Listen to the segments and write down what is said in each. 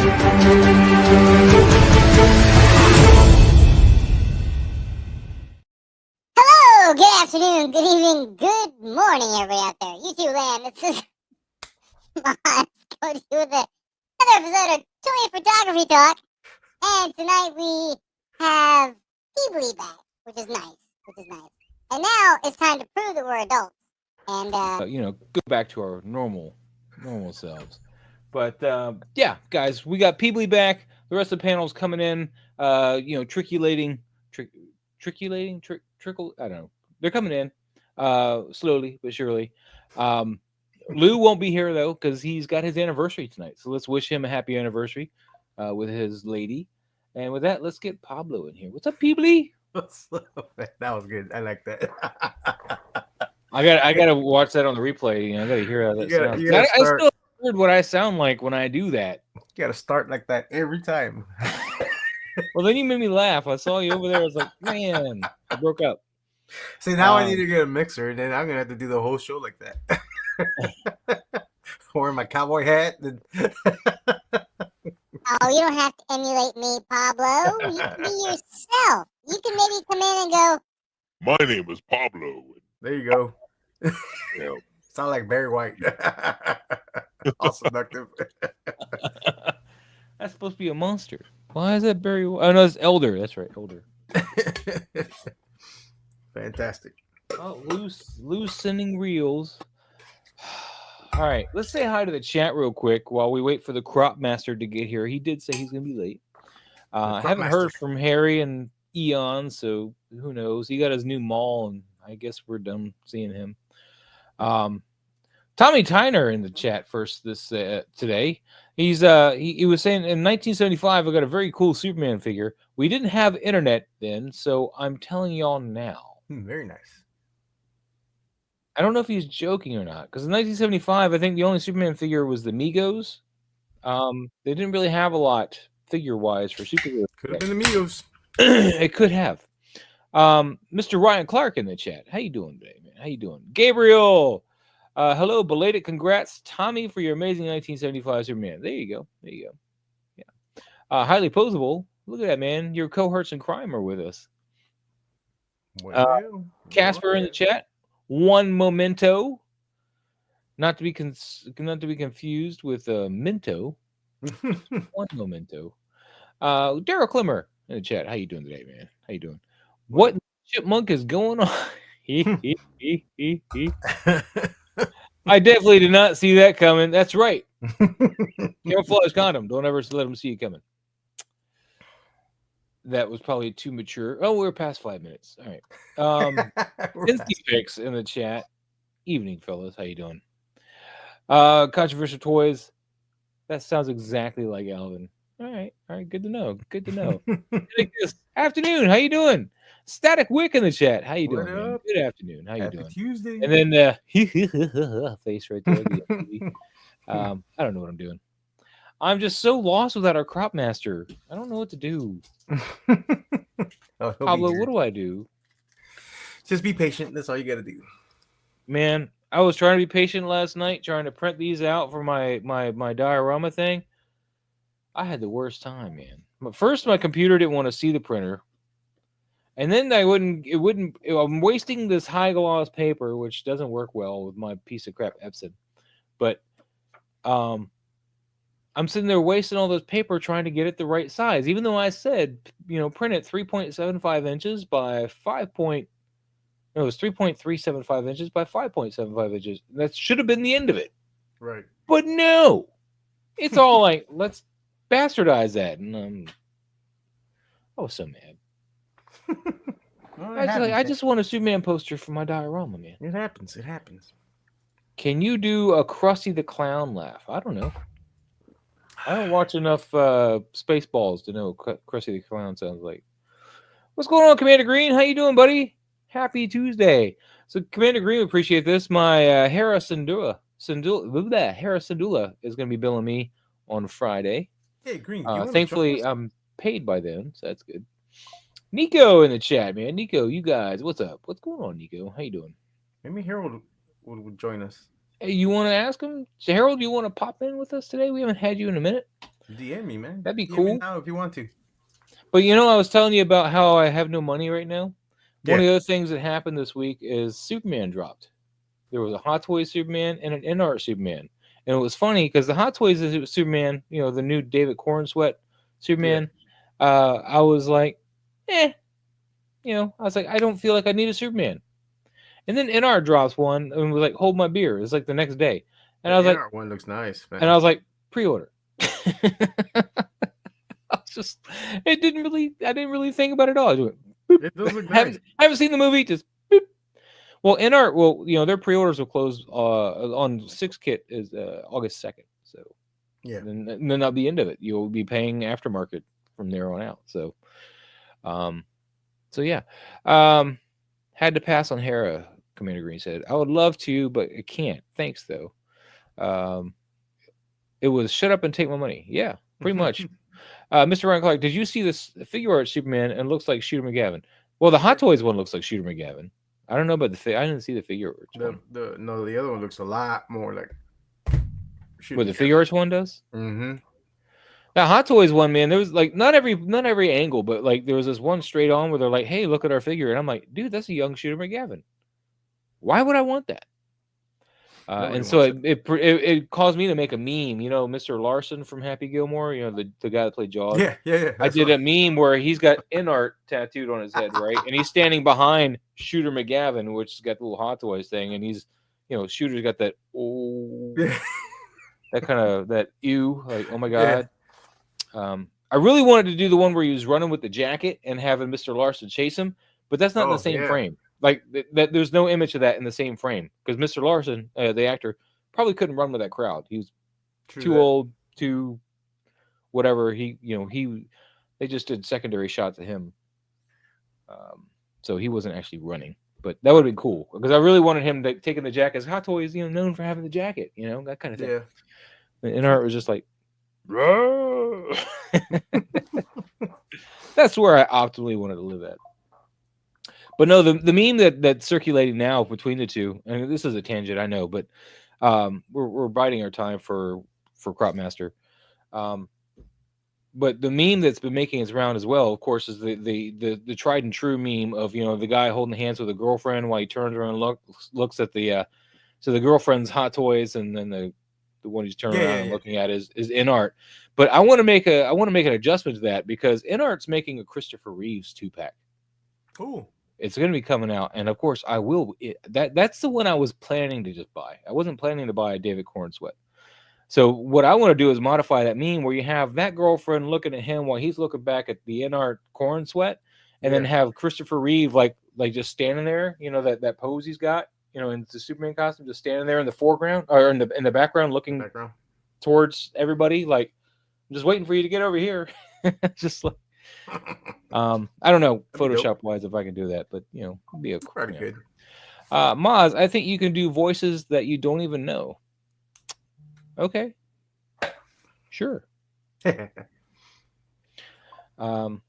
Hello, good afternoon, good evening, good morning, everybody out there. YouTube land, this is Moz coming to you with another episode of Toy Photography Talk. And tonight we have Peebly back, which is nice. And now it's time to prove that we're adults. And, go back to our normal selves. But, yeah, guys, we got Peebly back. The rest of the panel's coming in, trickle, I don't know. They're coming in, slowly but surely. Lou won't be here, though, because he's got his anniversary tonight. So let's wish him a happy anniversary with his lady. And with that, let's get Pablo in here. What's up, Peebly? That was good. I like that. I gotta watch that on the replay. I gotta hear how that sounds. I still heard what I sound like when I do that. You gotta start like that every time. Well, then you made me laugh. I saw you over there. I was like, man, I broke up. See, now I need to get a mixer, and then I'm gonna have to do the whole show like that. Wearing my cowboy hat. Oh, you don't have to emulate me, Pablo. You can be yourself. You can maybe come in and go, my name is Pablo. There you go. Yeah. Sound like Barry White. All seductive. That's supposed to be a monster. Why is that Barry? Oh no, it's Elder. That's right, Elder. Fantastic. Oh, loosening reels. All right, let's say hi to the chat real quick while we wait for the Crop Master to get here. He did say he's going to be late. I haven't heard from Harry and Eon, so who knows? He got his new mall, and I guess we're done seeing him. Tommy Tyner in the chat first today. He was saying in 1975 I got a very cool Superman figure. We didn't have internet then, so I'm telling y'all now. Very nice. I don't know if he's joking or not, because in 1975 I think the only Superman figure was the Migos. They didn't really have a lot figure-wise for superheroes. Could have been the Migos. It could have. Mr. Ryan Clark in the chat. How you doing today, man? How you doing? Gabriel. Hello, belated congrats, Tommy, for your amazing 1975 Superman. There you go. Yeah. Highly posable. Look at that, man. Your cohorts in crime are with us. Casper in the chat. One memento. Not to be confused with Minto. One memento. Daryl Clemmer in the chat. How you doing today, man? How you doing? What chipmunk is going on? I definitely did not see that coming. That's right. Camouflage condom. Don't ever let them see you coming. That was probably too mature. Oh, we're past 5 minutes. All right. Insty Picks in the chat. Evening, fellas. How you doing? Controversial Toys. That sounds exactly like Alvin. All right. Good to know. Afternoon. How you doing? Static Wick in the chat. How you doing, man? Good afternoon. How you doing? Tuesday. And then face right there. I don't know what I'm doing. I'm just so lost without our Crop Master. I don't know what to do. Pablo, what do I do? Just be patient. That's all you got to do. Man, I was trying to be patient last night, trying to print these out for my diorama thing. I had the worst time, man. But first, my computer didn't want to see the printer. And then I'm wasting this high gloss paper, which doesn't work well with my piece of crap Epson. But I'm sitting there wasting all this paper trying to get it the right size, even though I said, print it 3.75 inches by 3.375 inches by 5.75 inches. That should have been the end of it. Right. But no, it's all like, let's bastardize that. And I was so mad. Well, I just want a Superman poster for my diorama, man. It happens. Can you do a Krusty the Clown laugh? I don't know. I don't watch enough Spaceballs to know what Krusty the Clown sounds like. What's going on, Commander Green? How you doing, buddy? Happy Tuesday. So, Commander Green, we appreciate this. My Hera Syndulla is going to be billing me on Friday. Hey, Green. Thankfully, I'm paid by then, so that's good. Nico in the chat, man. Nico, you guys, what's up? What's going on, Nico? How you doing? Maybe Harold would join us. Hey, you want to ask him? So Harold, you want to pop in with us today? We haven't had you in a minute. DM me, man. That'd be DM me cool. now if you want to. But I was telling you about how I have no money right now. Yeah. One of the other things that happened this week is Superman dropped. There was a Hot Toys Superman and an InArt Superman. And it was funny because the Hot Toys Superman, the new David Cornsweet Superman, I was like, I was like, I don't feel like I need a Superman. And then InArt drops one and was like, hold my beer. It's like the next day. And I was like, one looks nice, man. and I was like, pre-order. I was just, I didn't really think about it at all. I just went, boop. It does look nice. haven't seen the movie, just boop. Well, InArt, their pre-orders will close on 6 kit is August 2nd. So Yeah. and then that'll be the end of it. You'll be paying aftermarket from there on out. So had to pass on Hera, Commander Green said. I would love to, but I can't. Thanks though. It was shut up and take my money. Yeah, pretty much. Mr. Ryan Clark, did you see this figure art Superman and it looks like Shooter McGavin? Well, the Hot Toys one looks like Shooter McGavin. I don't know about I didn't see the figure arts one. The other one looks a lot more like What the figure arts one does? Mm-hmm. Now Hot Toys one, man, there was like not every angle, but like there was this one straight on where they're like, "Hey, look at our figure," and I'm like, "Dude, that's a young Shooter McGavin. Why would I want that?" And so it caused me to make a meme. Mr. Larson from Happy Gilmore, the guy that played Jaws. Yeah. I did a meme where he's got InArt tattooed on his head, right? And he's standing behind Shooter McGavin, which has got the little Hot Toys thing, and he's, Shooter's got that that kind of that ew, like oh my god. Yeah. I really wanted to do the one where he was running with the jacket and having Mr. Larson chase him, but that's not in the same frame. Like that, there's no image of that in the same frame because Mr. Larson, the actor, probably couldn't run with that crowd. He was too old, too whatever. They just did secondary shots of him, so he wasn't actually running. But that would have been cool because I really wanted him to taking the jacket. Hot Toys, known for having the jacket, that kind of thing. Yeah. And InArt was just like, that's where I optimally wanted to live at. But no, the meme that's circulating now between the two, and this is a tangent, I know, but we're biding our time for Cropmaster. But the meme that's been making its round as well, of course, is the tried and true meme of the guy holding hands with a girlfriend while he turns around and looks at the girlfriend's Hot Toys, and then the one he's turning around and looking at is InArt. But I want to make an adjustment to that because InArt's making a Christopher Reeves 2-pack. Cool. It's going to be coming out, and of course, I will. That's the one I was planning to just buy. I wasn't planning to buy a David Cornsweet. So what I want to do is modify that meme where you have that girlfriend looking at him while he's looking back at the InArt Cornsweet, and then have Christopher Reeve like just standing there. That pose he's got. In the Superman costume, just standing there in the foreground or in the background, looking towards everybody. Like, I'm just waiting for you to get over here. Just like. I don't know Photoshop wise if I can do that, but it'd be pretty good. Maz, I think you can do voices that you don't even know. Okay, sure. Mm-hmm.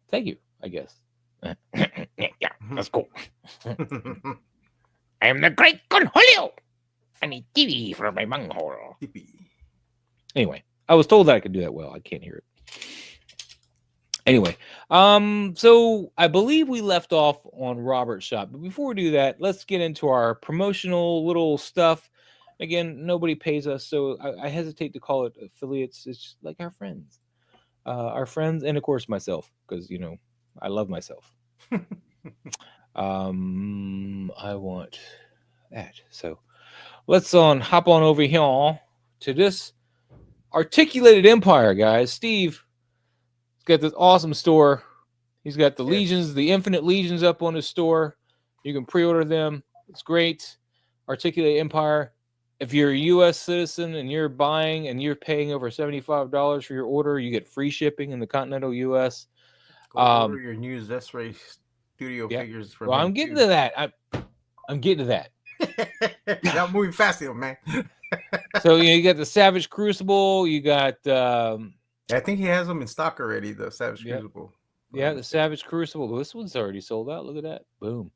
Thank you, I guess. Yeah, that's cool. I am the great Conjolio. I need TV for my manhole. Anyway, I was told that I could do that well. I can't hear it. Anyway, so I believe we left off on Robert's shop, but before we do that, let's get into our promotional little stuff. Again, nobody pays us, so I hesitate to call it affiliates. It's just like our friends, and of course myself, because I love myself. I want that, so let's hop on over here to this articulated empire, guys. Steve. Got this awesome store. He's got the Legions, the Infinite Legions up on his store. You can pre-order them. It's great. Articulate Empire. If you're a U.S. citizen and you're buying and you're paying over $75 for your order, you get free shipping in the continental U.S. Order your new Zesray Studio figures. Well, I'm getting to that. I'm getting to that. Y'all moving fast here, man. So you got the Savage Crucible. You got. I think he has them in stock already, the Savage Crucible. Yeah, the Savage Crucible. This one's already sold out. Look at that. Boom.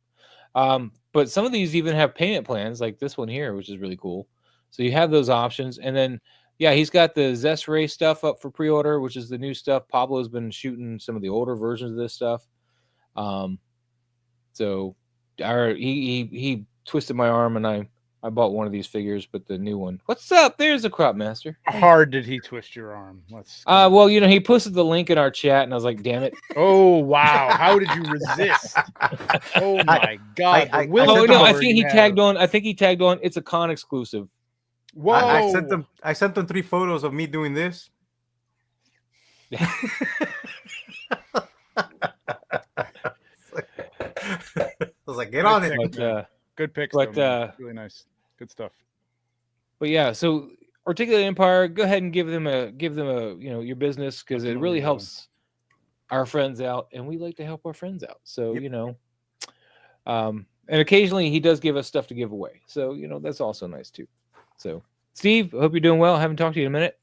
But some of these even have payment plans like this one here, which is really cool. So you have those options. And then Yeah, he's got the Zest Ray stuff up for pre-order, which is the new stuff. Pablo's been shooting some of the older versions of this stuff. So he twisted my arm, and I bought one of these figures, but the new one. What's up? There's the Crop Master. How hard did he twist your arm? Well, he posted the link in our chat, and I was like, damn it. Oh wow! How did you resist? Oh my god! I think he tagged on. I think he tagged on. It's a con exclusive. Whoa! I sent them 3 photos of me doing this. I was like, get on it. But, good pics. But really nice, good stuff. But yeah, so Articulate Empire, go ahead and give them a your business, because it really helps our friends out, and we like to help our friends out. So and occasionally he does give us stuff to give away. So that's also nice too. So Steve, I hope you're doing well. I haven't talked to you in a minute.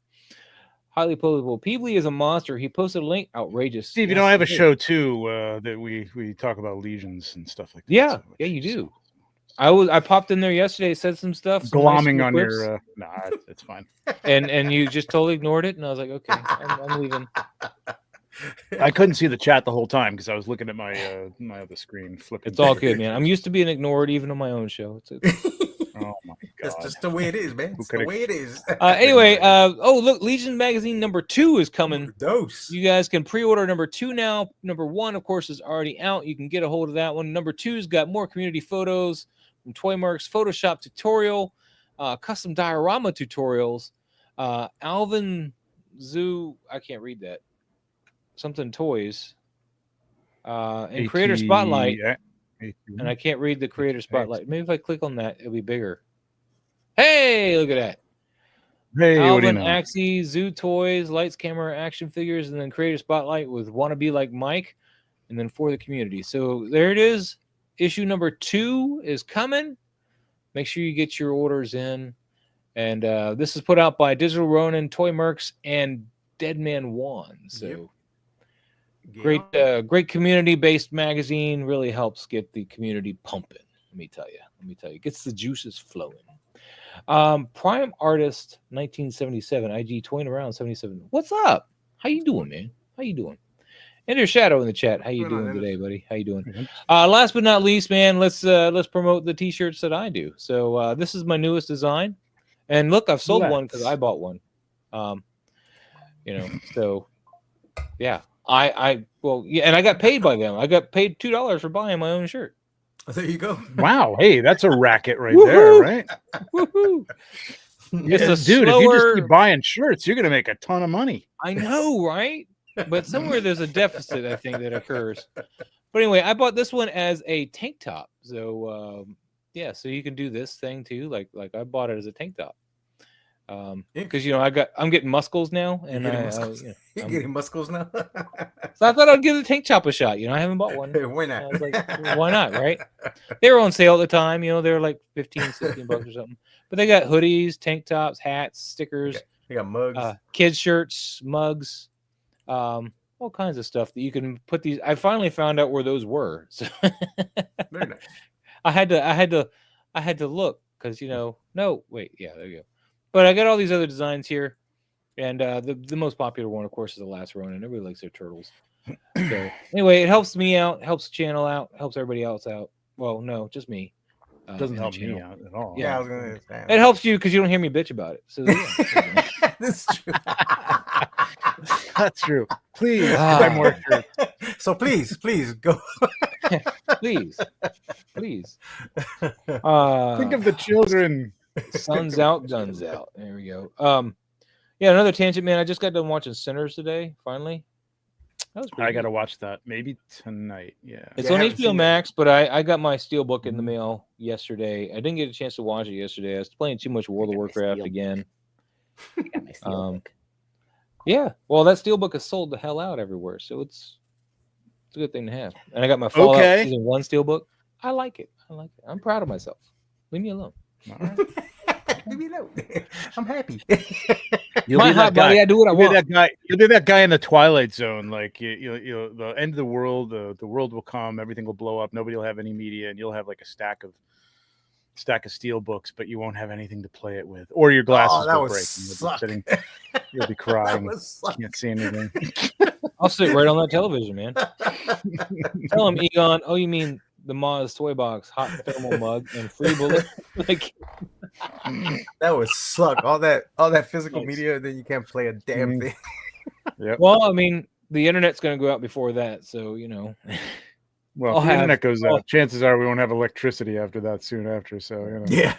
Highly posable. Peebly is a monster. He posted a link. Outrageous. Steve, I have a show too that we talk about legions and stuff like that. Yeah, you do. I popped in there yesterday, said some stuff, glomming on your. Nah, it's fine. and you just totally ignored it, and I was like, okay, I'm leaving. I couldn't see the chat the whole time because I was looking at my my other screen flipping. It's all good, man. I'm used to being ignored even on my own show. Oh my god, that's just the way it is, man. It's the way it is. Anyway, look, Legion Magazine number 2 is coming. Dose. You guys can pre-order number 2 now. Number 1, of course, is already out. You can get a hold of that one. Number 2's got more community photos from Toymark's Photoshop tutorial, custom diorama tutorials, Alvin Zoo. I can't read that. Something toys, and Creator Spotlight. And I can't read the Creator Spotlight. Maybe if I click on that, it'll be bigger. Hey, look at that. Hey, Alvin, Axie, Zoo Toys, Lights, Camera, Action Figures, and then Creator Spotlight with Wanna Be Like Mike, and then For the Community. So there it is. Issue number 2 is coming. Make sure you get your orders in. And this is put out by Digital Ronin, Toy Mercs, and Dead Man Juan. So great community-based magazine. Really helps get the community pumping. Let me tell you. Gets the juices flowing. Prime Artist 1977, IG toying around 77. What's up? How you doing, man? How you doing? Enter Shadow in the chat. How you doing today, buddy? How you doing? Last but not least, man, let's promote the t-shirts that I do. So this is my newest design. And look, I've sold one because I bought one. So yeah. And I got paid by them. I got paid $2 for buying my own shirt. There you go. Wow. Hey, that's a racket right there, right? Woohoo! Dude, if you just keep buying shirts, you're gonna make a ton of money. I know, right? But somewhere there's a deficit, I think, that occurs. But anyway, I bought this one as a tank top. So so you can do this thing too. Like I bought it as a tank top. Because I'm getting muscles now, and you're getting muscles now. So I thought I'd give the tank top a shot. I haven't bought one. Why not? I was like, why not, right? They were on sale at the time. They were like $15-$16 or something. But they got hoodies, tank tops, hats, stickers. They got mugs, kids shirts, mugs, all kinds of stuff that you can put these. I finally found out where those were. So very nice. I had to look because no, wait, yeah, there you go. But I got all these other designs here, and the most popular one, of course, is the Last Ronin. Everybody likes their turtles. So anyway, it helps me out, helps the channel out, helps everybody else out. Well, no, just me. Doesn't help me out at all. Yeah, I was gonna say. It helps you because you don't hear me bitch about it. So yeah. That's true. That's true. Please buy more shirts. So please go. please. Think of the children. Sun's out, guns out. There we go. Another tangent, man. I just got done watching Sinners today. Finally, that was pretty I got to good. watch that maybe tonight. Yeah, It's on HBO Max, but I got my Steelbook in the mail yesterday. I didn't get a chance to watch it yesterday. I was playing too much World of Warcraft again. Got my Steelbook. Yeah, well, that Steelbook is sold the hell out everywhere, so it's a good thing to have. And I got my Fallout Season 1 Steelbook. I like it. I'm proud of myself. Leave me alone. All right. Leave me alone. I'm happy. You'll My be that hot guy. body, I do what I want. You'll be that guy in the Twilight Zone. Like the end of the world. The world will come. Everything will blow up. Nobody will have any media, and you'll have like a stack of stack of steel books, but you won't have anything to play it with, or your glasses that will would break. And suck. You'll be That crying. would suck. Can't see anything. I'll sit right on that television, man. Tell him, Egon. Oh, you mean the Maz toy box, hot thermal mug, and free bullet? Like, That would suck. All that physical Nice. media, then you can't play a damn Mm. thing. Yep. well, I mean, the internet's going to go out before that, so Well, I'll if the have- internet goes I'll- out, chances are we won't have electricity after that soon after. So, you know. Yeah,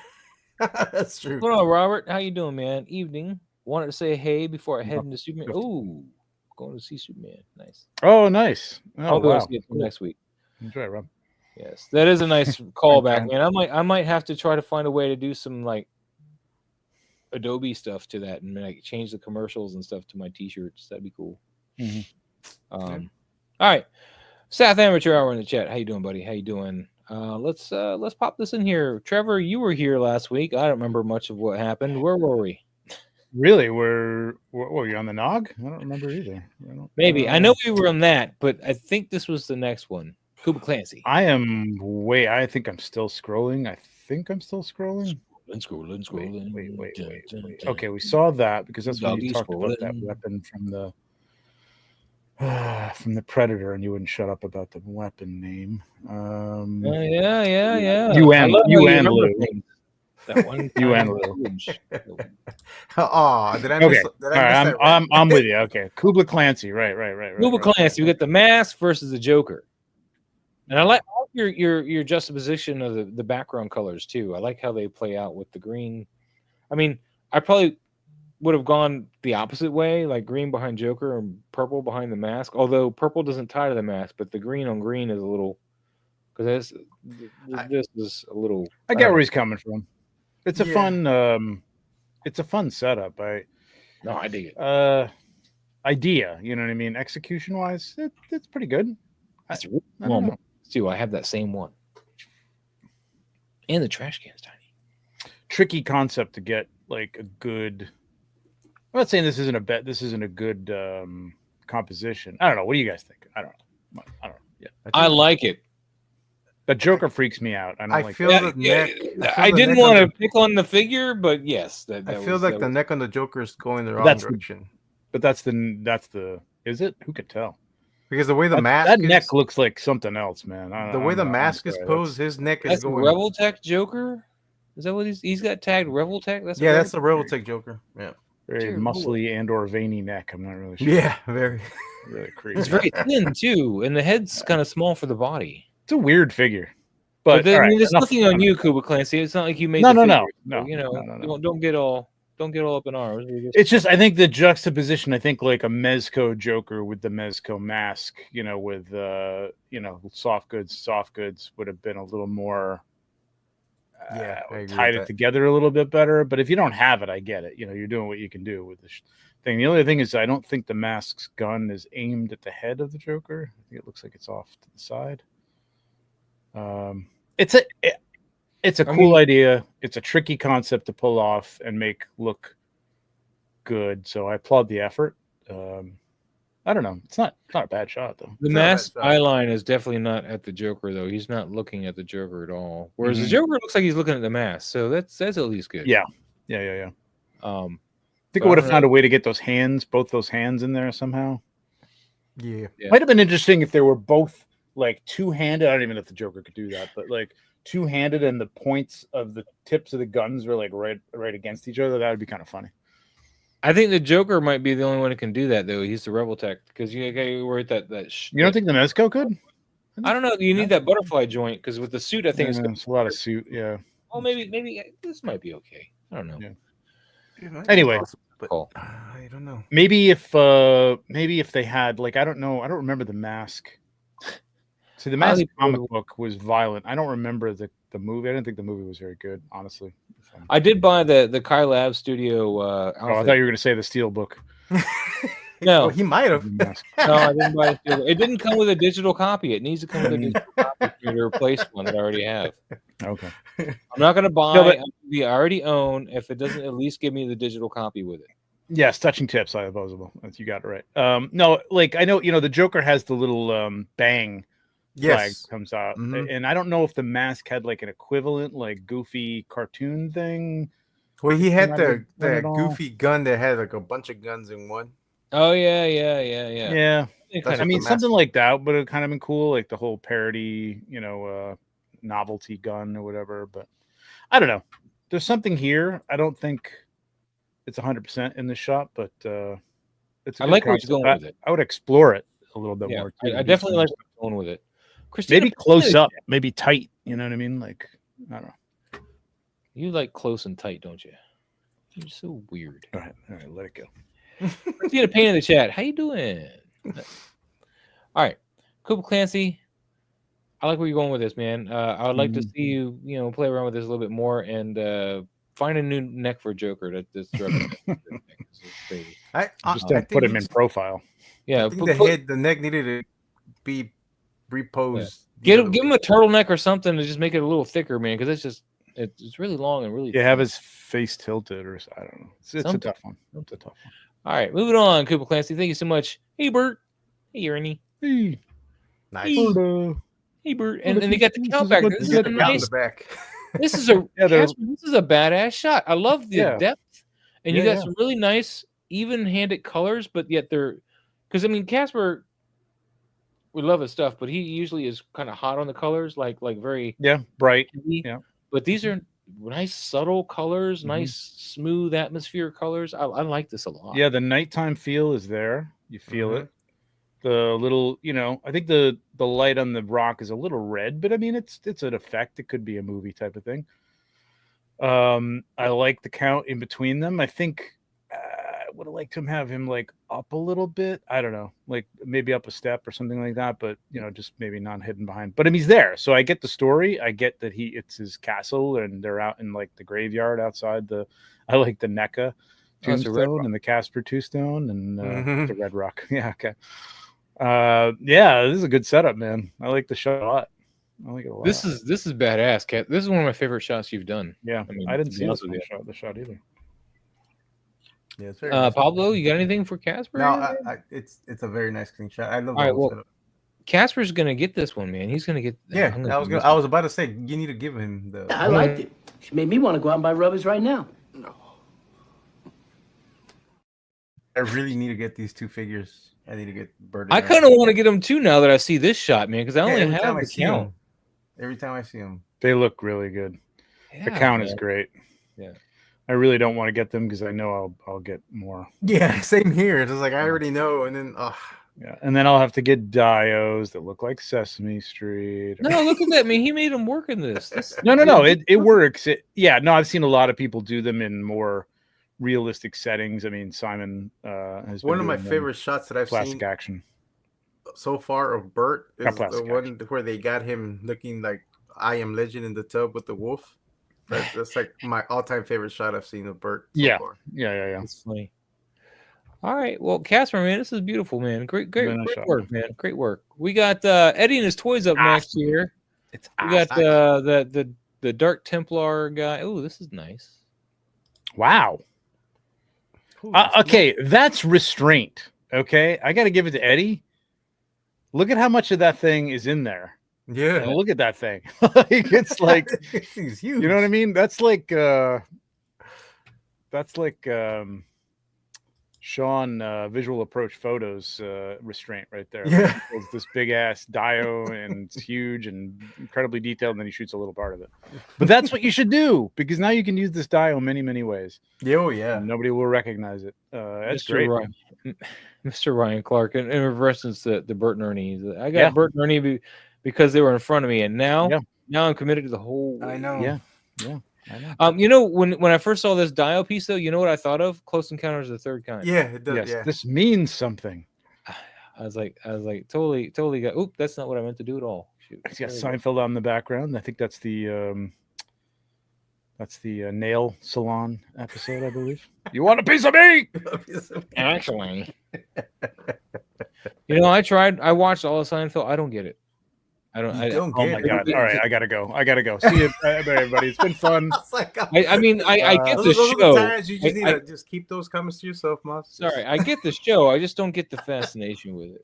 that's true. What's going on, Robert? How you doing, man? Evening. Wanted to say hey before I head into Superman. Good. Oh, going to see Superman. Nice. Oh, nice. Oh, I'll go wow. see it Cool. next week. Enjoy, Rob. Yes, that is a nice callback, Okay. man. I might have to try to find a way to do some like Adobe stuff to that and like change the commercials and stuff to my t-shirts. That'd be cool. Mhm. All right, South Amateur Hour in the chat. How you doing, buddy? How you doing? Let's pop this in here. Trevor, you were here last week. I don't remember much of what happened. Where were we? Really? Were you on the Nog? I don't remember either. Maybe I know we were on that, but I think this was the next one. Kuba Clancy. I think I'm still scrolling. Scrolling. Wait. Okay, we saw that because that's when Doggy you talked about that scrolling. weapon from the Predator, and you wouldn't shut up about the weapon name. Yeah. You I and love how you you and remember Lou. things. That one. You and time Lou. language. Oh, did I Okay, miss? Did all I right, miss that? I'm with you. Okay, Kubla Clancy, right. Kuba Clancy. We got the mask versus the Joker, and I like your juxtaposition of the background colors too. I like how they play out with the green. I mean, I probably would have gone the opposite way, like green behind Joker and purple behind the mask. Although purple doesn't tie to the mask, but the green on green is a little because this is a little. I get where he's coming from. It's a Yeah. fun setup. No, I dig it. Idea, you know what I mean? Execution wise, it's pretty good. That's I don't know. too. I have that same one, and the trash can's tiny. Tricky concept to get like a good. I'm not saying this isn't a bet. This isn't a good composition. I don't know. What do you guys think? I don't know. Yeah, I like it. the Joker freaks me out. I don't I like. feel That. the neck. I didn't want to pick on the figure, but yes, I feel like the neck on the Joker is going the wrong That's- direction But that's the. Is it? Who could tell? because the way the That, mask that is, neck looks like something else, man. the way the mask is posed, his neck is That's going. Rebel Tech Joker. Is that what he's got tagged? Rebel Tech. That's Yeah, that's the Rebel Tech Joker. Yeah. Very Dear muscly and or veiny neck. I'm not really sure. Yeah, very. Really crazy. It's very thin too, and the head's kind of small for the body. It's a weird figure. But But all I right, mean, there's enough- nothing on you, Kuba Clancy. It's not like you made. No, the no, figure, no, so, you know, no. don't get all up in arms. We just- It's just I think the juxtaposition. I think like a Mezco Joker with the Mezco mask, with soft goods would have been a little more. Yeah, I agree tied with it that. together a little bit better. But if you don't have it, I get it. You're doing what you can do with this thing. The only thing is, I don't think the mask's gun is aimed at the head of the Joker. I think it looks like it's off to the side. It's a cool idea. It's a tricky concept to pull off and make look good. So I applaud the effort. I don't know. It's not a bad shot though. The It's not a bad mask shot. eye line is definitely not at the Joker though. He's not looking at the Joker at all. Whereas the Mhm. Joker looks like he's looking at the mask. So that's at least good. Yeah. I think But I would I have don't found a way to get both those hands in there somehow. Yeah. Yeah. Might have been interesting if they were both like two-handed. I don't even know if the Joker could do that, but like two-handed and the points of the tips of the guns were like right against each other. That would be kind of funny. I think the Joker might be the only one who can do that though. He's the Rebel Tech because you were at that. You don't think the Mezco could? I don't know. You need that butterfly joint because with the suit, I think it's. It's a lot of suit. Yeah. Oh, maybe this might be okay. I don't know. Yeah. Anyway, but Cool. I don't know. maybe if they had like I don't remember the mask. See, the mask comic book was violent. I don't remember the movie. I didn't think the movie was very good, honestly. I did buy the Kai Lab Studio Oh, I outfit. thought you were going to say the steel book. No. Well, he might have. Mask. No, I didn't buy it. It didn't come with a digital copy. It needs to come with a digital copy for me to replace one that I already have. Okay. I'm not going to buy No, but- a movie I already own if it doesn't at least give me the digital copy with it. Yes, touching tips, opposable. You got it right. No, like I know, the Joker has the little bang flag Yes. comes out. Mhm. And I don't know if the mask had like an equivalent, like goofy cartoon thing. Well, he had Not done at the all. goofy gun that had like a bunch of guns in one. Oh yeah. Yeah. That's I what mean, the mask something was. like that would have kind of been cool, like the whole parody, novelty gun or whatever. But I don't know. There's something here. I don't think it's 100% in the shop, but it's a I good like where he's concept. going with it. I would explore it a little bit Yeah, more too. I and do definitely some like stuff. where he's going with it. Christina, Maybe close up, maybe tight. You know what I mean? Like, I don't know. You like close and tight, don't you? You're so weird. All right, let it go. Christina Payne in the chat. How you doing? All right, Cooper Clancy. I like where you're going with this, man. I would like to see you, play around with this a little bit more and find a new neck for Joker. That's crazy. Just don't put him in profile. Yeah, I think the neck needed to be reposed. Give him a turtleneck or something to just make it a little thicker, man. Because it's really long and really. You have his face tilted, or I don't know. It's a tough one. It's a tough one. All right, moving on, Cooper Clancy. Thank you so much. Hey, Bert. Hey, Ernie. Hey, nice. Hey, Bert. And they got the count back. This is a nice. This is a this is a badass shot. I love the depth, and you got some really nice, even-handed colors, but yet they're because I mean Casper. We love his stuff, but he usually is kind of hot on the colors, like very bright. Yeah, but these are nice, subtle colors, nice, smooth atmosphere colors. I like this a lot. Yeah, the nighttime feel is there. You feel it. The little, I think the light on the rock is a little red, but I mean it's an effect. It could be a movie type of thing. I like the count in between them. I think I would have liked to have him like up a little bit. I don't know, like maybe up a step or something like that, but just maybe not hidden behind. But I mean, he's there. So I get the story. I get that it's his castle and they're out in like the graveyard outside I like the NECA tombstone and the Casper tombstone and the Red Rock. Yeah. Okay. This is a good setup, man. I like the shot a lot. I like it a lot. This is badass, Kat. This is one of my favorite shots you've done. Yeah, I mean, I didn't see the shot either. Yeah, it's very nice. Pablo, you got anything for Casper? No, it's a very nice clean shot. I love. All right, well, Casper's gonna get this one, man. He's gonna get. Yeah, I was about to say you need to give him the. I liked it. She made me want to go out and buy rubbers right now. No. I really need to get these two figures. I need to get Bird. I kind of want to get them too now that I see this shot, man, because I only have the count. Every time I see them, they look really good. The count is great. Yeah, I really don't want to get them because I know I'll get more. Yeah, same here. It's like I already know, and then yeah, and then I'll have to get dios that look like Sesame Street. No, look at that, man. He made them work in this. No. It works. I've seen a lot of people do them in more realistic settings. I mean, Simon has one of my favorite shots that I've seen plastic action so far of Bert is the one where they got him looking like I Am Legend in the tub with the wolf. That's like my all-time favorite shot I've seen of Bert. Yeah. Far. Yeah. It's funny. All right, well, Casper, man, this is beautiful, man. Great work, man. Great work. We got Eddie and his toys up next here. We got the Dark Templar guy. Oh, this is nice. Wow. Okay, that's restraint. Okay, I got to give it to Eddie. Look at how much of that thing is in there. Yeah, and look at that thing. It's like it's huge. You know what I mean? That's like Sean Visual Approach Photos restraint right there. Yeah, it's this big ass dio and it's huge and incredibly detailed, and then he shoots a little part of it. But that's what you should do because now you can use this dio many ways. Oh yeah, and nobody will recognize it. That's great. Mr. Ryan Clark, in reference to the Bert and Ernie. I got Bert and Ernie because they were in front of me, and now I'm committed to the whole. I know. Yeah. I know. When I first saw this dio piece, though, you know what I thought of? Close Encounters of the Third Kind. Yeah, it does. Yes, yeah. This means something. I was like, totally got. Oop, that's not what I meant to do at all. Shoot. It's got Seinfeld on the background. I think that's the nail salon episode, I believe. You want a piece of me? Actually, I watched all of Seinfeld. I don't get it. I don't get oh my god! All right, I gotta go. See you, everybody. It's been fun. I get the show. You just need to just keep those comments to yourself, Moss. Sorry, I get the show. I just don't get the fascination with it.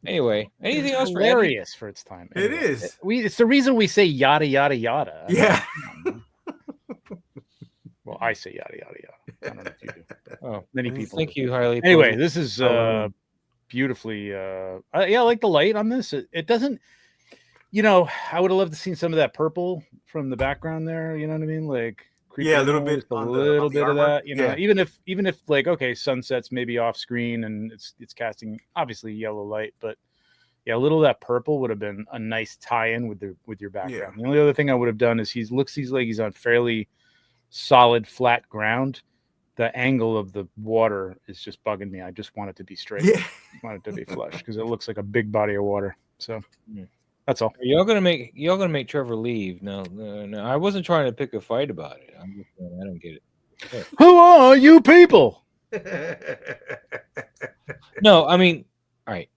Anyway, anything It's else for Eddie? hilarious for its time. It Anyway, is. It's the reason we say yada yada yada. Yeah. Well, I say yada yada yada. I don't know if you do. Oh, Many people. Thank you, highly. Anyway, Potent. this is beautifully. Yeah, I like the light on this. It doesn't. I would have loved to seen some of that purple from the background there. You know what I mean? Like Yeah, a little bit. a little bit of that. Yeah. Even if like sunsets maybe off screen and it's casting obviously yellow light, but yeah, a little of that purple would have been a nice tie-in with your background. The only other thing I would have done is he's like he's on fairly solid flat ground. The angle of the water is just bugging me. I just want it to be straight. Yeah. I want it to be flush because it looks like a big body of water. So that's all. Are y'all gonna make Trevor leave? No. I wasn't trying to pick a fight about it. I don't get it. Yeah. Who are you people? No, I mean, all right.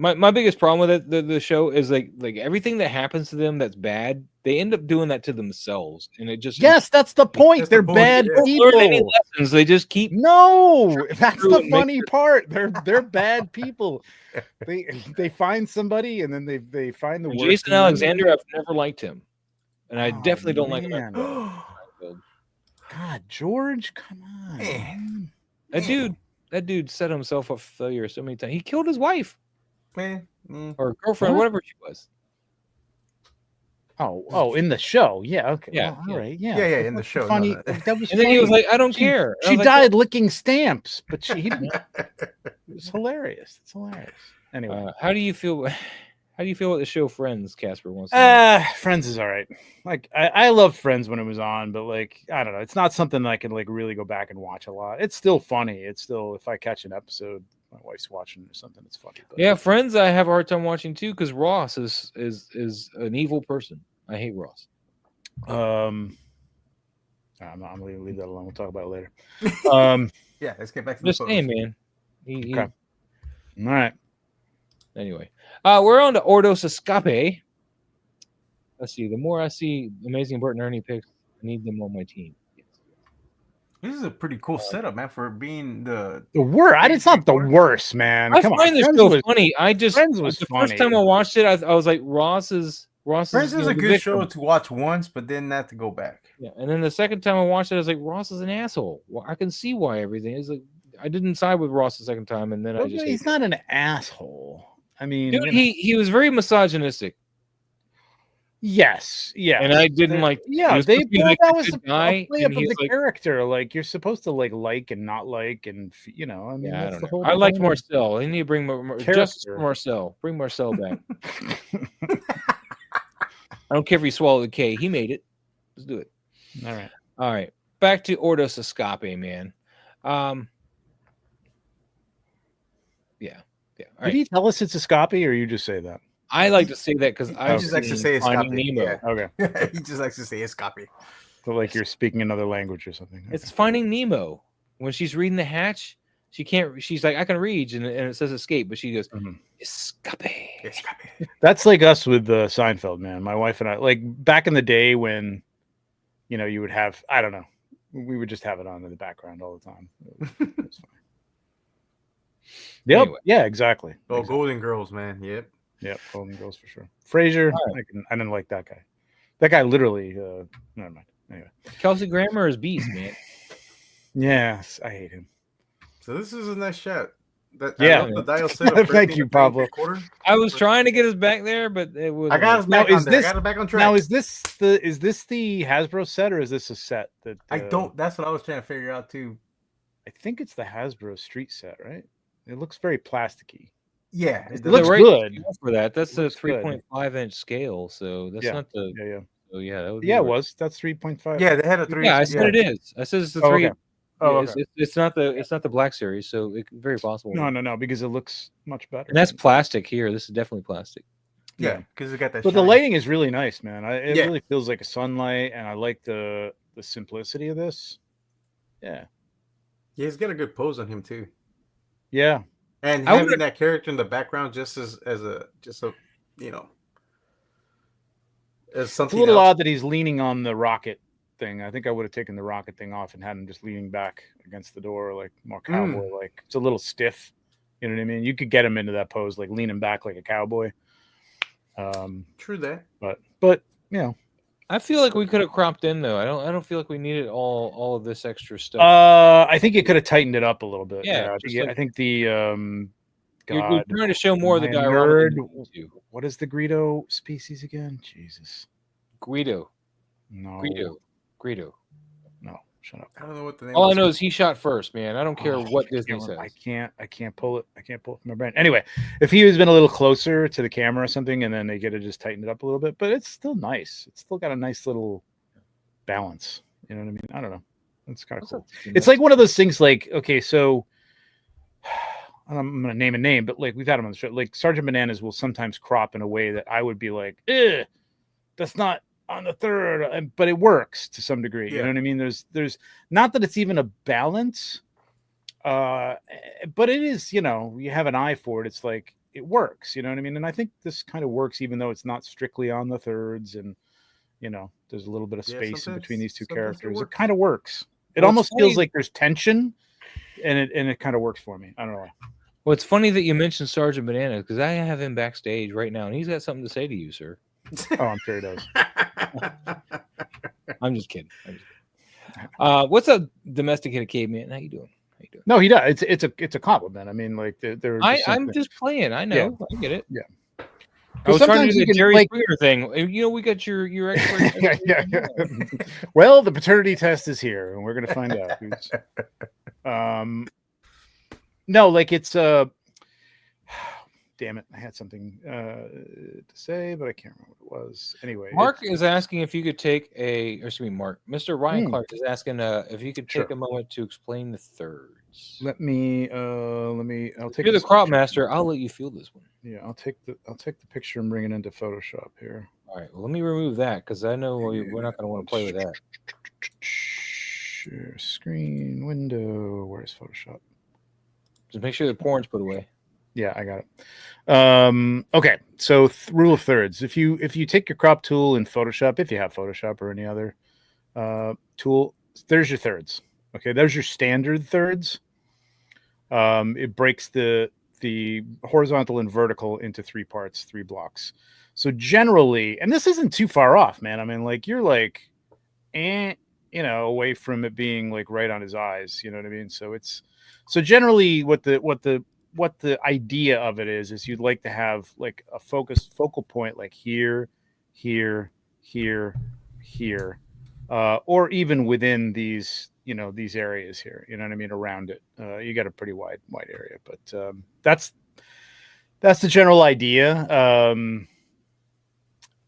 My biggest problem with the show is like everything that happens to them that's bad, they end up doing that to themselves, and it just That's the point. They're bad They don't people. learn any lessons. They just keep That's the and funny part. They're bad people. They find somebody and then they find the worst. Jason Alexander. I've never liked him, and I definitely don't like him. God, George, come on, man. That dude set himself up for failure so many times. He killed his wife. Or girlfriend, whatever she was. Oh, in the show, yeah, okay, yeah, all right, yeah, in the show. Funny, No, that was. And then he was like, "I don't care." She died licking stamps, but he didn't. It was hilarious. It's hilarious. Anyway, how do you feel? How do you feel about the show Friends, Casper? Friends is all right. Like I love Friends when it was on, but like I don't know, it's not something that I can like really go back and watch a lot. It's still funny. It's still if I catch an episode. My wife's watching or something. It's funny. But... Yeah, Friends. I have a hard time watching too because Ross is an evil person. I hate Ross. I'm gonna leave that alone. We'll talk about it later. Yeah, let's get back to Just the saying, man. Okay. All right. Anyway, we're on to Ordos Escape. Let's see. The more I see amazing Bert and Ernie picks, I need them on my team. This is a pretty cool setup, man, for being the worst. It's not the worst, man. I find this show funny. Friends was the funny. first time I watched it, I was like, Friends is a good show to watch once, but then not to go back. Yeah, and then the second time I watched it, I was like, Ross is an asshole. Well, I can see why everything is like. I didn't side with Ross the second time, and then he's not an asshole. I mean, dude, he was very misogynistic. Yes, yeah, and I didn't like. Yeah, that was the guy play up of the character. Like you're supposed to like and not like, and I mean, yeah, that's the whole. I liked Marcel. I need to bring justice for Marcel. Bring Marcel back. I don't care if he swallowed the K. He made it. Let's do it. All right. Back to Ordos Escape, man. Yeah. Did he tell us it's Escape, or you just say that? I like to say that because I just like to say Escape. Nemo. Yeah. Okay. He just likes to say Escape. So like you're speaking another language or something. It's Finding Nemo. When she's reading the hatch, she can't. She's like, I can read, and it says escape, but she goes, Escape. That's like us with Seinfeld, man. My wife and I, like back in the day when, you would have, I don't know, we would just have it on in the background all the time. It was fine. Yep. Anyway. Yeah, exactly. Oh, exactly. Golden Girls, man. Yep. Yep. Golden Girls for sure. Frasier. Right. I didn't like that guy. That guy literally. Never mind. Anyway. Kelsey Grammer is beast, man. Yes, I hate him. So this is a nice shot. The dial setup. Thank you, Pablo. I was trying to get us back there, but it was. I got us back on there. I got it back on track. Now, is this the Hasbro set, or is this a set that I don't? That's what I was trying to figure out too. I think it's the Hasbro Street set, right? It looks very plasticky. Yeah, it looks good for that. That's a 3.5 inch scale, so that's not the. Yeah. So yeah, it was. That's 3.5. Yeah, they had a 3. Yeah, I said it is. I said it's the 3. Okay. Oh, okay. It's not the Black Series, so it's very possible. No, because it looks much better. And that's plastic here. This is definitely plastic. Yeah, because it got that. But the lighting is really nice, man. It really feels like a sunlight, and I like the simplicity of this. Yeah. Yeah, he's got a good pose on him too. Yeah. And having that character in the background as something. It's a little odd that he's leaning on the rocket thing. I think I would have taken the rocket thing off and had him just leaning back against the door, like more cowboy. Like it's a little stiff. You know what I mean? You could get him into that pose, like leaning back like a cowboy. True that. But you know, I feel like we could have cropped in though. I don't feel like we needed all of this extra stuff. I think you could have tightened it up a little bit. Yeah, I think the you're trying to show more of the am I a diorama. nerd? What is the Greedo species again? Jesus. Guido. No. Greedo. No. Shut up. I don't know what the name. All I know is he shot first, man. I don't care what Disney says. I can't pull it. I can't pull it from my brain. Anyway, if he has been a little closer to the camera or something, and then they get to just tighten it up a little bit, but it's still nice. It's still got a nice little balance. You know what I mean? I don't know. It's kind of cool. It's like one of those things. Like, okay, so I'm gonna name a name, but like we've had him on the show. Like Sergeant Bananas will sometimes crop in a way that I would be like, that's not on the third, but it works to some degree. You know what I mean? There's not that it's even a balance, but it is, you know, you have an eye for it. It's like, it works, you know what I mean? And I think this kind of works, even though it's not strictly on the thirds, and, you know, there's a little bit of space in between these two characters. It kind of works. It almost feels like there's tension, and it kind of works for me. I don't know why. Well, it's funny that you mentioned Sergeant Bananas, because I have him backstage right now, and he's got something to say to you, sir. Oh, I'm sure he does. I'm just kidding. What's up, domesticated caveman? How you doing? No, he does. It's a compliment. I mean, like I'm just playing. I know. Yeah. I get it. Yeah. I was trying to do the Jerry Springer thing. You know, we got your expert. yeah. Well, the paternity test is here, and we're gonna find out. No, like it's damn it, I had something to say, but I can't remember what it was. Anyway, Mark is asking if you could take Mark. Mr. Ryan Clark is asking if you could take a moment to explain the thirds. I'll take. You're the crop master. I'll let you feel this one. Yeah, I'll take the picture and bring it into Photoshop here. All right. Well, let me remove that because I know we're not going to want to play with that. Share screen window. Where's Photoshop? Just make sure the porn's put away. Yeah, I got it. Okay, so rule of thirds. If you take your crop tool in Photoshop, if you have Photoshop or any other tool, there's your thirds. Okay, there's your standard thirds. It breaks the horizontal and vertical into 3 parts, 3 blocks. So generally, and this isn't too far off, man. I mean, like you're like, away from it being like right on his eyes. You know what I mean? So generally, what the idea of it is you'd like to have like a focal point like here, or even within these, these areas here, you know what I mean, around it. You got a pretty wide area, but that's the general idea.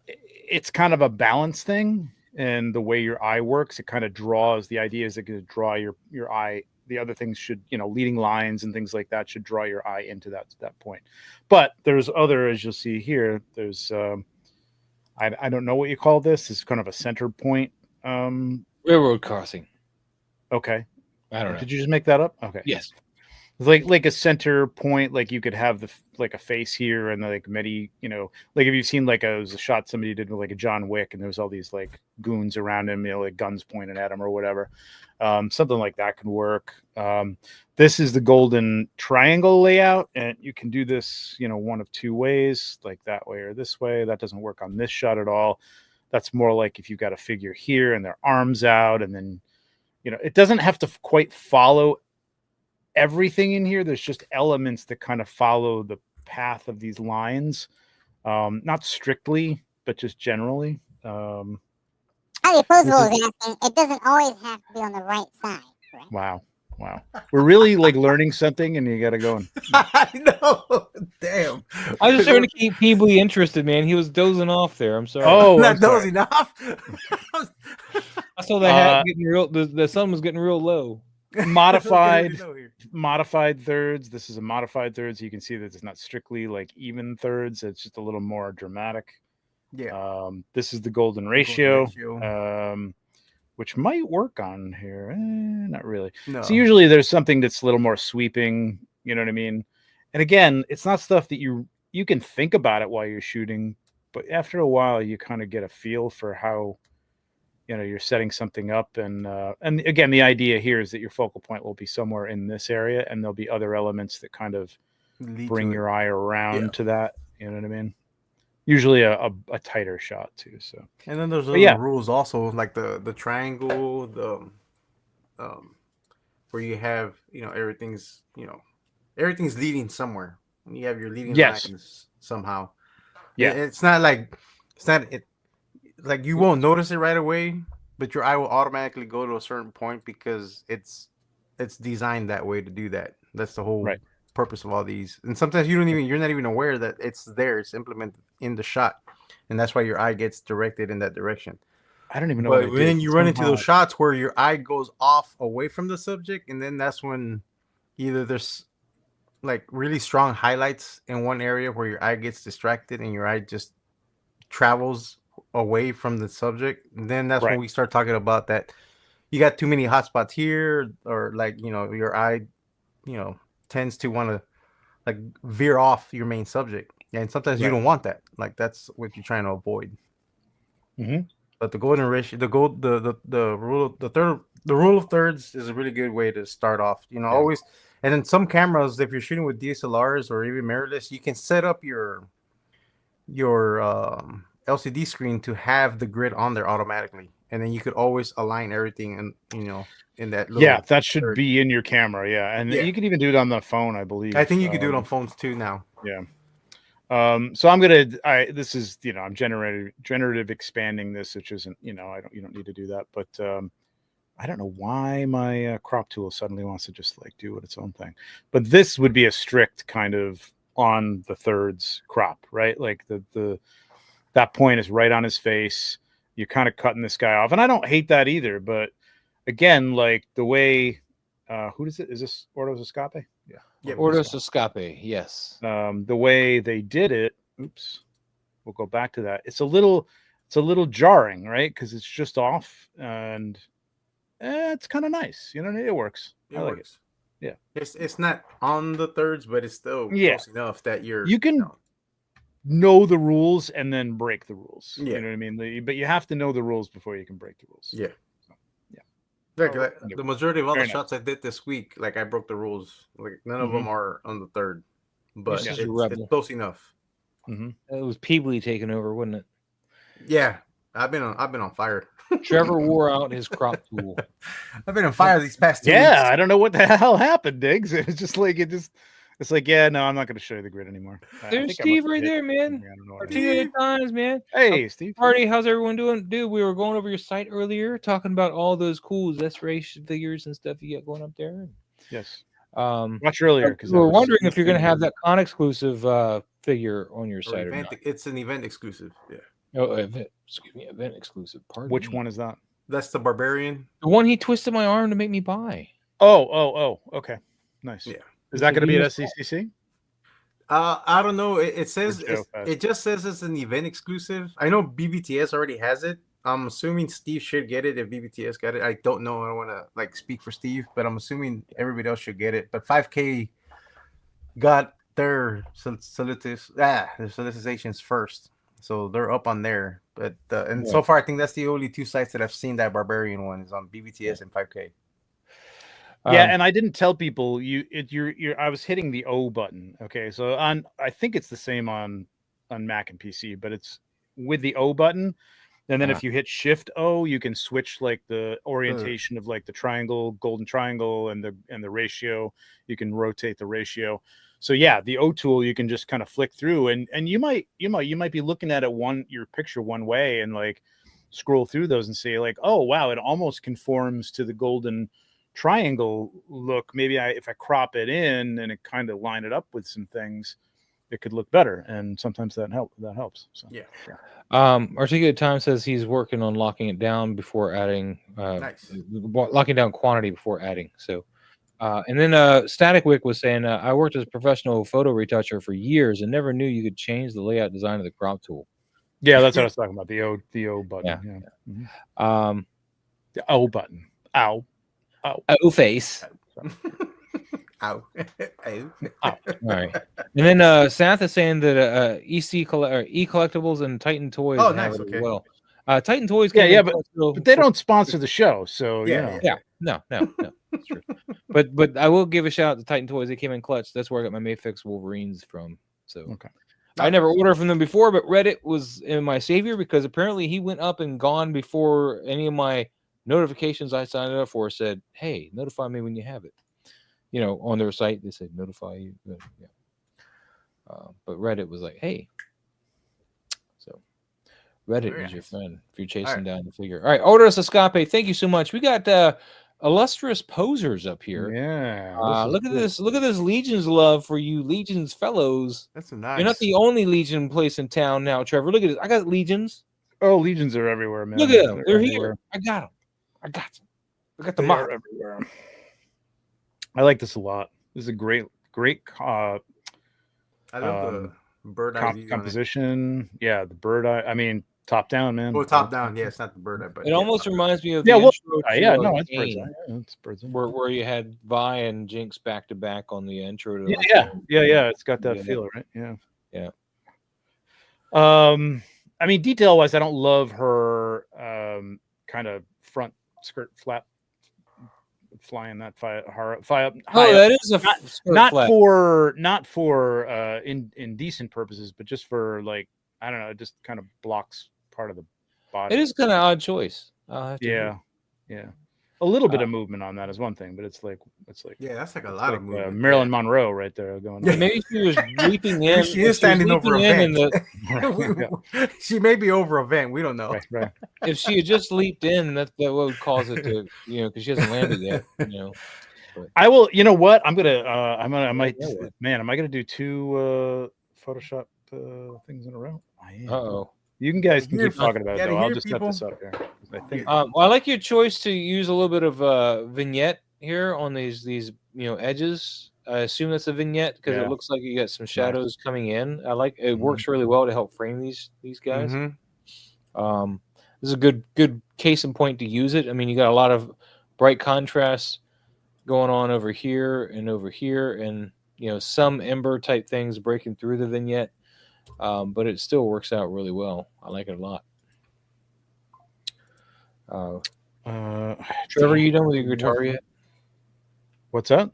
It's kind of a balance thing, and the way your eye works, it kind of draws. The idea is it can draw your eye. The other things should, leading lines and things like that should draw your eye into that point. But there's other, as you'll see here, there's, I don't know what you call this. It's kind of a center point. Railroad crossing. Okay. I don't know. Did you just make that up? Okay. Yes. It's like a center point, like you could have like a face here and like many, like if you've seen like it was a shot somebody did with like a John Wick and there was all these like goons around him, like guns pointed at him or whatever. Something like that could work. This is the golden triangle layout, and you can do this, one of 2 ways, like that way or this way. That doesn't work on this shot at all. That's more like if you've got a figure here and their arms out, and then, it doesn't have to quite follow everything in here. There's just elements that kind of follow the path of these lines, not strictly, but just generally. Highly Plausible is asking, it doesn't always have to be on the right side, right? Wow. We're really like learning something, and you got to go in. I know. Damn. I was just trying to keep Peebly interested, man. He was dozing off there. I'm sorry. Oh, not dozing off. I saw the hat getting real. The sun was getting real low. Modified thirds. This is a modified third, so you can see that it's not strictly like even thirds. It's just a little more dramatic. Yeah. This is the golden ratio. Which might work on here. Not really. No. So usually there's something that's a little more sweeping, you know what I mean? And again, it's not stuff that you can think about it while you're shooting, but after a while you kind of get a feel for how, you're setting something up. And again, the idea here is that your focal point will be somewhere in this area, and there'll be other elements that kind of bring your eye around to that. You know what I mean? Usually a tighter shot too. So and then there's other rules also, like the triangle, the where you have everything's leading somewhere. And you have your leading lines somehow. Yeah, it's not like you won't notice it right away, but your eye will automatically go to a certain point because it's designed that way to do that. That's the whole purpose of all these. And sometimes you're not even aware that it's there. It's implemented in the shot, and that's why your eye gets directed in that direction. I don't even know. But when you run into those shots where your eye goes off away from the subject, and then that's when either there's like really strong highlights in one area where your eye gets distracted and your eye just travels away from the subject. And then that's when we start talking about that you got too many hotspots here, or like your eye tends to want to like veer off your main subject, and sometimes you don't want that. Like that's what you're trying to avoid. But the golden ratio, the rule of thirds is a really good way to start off. Always. And then some cameras, if you're shooting with DSLRs or even mirrorless, you can set up your LCD screen to have the grid on there automatically, and then you could always align everything in that little that should be in your camera. And you can even do it on the phone, I believe. I think you can do it on phones too now. So this is I'm generative expanding this, which isn't you don't need to do that, but I don't know why my crop tool suddenly wants to just like do its own thing. But this would be a strict kind of on the thirds crop, right? Like that point is right on his face. You're kind of cutting this guy off. And I don't hate that either. But again, like the way, who does it? Is this Ordos Escape? Yeah. Ordos Escape. Yes. The way they did it. Oops. We'll go back to that. It's a little jarring, right? Because it's just off, and it's kind of nice. It works. I like it. Yeah. It's not on the thirds, but it's still close enough that you can know the rules and then break the rules. Yeah. You know what I mean? But you have to know the rules before you can break the rules. Yeah. Like the majority of all the shots I did this week, like I broke the rules. Like none of them are on the third, but it's close enough. It was Peebly taking over, wasn't it? Yeah, I've been on fire. Trevor wore out his crop tool. I've been on fire these past 2 weeks. I don't know what the hell happened, Diggs. It's just like it's like, no, I'm not going to show you the grid anymore. There's Steve right there, man. Articulated times, man. Hey, Steve. Party, how's everyone doing? Dude, we were going over your site earlier, talking about all those cool S-ration figures and stuff you got going up there. Yes. Much earlier. We were wondering if you're going to have that con exclusive figure on your site or not. It's an event exclusive. Yeah. Oh, event exclusive. Pardon Which me. one is that? That's the Barbarian. The one he twisted my arm to make me buy. Oh. Okay. Nice. Yeah. Is that going to be at SCCC? I don't know. It says it just says it's an event exclusive. I know BBTS already has it. I'm assuming Steve should get it if BBTS got it. I don't know. I don't want to like speak for Steve, but I'm assuming everybody else should get it. But 5K got their solicitations first, so they're up on there. But so far, I think that's the only two sites that I've seen that Barbarian one is on BBTS and 5K. And I didn't tell people I was hitting the O button. Okay, so I think it's the same on Mac and PC, but it's with the O button. And then if you hit Shift O, you can switch like the orientation of like the triangle, golden triangle, and the ratio. You can rotate the ratio. So yeah, the O tool you can just kind of flick through, and you might be looking at it your picture one way and like scroll through those and say like, oh wow, it almost conforms to the golden triangle look. Maybe if I crop it in and it kind of line it up with some things, it could look better. And sometimes that helps. So yeah. Articulated Time says he's working on locking it down before adding. Nice. Locking down quantity before adding. So, and then Static Wick was saying, I worked as a professional photo retoucher for years and never knew you could change the layout design of the crop tool. Yeah, that's what I was talking about. The O button. Yeah. Mm-hmm. The O button. Ow. Oh, face. Ow. Ow. All right. And then Sath is saying that E-Collectibles and Titan Toys have it as well. Titan Toys. But they don't sponsor the show, so yeah. No. That's true. But I will give a shout out to Titan Toys. They came in clutch. That's where I got my Mayfix Wolverines from. So Okay. I never ordered from them before, but Reddit was in my savior because apparently he went up and gone before any of my notifications I signed up for said, "Hey, notify me when you have it." You know, on their site they said notify you. Yeah. But Reddit was like, "Hey." So Reddit Very is your nice. friend if you're chasing right. down the figure. All right, Orders Escape, thank you so much. We got illustrious posers up here. Yeah. Look at this. Look at this Legion's love for you, Legion's fellows. That's You're not nice. the only Legion place in town now, Trevor. Look at this. I got Legions. Oh, Legions are everywhere, man. Look at them. They're everywhere. here. I got them. I got them. I got the They mark. are everywhere. I like this a lot. This is a great I love the bird eye view on it. composition. Yeah, the bird eye. I mean, top down, man. Well, top down. Yeah, it's not the bird eye, but It almost reminds me of Yeah, the well, intro to, yeah, no, it's bird's Kane, eye. Yeah, it's bird's eye. where you had Vi and Jinx back to back on the intro to Yeah. It's got that Yeah. feel, right? Yeah. Yeah. I mean, detail wise, I don't love her kind of front skirt flap flying that high up. Oh, that is a skirt Not flap. for indecent purposes, but just for like, I don't know, it just kind of blocks part of the body. It is kind of odd choice. I'll have to Yeah. A little bit of movement on that is one thing, but it's like yeah, that's like a lot of movement. Marilyn Monroe right there going on. Maybe she was leaping in. She is standing over a in vent. Yeah. She may be over a vent. We don't know. Right. If she had just leaped in, that would cause it to, because she hasn't landed yet. I will. You know what? I might. Yeah, what? Man, am I gonna do two Photoshop things in a row? I am. Uh-oh. You guys can Here, keep talking about it. gotta Though. I'll hear just set this up here. I think. Well, I like your choice to use a little bit of vignette here on these edges. I assume that's a vignette because Yeah. it looks like you got some shadows coming in. I like it. Works really well to help frame these guys. Mhm. This is a good case in point to use it. I mean, you got a lot of bright contrast going on over here, and some ember type things breaking through the vignette. But it still works out really well. I like it a lot. Trevor, are you done with your guitar yet? What's that?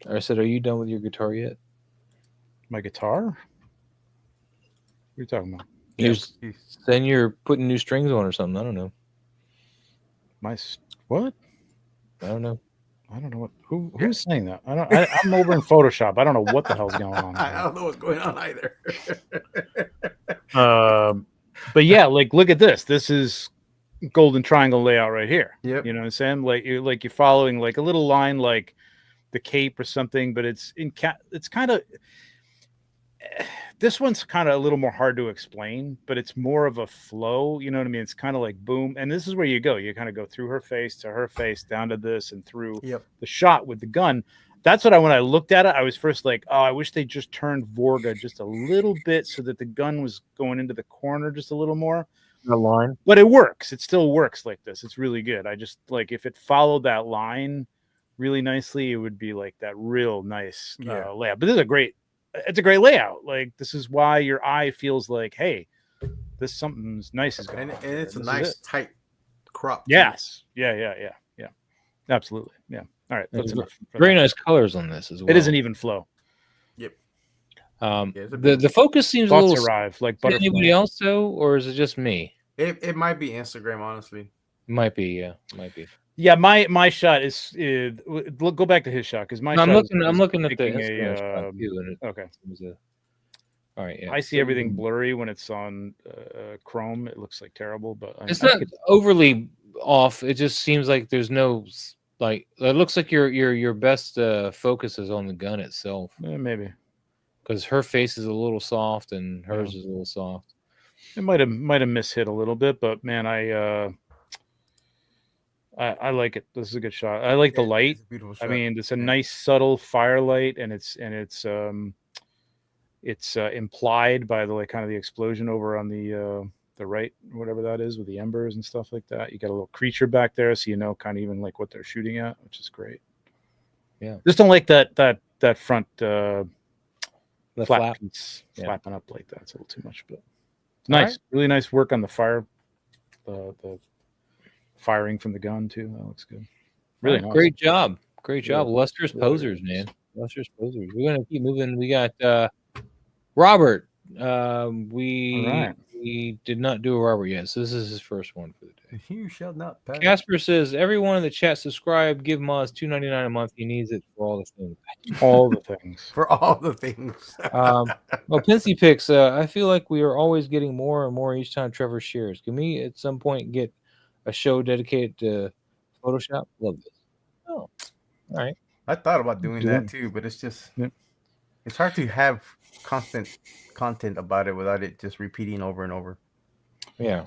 I said, are you done with your guitar yet? My guitar? What are you talking about? Then you're putting new strings on or something. I don't know. What? I don't know. I don't know what. Who's saying that? I'm over in Photoshop. I don't know what the hell's going on. I don't know what's going on either. But yeah, like look at this. This is golden triangle layout right here. Yep. You know what I'm saying? Like you're following like a little line like the cape or something, but it's kind of this one's kind of a little more hard to explain, but it's more of a flow. You know what I mean? It's kind of like boom, and this is where you go. You kind of go through her face to her face, down to this, and through the shot with the gun. That's what when I looked at it, I was first like, oh, I wish they just turned Vorga just a little bit so that the gun was going into the corner just a little more. The line, but it works. It still works like this. It's really good. I just like if it followed that line really nicely, it would be like that real nice layout. But this is it's a great layout. Like this is why your eye feels like, hey, this something's nice is going on. And it's a nice tight crop. Yes. Yeah. Absolutely. Yeah. All right. Very nice colors on this as well. It is an even flow. Yep. The focus seems Thoughts a little arrive like butterfly. Anybody else though, or is it just me? It might be Instagram, honestly. Might be, yeah. Might be. Yeah, my shot is go back to his shot because I'm looking at the Instagram shot too, and okay. All right, yeah. I see everything blurry when it's on Chrome. It looks like terrible, but it's not overly off. It just seems like there's no it looks like your best focus is on the gun itself. Maybe because her face is a little soft and hers is a little soft. It might have mishit a little bit, but man, I like it. This is a good shot. I like the light. I mean, it's a nice subtle firelight, and it's implied by the kind of the explosion over on the right, whatever that is, with the embers and stuff like that. You got a little creature back there, so you know kind of even like what they're shooting at, which is great. Yeah, just don't like that front the flap piece flapping up like that. It's a little too much, but it's nice. Right. Really nice work on the fire, the firing from the gun too. That looks good. Really nice. Great job. Great job. Lustrous Really posers, nice. man. Lustrous posers. We're gonna keep moving. We got Robert. We did not do a Robert yet, so this is his first one for the day. You shall not pass. Casper says, everyone in the chat subscribe, give Moz $2.99 a month. He needs it for all the things. All the things. For all the things. Well, Pinsy picks. I feel like we are always getting more and more each time Trevor shares. Can we at some point get a show dedicated to Photoshop? Love this. Oh, all right. I thought about doing that too, but it's just it's hard to have constant content about it without it just repeating over and over. Yeah.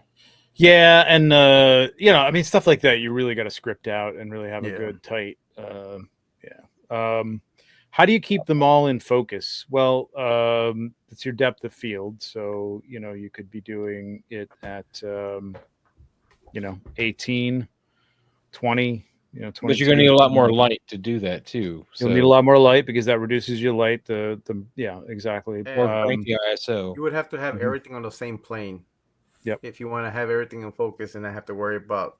Yeah, and I mean, stuff like that you really got to script out and really have a good tight how do you keep them all in focus? Well, it's your depth of field, so you could be doing it at 18, 20, 20. But you're going to need a lot more light to do that too. You'll need a lot more light because that reduces your light. Exactly. And or crank the ISO. You would have to have everything on the same plane. Yep. If you want to have everything in focus and not have to worry about,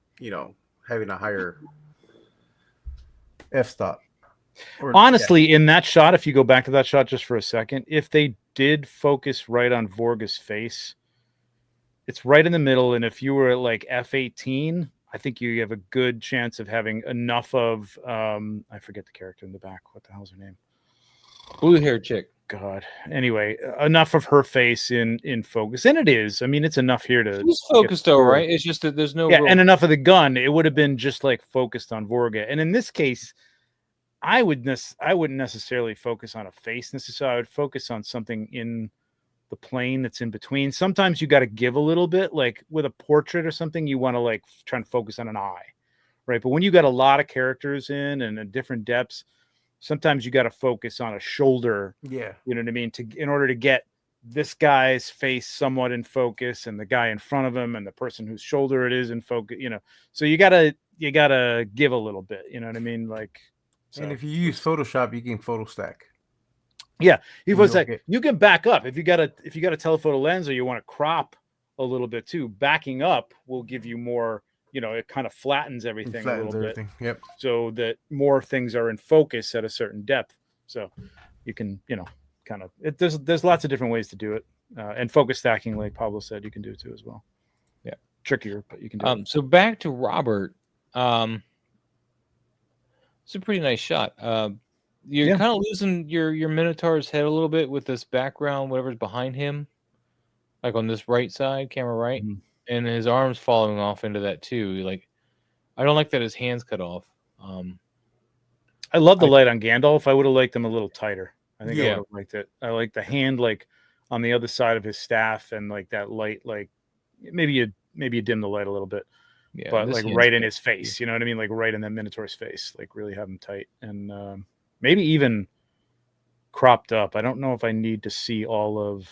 having a higher f-stop. Honestly, in that shot, if you go back to that shot just for a second, if they did focus right on Vorga's face, it's right in the middle. And if you were at like F18, I think you have a good chance of having enough of, I forget the character in the back. What the hell's her name? Blue hair chick. God. Anyway, enough of her face in focus. And it is. I mean, it's enough here to... She's focused though, right? It's just that there's no... Yeah, and enough of the gun. It would have been just like focused on Vorga. And in this case, I wouldn't necessarily focus on a face necessarily. I would focus on something in the plane that's in between. Sometimes you got to give a little bit, like with a portrait or something, you want to like try and focus on an eye, right? But when you got a lot of characters in and different depths, sometimes you got to focus on a shoulder. Yeah. You know what I mean? In order to get this guy's face somewhat in focus and the guy in front of him and the person whose shoulder it is in focus, so you gotta give a little bit, you know what I mean? Like, so. And if you use Photoshop, you can photo stack. Yeah, he was like, you can back up if you got a telephoto lens or you want to crop a little bit too. Backing up will give you more. It kind of flattens everything a little bit. Yep. So that more things are in focus at a certain depth. So you can, kind of. There's lots of different ways to do it, and focus stacking, like Pablo said, you can do it too as well. Yeah, trickier, but you can do it. So back to Robert. It's a pretty nice shot. You're kind of losing your Minotaur's head a little bit with this background, whatever's behind him, like on this right side, camera right, and his arms falling off into that too. Like, I don't like that his hands cut off. I love the light on Gandalf. I would have liked them a little tighter. I think I would have liked it. I like the hand like on the other side of his staff and like that light, like maybe you dim the light a little bit. Yeah, but like right in his face, you know what I mean? Like right in that Minotaur's face, like really have him tight and maybe even cropped up. I don't know if I need to see all of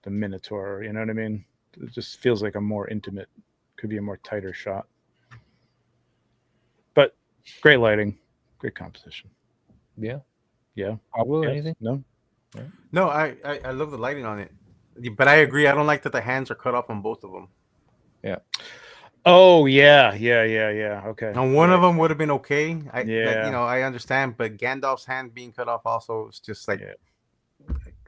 the Minotaur, you know what I mean? It just feels like a more intimate, could be a more tighter shot. But great lighting, great composition. Yeah. Yeah. Pablo, anything? No. No, I love the lighting on it. But I agree. I don't like that the hands are cut off on both of them. Yeah. Oh yeah. Okay. And one of them would have been okay. I understand, but Gandalf's hand being cut off also is just like.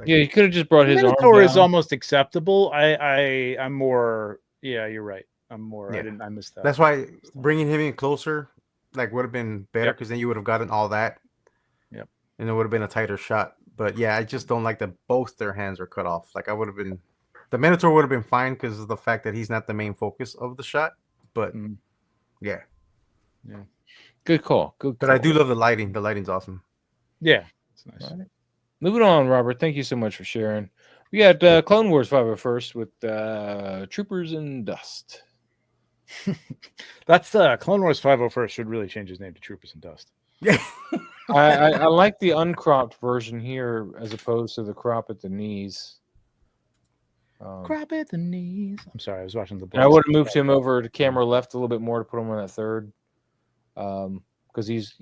Yeah, you could have just brought his arm Minotaur down. is almost acceptable. I'm more. Yeah, you're right. I'm more. Yeah. I missed that. That's why bringing him in closer, like, would have been better because then you would have gotten all that. Yep. And it would have been a tighter shot. But yeah, I just don't like that both their hands are cut off. Like, I would have been. The Minotaur would have been fine because of the fact that he's not the main focus of the shot. But yeah. Good call. Good call. But I do love the lighting. The lighting's awesome. Yeah. It's nice. Right. Moving on, Robert. Thank you so much for sharing. We got Clone Wars 501st with Troopers in Dust. That's Clone Wars 501st should really change his name to Troopers in Dust. Yeah. I like the uncropped version here as opposed to the crop at the knees. Crop at the knees. I'm sorry, I was watching the. I would have moved him over to camera left a little bit more to put him on that third, because he's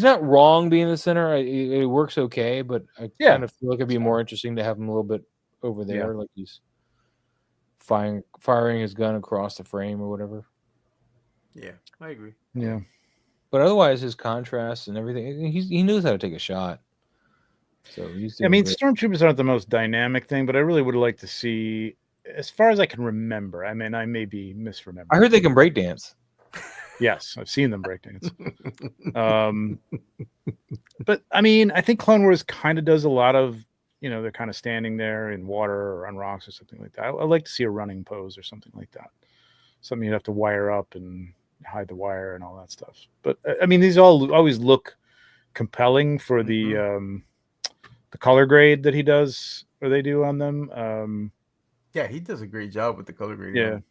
not wrong being the center. It works okay, but I kind of feel like it'd be more interesting to have him a little bit over there, like he's firing his gun across the frame or whatever. Yeah, I agree. Yeah. But otherwise, his contrast and everything, he knows how to take a shot. So he's I mean, great. stormtroopers aren't the most dynamic thing, but I really would like to see, as far as I can remember. I mean, I may be misremembering. I heard they can break dance. Yes, I've seen them breakdance. But I mean, I think Clone Wars kind of does a lot of, they're kind of standing there in water or on rocks or something like that. I'd like to see a running pose or something like that. Something you'd have to wire up and hide the wire and all that stuff. But I mean, these always look compelling for the color grade that he does or they do on them. Yeah, he does a great job with the color grading.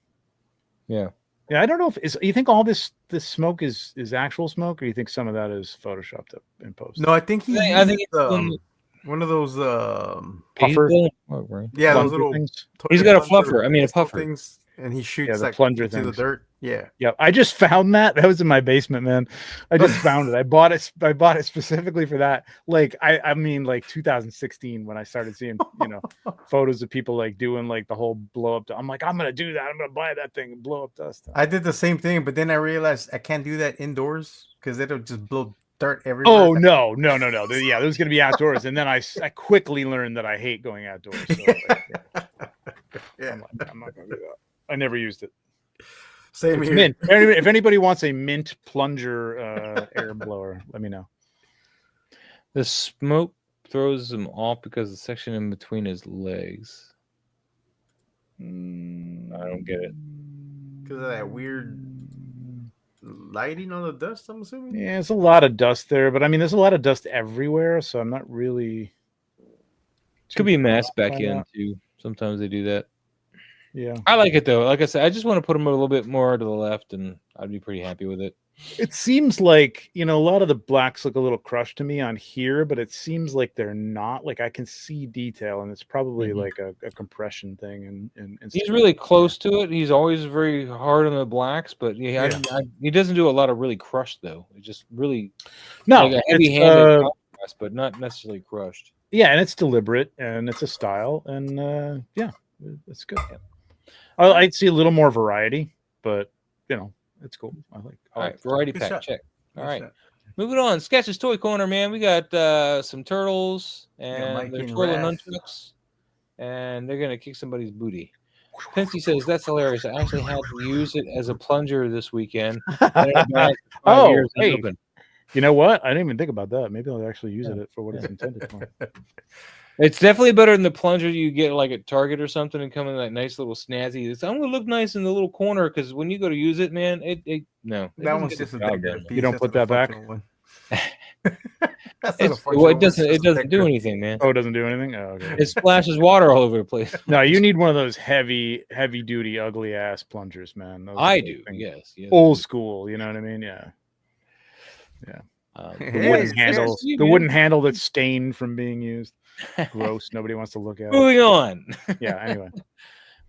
Yeah. Yeah, I don't know if you think all this smoke is actual smoke, or you think some of that is photoshopped up in post? No, I think I think it's one of those Puffer. yeah, those plunger little things. He's got a plunger fluffer. I mean, a pistol puffer. things, and he shoots the like plunger into the things. dirt. Yeah. Yeah, I just found that. That was in my basement, man. I just found it. I bought it specifically for that. Like I mean, like 2016 when I started seeing photos of people like doing like the whole blow up. I'm like, I'm gonna do that. I'm gonna buy that thing and blow up dust. I did the same thing, but then I realized I can't do that indoors because it'll just blow dirt everywhere. Oh no. Yeah, there's gonna be outdoors, and then I quickly learned that I hate going outdoors. So Yeah. I'm not gonna do that. I never used it. Same It's here. mint. If anybody wants a mint plunger air blower, let me know. The smoke throws him off because the section in between his legs. I don't get it. Because of that weird lighting on the dust, I'm assuming. Yeah, there's a lot of dust there, but I mean, there's a lot of dust everywhere, so I'm not really. Could be masked back by in that. too. Sometimes they do that. Yeah, I like it though. Like I said, I just want to put him a little bit more to the left, and I'd be pretty happy with it. it seems like a lot of the blacks look a little crushed to me on here, but it seems like they're not. Like I can see detail, and it's probably like a compression thing. And He's really close to it. He's always very hard on the blacks, but he doesn't do a lot of really crushed though. It's just really like a heavy-handed contrast, but not necessarily crushed. Yeah, and it's deliberate, and it's a style, and yeah, it's good. I'd see a little more variety, but it's cool. I like. All right, variety Good pack shot. check. All Good right, shot. moving on. Sketches Toy Corner, man. We got some turtles and Mikey they're and twirling Raph. nunchucks, and they're gonna kick somebody's booty. Pensy says that's hilarious. I actually had to use it as a plunger this weekend. Had it in a bag for 5 years hey. unopened. You know what? I didn't even think about that. Maybe I'll actually use it for what it's intended for. It's definitely better than the plunger you get like at Target or something and come in that nice little snazzy. I'm gonna look nice in the little corner because when you go to use it, man, it That doesn't one's get just the a job decorative done. piece. You don't That's put not a that back? functional one. That's not a It functional one, it's doesn't just a do decorative anything, man. Oh, it doesn't do anything. Oh, okay. It splashes water all over the place. No, you need one of those heavy duty, ugly ass plungers, man. Those I those do, things. yes. Old school. You know what I mean? Yeah. The Hey, wooden it's handle. good. The wooden handle that's stained from being used. Gross. Nobody wants to look at it. Moving on. Yeah. Anyway.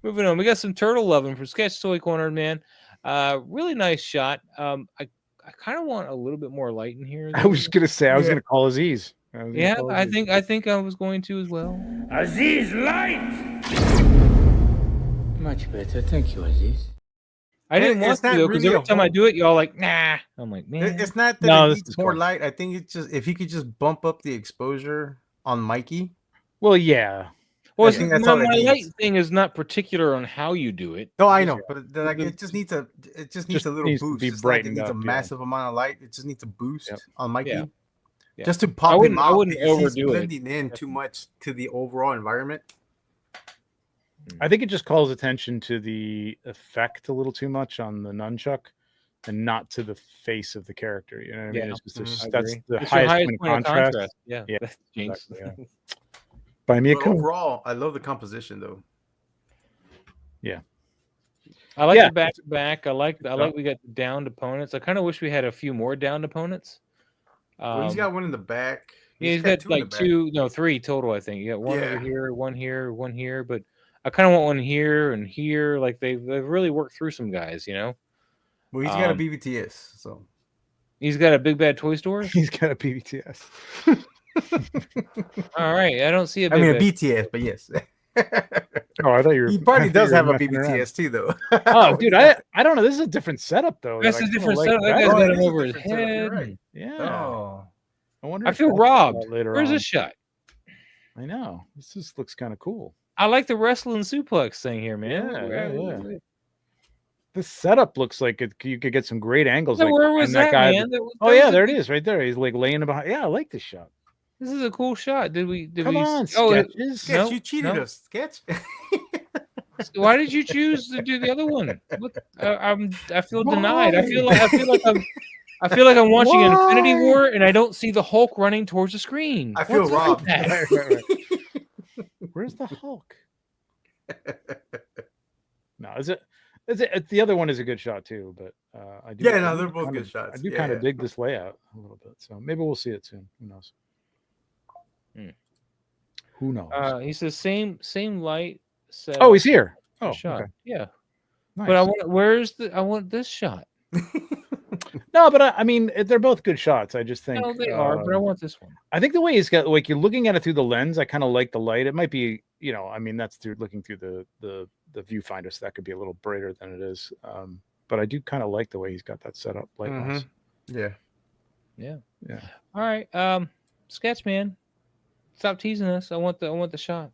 Moving on. We got some turtle loving from Sketch Toy Corner, man. Really nice shot. I kind of want a little bit more light in here. I was gonna say I was Yeah. gonna call Aziz. Yeah, I think I was going to as well. Aziz, light! Much better. Thank you, Aziz. I didn't want It's to not though, because really every a time I whole- do it, y'all like, nah. I'm like, man. It's not that No, it this needs is more cool. light. I think it's just if you could just bump up the exposure on Mikey. Well, yeah. Well, I it's, think that's my all it light needs. thing is not particular on how you do it. No, I Just- know, but it just needs a Just little needs to boost. be It's not like it brightened needs a up, yeah. massive amount of light. It just needs a boost Yep. on Mikey. Yeah. Yeah. Just to pop him wouldn't- I out wouldn't because he's overdo it. blending in too much to the overall environment. I think it just calls attention to the effect a little too much on the nunchuck, and not to the face of the character. You know what I mean? Yeah. It's just there's- I that's agree. the It's your highest, highest point of contrast. Yeah. Yeah, That's jinx. exactly, Buy me a But coat. overall, I love the composition though. I like Yeah. the back to back. I like we got downed opponents. I kind of wish we had a few more downed opponents. Well, he's got one in the back. Yeah, he's got two in the like back. 3 total. I think you got one over Yeah. here, one here, one here. But I kind of want one here and here. Like they've really worked through some guys. You know, Well, he's got a Um, BBTS, so he's got a big bad toy store. He's got a PBTS. All right, I don't see a I big mean a bad. BTS, but yes. Oh, I thought you were. He probably I thought does you were have a messing around. BBTST though. Oh, dude, I don't know. This is a different setup though. That's that I a kinda different like setup. That better. guy's Oh, got it him is a over his different setup, you're head. right. Yeah. Oh, I wonder. I if feel that's about robbed. later Where's on. this shot? I know. This just looks kind of cool. I like the wrestling suplex thing here, man. Yeah. This setup looks like you could get some great angles. Like Where was behind that, guy. man? Oh yeah, there it is, right there. He's like laying behind. Yeah, I like this shot. This is a cool shot. Did we? Come on, Oh, Sketches. Sketch, No, you cheated no. us, Sketch. Why did you choose to do the other one? What? I feel Why? denied. I feel like I'm watching Infinity Why? War and I don't see the Hulk running towards the screen. I feel What's up with robbed. that? Right. Where's the Hulk? No, is it? The other one is a good shot too, but I do. Yeah, no, I do they're both kinda- good shots. I do Yeah, kind of yeah. dig this layout a little bit, so maybe we'll see it soon. Who knows? Hmm. Who knows? He says same light set. Oh, he's here. Oh, shot. okay. Yeah, Nice. but I want this shot. No, but I mean, they're both good shots. I just think No, they are, but I want this one. I think the way he's got, like, you're looking at it through the lens. I kind of like the light. It might be, I mean, that's through looking through the viewfinder, so that could be a little brighter than it is. But I do kind of like the way he's got that set up light wise. Yeah. Yeah. All right, sketch man, stop teasing us. I want the shot.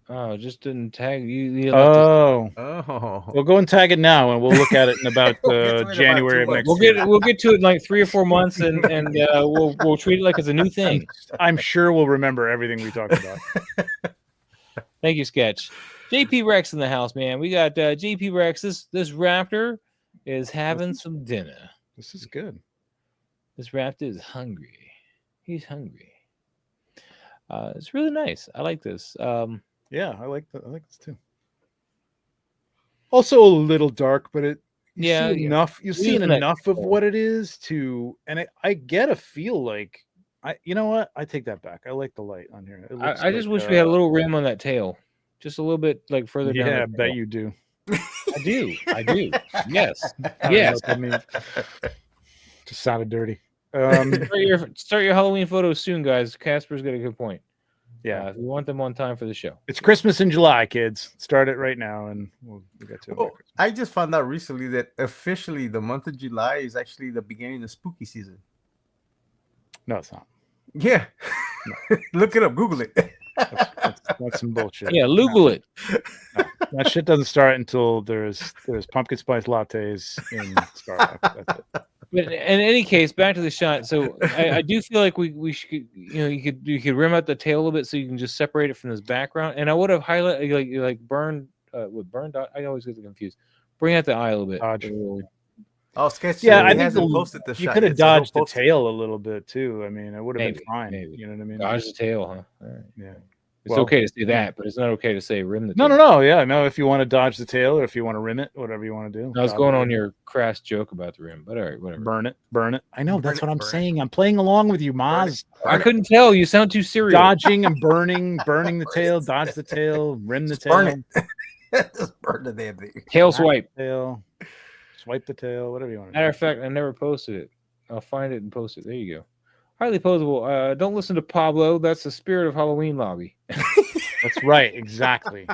Oh, just didn't tag you. Oh, Oh. we'll go and tag it now, and we'll look at it in about We'll get to it in about January 2 of next months. year. We'll get to it in like 3 or 4 months, and we'll treat it like it's a new thing. I'm sure we'll remember everything we talked about. Thank you, Sketch. JP Rex in the house, man. We got JP Rex. This raptor is having some dinner. This is good. This raptor is hungry. He's hungry. It's really nice. I like this. Yeah, I like this too. Also a little dark, but you see enough. You've seen enough of what it is to, and I get a feel like you know what? I take that back. I like the light on here. I just wish we had a little rim on that tail, just a little bit like further down. Yeah, I bet you do. I do. Yes. I don't know what that means. Just sounded dirty. Start your Halloween photos soon, guys. Casper's got a good point. Yeah, we want them on time for the show. It's Christmas in July, kids. Start it right now, and we'll get to it. Oh, I just found out recently that officially the month of July is actually the beginning of spooky season. No, it's not. Yeah. No. Look it up. Google it. That's some bullshit. Yeah, Google it. No, that shit doesn't start until there's pumpkin spice lattes in Starbucks. That's it. But in any case, back to the shot. So I do feel like we should, you could rim out the tail a little bit so you can just separate it from this background. And I would have highlighted like burned with burned. I always get confused. Bring out the eye a little bit. Oh, Sketch. Yeah, I think posted the you shot could have yet, so dodged don't the post it. tail a little bit too. I mean, it would have been fine. Maybe. You know what I mean? Dodge the tail, huh? All right. Yeah. It's okay to say that, but it's not okay to say rim the tail. No. Yeah, no. If you want to dodge the tail, or if you want to rim it, whatever you want to do. I was going on your crass joke about the rim, but all right, whatever. Burn it. I know that's what I'm saying. I'm playing along with you, Maz. I couldn't tell. You sound too serious. Dodging and burning the tail, dodge the tail, rim the tail. Burn it. Just burn the damn thing. Tail swipe. Swipe the tail, whatever you want to do. Matter of fact, I never posted it. I'll find it and post it. There you go. Highly posable. Don't listen to Pablo. That's the spirit of Halloween lobby. That's right. Exactly.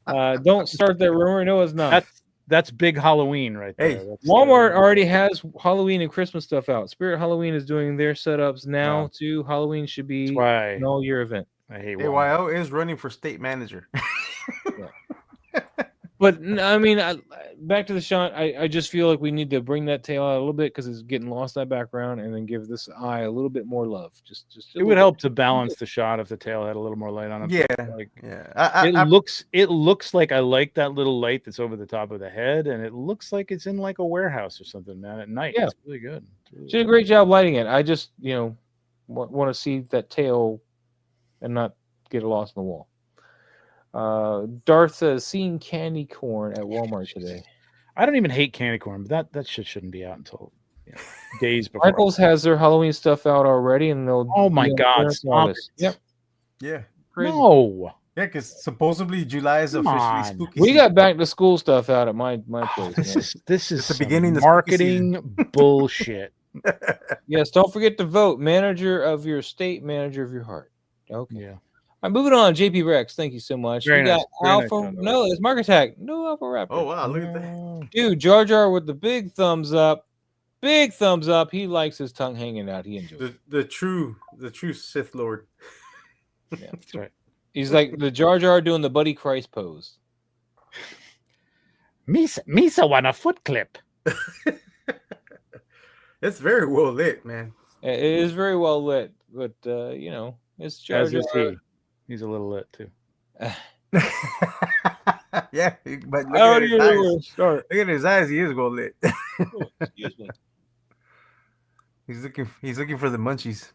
Don't start that rumor. No, it's not. That's big Halloween right there. Hey, Walmart already has Halloween and Christmas stuff out. Spirit Halloween is doing their setups now too. Halloween should be an all-year event. I hate AYO is running for state manager. But I mean, back to the shot. I just feel like we need to bring that tail out a little bit because it's getting lost in that background, and then give this eye a little bit more love. Just it would help to balance the shot if the tail had a little more light on it. Yeah, It looks like I like that little light that's over the top of the head, and it looks like it's in like a warehouse or something, man. At night, it's really good. She did a great job lighting it. I just want to see that tail and not get lost in the wall. Darth says seeing candy corn at Walmart today. I don't even hate candy corn, but that shit shouldn't be out until days before. Michaels has their Halloween stuff out already, and they'll. Oh my God! Stop it. Yep. Yeah. Crazy. No. Yeah, because supposedly July is officially spooky. We got back to school stuff out at my place. This is the beginning of marketing bullshit. Yes, don't forget to vote. Manager of your state, manager of your heart. Okay. Yeah. All right, moving on. JP Rex, thank you so much. Very We got nice. Very nice Alpha. shot, though. No, it's Mark Attack. No Alpha Raptor. Oh wow, look at that. No. Dude, Jar Jar with the big thumbs up. Big thumbs up. He likes his tongue hanging out. He enjoys it. The true Sith Lord. That's right. He's like the Jar Jar doing the Buddy Christ pose. Misa want a foot clip. It's very well lit, man. It is very well lit, but it's Jar As Jar. is he. He's a little lit too. Yeah, but look I don't at his even know where eyes. to start. Look at his eyes. He is well lit. Oh, excuse me. He's looking for the munchies.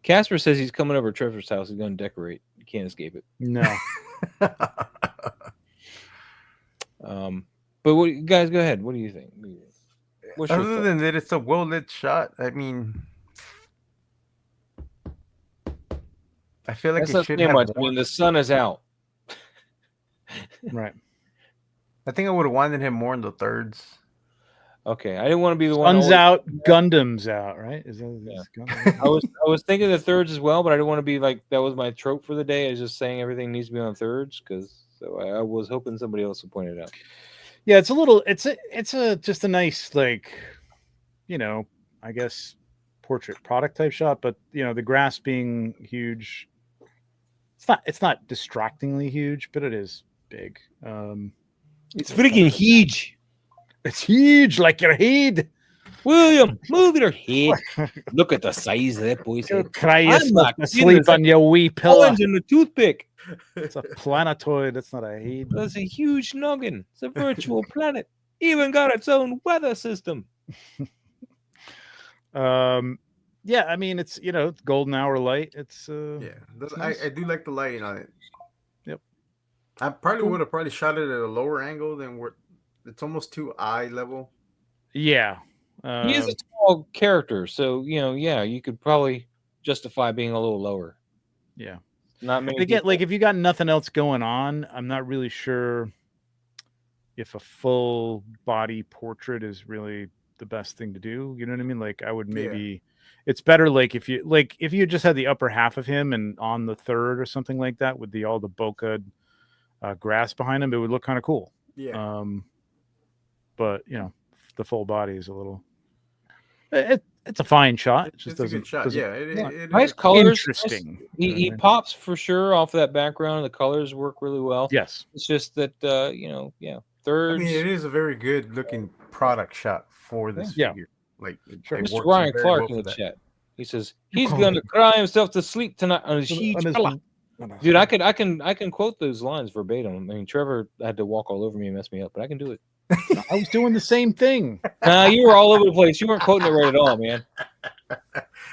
Casper says he's coming over to Trevor's house. He's going to decorate. You can't escape it. No. But guys, go ahead. What do you think? What's your Other thought? than that, it's a well lit shot. I mean, I feel like That's it not should saying have much. I more. mean, the sun is out. Right. I think I would have wanted him more in the thirds. Okay, I didn't want to be the one. Sun's always- out, Gundam's out, right? Is that Yeah. Gundam? I was thinking the thirds as well, but I didn't want to be like that was my trope for the day. I was just saying everything needs to be on thirds so I was hoping somebody else would point it out. Yeah, it's a little. It's a just a nice I guess portrait product type shot, but the grass being huge. It's not distractingly huge, but it is big. It's freaking huge. It's huge, like your head. William, move your head. Look at the size of that boy's You head. cry I'm yourself not to kidding, sleep it's like on your wee pillow. Orange and a toothpick. It's a planetoid. That's not a head. That's a huge noggin. It's a virtual planet. Even got its own weather system. Yeah, I mean it's it's golden hour light. It's Yeah, nice. I do like the lighting on it. Yep. I probably Cool. would have shot it at a lower angle than where it's almost too eye level. yeah. He is a tall character, so you could probably justify being a little lower. Yeah. Not many. Again, people- like if you got nothing else going on, I'm not really sure if a full body portrait is really the best thing to do. You know what I mean? Like I would maybe it's better like if you just had the upper half of him and on the third or something like that with all the bokeh grass behind him, it would look kind of cool. Yeah. But the full body is a little it's a fine shot. It just It's a good shot. doesn't- Yeah. It nice is. colors. interesting. He pops for sure off that background. The colors work really well. Yes. It's just that I thirds. mean, it is a very good looking product shot for this Yeah. figure. Like Sure. it Mr. works Ryan very Clark well in for the that. chat. He says You he's call gonna him. cry himself to sleep tonight on his huge On his- pillow. Dude, I can quote those lines verbatim. I mean, Trevor had to walk all over me and mess me up, but I can do it. I was doing the same thing. Nah, you were all over the place. You weren't quoting it right at all, man.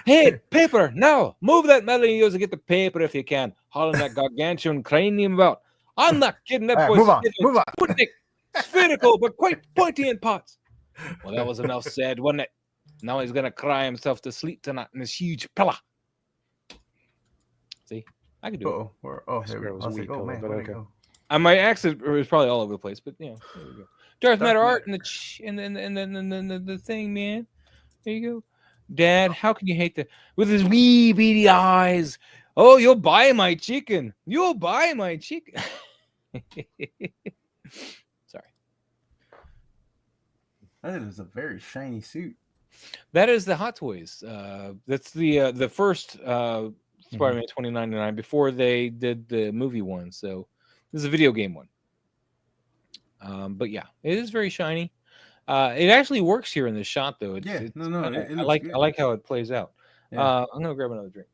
Hey, paper! No, move that metal of yours and get the paper if you can. Hauling that gargantuan cranium about. I'm not kidding. That All right, boy's move on. Sputnik, spherical but quite pointy in parts. Well, that was enough said, wasn't it? Now he's gonna cry himself to sleep tonight in this huge pillow. See, I can do it. Oh, here we swear it go. was I a was wee like, oh pillow, man, but where'd it okay. go? My accent was probably all over the place, but there we go. Darth Matter Darth art and the thing, man. There you go. Dad, how can you hate the with his wee beady eyes? Oh, you'll buy my chicken. You'll buy my chicken. Sorry. That is a very shiny suit. That is the Hot Toys. That's the first Spider-Man 2099 before they did the movie one. So this is a video game one. But yeah, it is very shiny. It actually works here in this shot, though. It's it I looks like good. I like how it plays out. Yeah. I'm gonna grab another drink.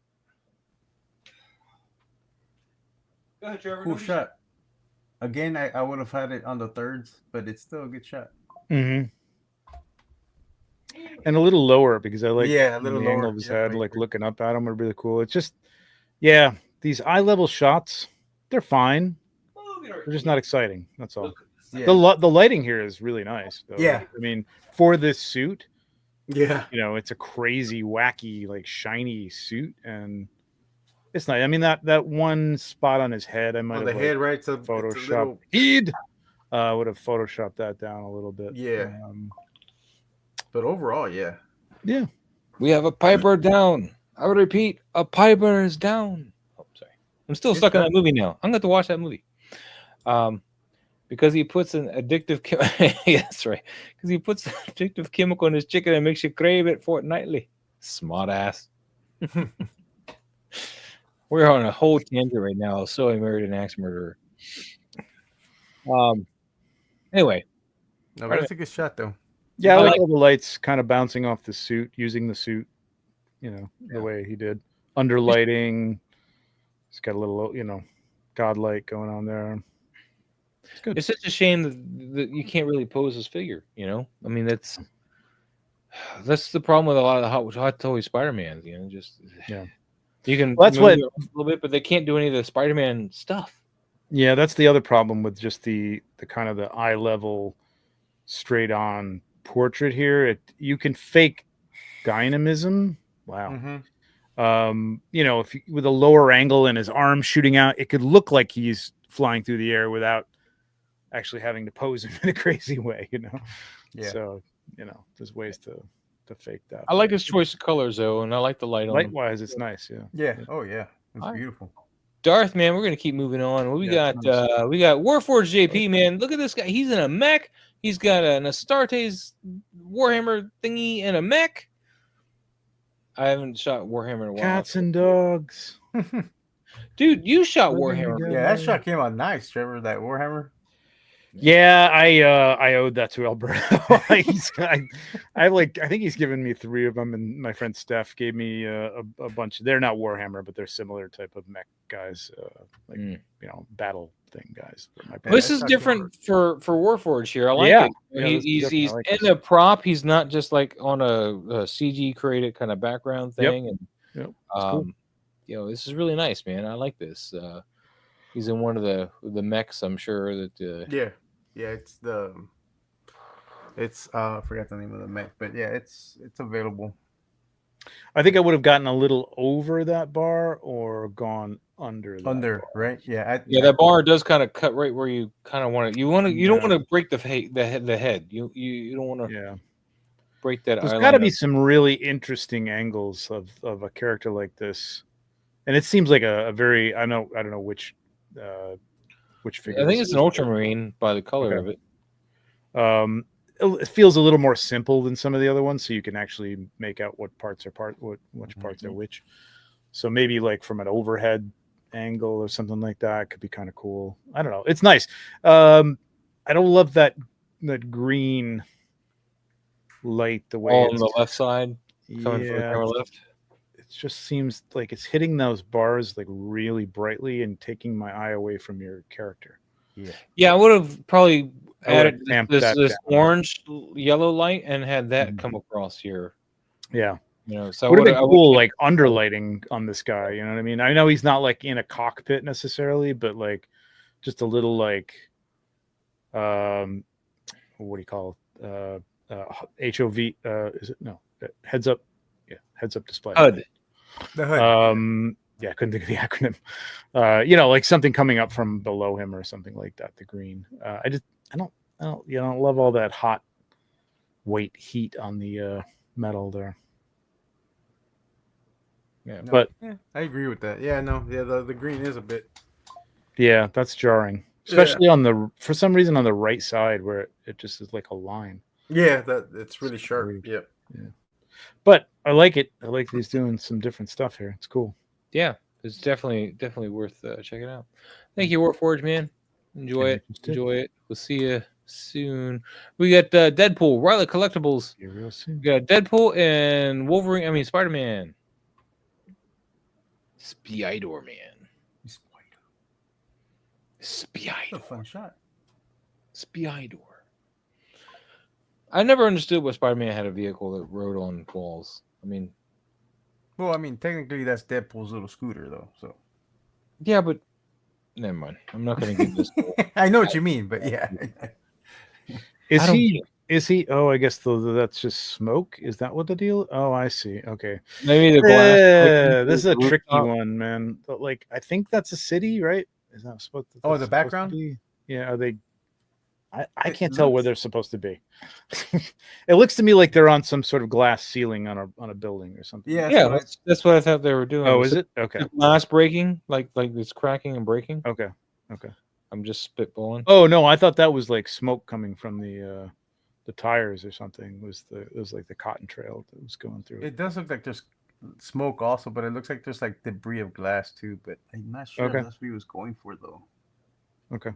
Go ahead, Trevor. Cool shot. Again, I would have had it on the thirds, but it's still a good shot. Mm-hmm. And a little lower because I like Yeah, a little the lower. angle of his Yeah, head, I like agree. looking up at him would be really cool. It's just, yeah, these eye level shots, they're fine. They're just not exciting. That's all. Yeah. The lighting here is really nice. Though. Yeah. I mean, for this suit, Yeah. it's a crazy, wacky, like shiny suit, and it's nice. I mean, that one spot on his head, I might On have the head, right? It's a Photoshop. little- He'd would have photoshopped that down a little bit. Yeah. But overall, yeah. We have a Piper down. I would repeat, a Piper is down. Oh, sorry. I'm still It's stuck in good. that movie now. I'm going to have to watch that movie. Because he puts an addictive yeah, that's right. Because he puts an addictive chemical in his chicken and makes you crave it fortnightly. Smart ass. We're on a whole tangent right now. So I married an axe murderer. Anyway, No, but it's a good shot though. Yeah, I I like like- all the lights kind of bouncing off the suit, using the suit, the Yeah. way he did. Under lighting. It's got a little, godlight going on there. It's good. it's such a shame that you can't really pose his figure. I mean, that's the problem with a lot of the hot toy Spider-Mans. Just Yeah. you can Well, that's move what- it a little bit, but they can't do any of the Spider-Man stuff. Yeah, that's the other problem with just the kind of the eye level, straight on portrait here. You can fake dynamism. Wow. Mm-hmm. If with a lower angle and his arm shooting out, it could look like he's flying through the air without actually having to pose him in a crazy way. Yeah. So there's ways to fake that. I like his choice of colors though, and I like the light on Light him. wise, it's nice. Yeah. Yeah. Oh yeah. It's Alright. beautiful. Darth, man, we're gonna keep moving on. What we Yeah, got? We got Warforged JP, man. Look at this guy. He's in a mech. He's got an Astartes Warhammer thingy and a mech. I haven't shot Warhammer in a while. Cats and dogs. Dude, you shot Living Warhammer. together. Yeah, that shot came out nice, Trevor. That Warhammer. Yeah, I owed that to Alberto. I think he's given me 3 of them, and my friend Steph gave me a bunch. They're not Warhammer, but they're similar type of mech guys, battle thing guys. This is different for Warforged here. I like Yeah. it. Yeah, He's that's different. I like in this. a prop. He's not just like on a CG created kind of background thing. And Yep, it's cool. This is really nice, man. I like this. He's in one of the mechs. I'm sure that. Yeah. It's I forgot the name of the mech, but yeah, it's available. I think I would have gotten a little over that bar or gone under. Under, bar. right? Yeah. That bar does kind of cut right where you kind of want it. You don't want to break the head. You don't want to Yeah. break that. There's eye got to line be up. some really interesting angles of a character like this, and it seems like a very I don't know which figure. I think this it's an is. Ultramarine by the color of it. It feels a little more simple than some of the other ones, so you can actually make out what parts are which parts are which. So maybe like from an overhead angle or something like that could be kind of cool. I don't know. It's nice. I don't love that green light the way On it's the left side, coming from the camera left. It just seems like it's hitting those bars like really brightly and taking my eye away from your character. Yeah, I would have probably I would've added amped this that down. orange yellow light and had that come across here. Yeah. So Would have been cool, like underlighting on this guy. You know what I mean? I know he's not like in a cockpit necessarily, but like just a little like, what do you call it? HOV? Is it no? Heads up. Yeah, heads up display. HUD. The hood. Yeah, I couldn't think of the acronym. Like something coming up from below him or something like that. The green. I don't love all that hot weight heat on the metal there. Yeah, No, but I agree with that. Yeah, no, yeah, the green is a bit. yeah, that's jarring, especially for some reason on the right side where it just is like a line. Yeah, it's really sharp. weird. Yeah. But I like it. I like he's doing some different stuff here. It's cool. Yeah, it's definitely worth checking out. Thank you, Warforged, man. Enjoy it. Enjoy it. We'll see you soon. We got Deadpool, Riley Collectibles. See you real soon. We got Deadpool and Wolverine. Spider-Man. Spider Man. That's a fun shot. Spider. I never understood why Spider-Man had a vehicle that rode on walls. Well, technically that's Deadpool's little scooter, though. So. Yeah, but never mind. I'm not going to give this. I know what you mean, but yeah. Is he? Is he? Oh, I guess that's just smoke. Is that what the deal? Oh, I see. Okay. Maybe the glass. Yeah, this is a tricky rooftop. one, man. But like, I think that's a city, right? Is that supposed to? Oh, the background? Yeah. Are they? I It can't tell where looks- they're supposed to be. It looks to me like they're on some sort of glass ceiling on a building or something. Yeah, Yeah, so that's what I thought they were doing. Oh, is it? Okay. The glass breaking, like it's cracking and breaking. Okay. I'm just spitballing. Oh no, I thought that was like smoke coming from the tires or something. It was like the cotton trail that was going through. it does look like there's smoke also, but it looks like there's like debris of glass too. But I'm not sure Okay. that's what he was going for though. Okay.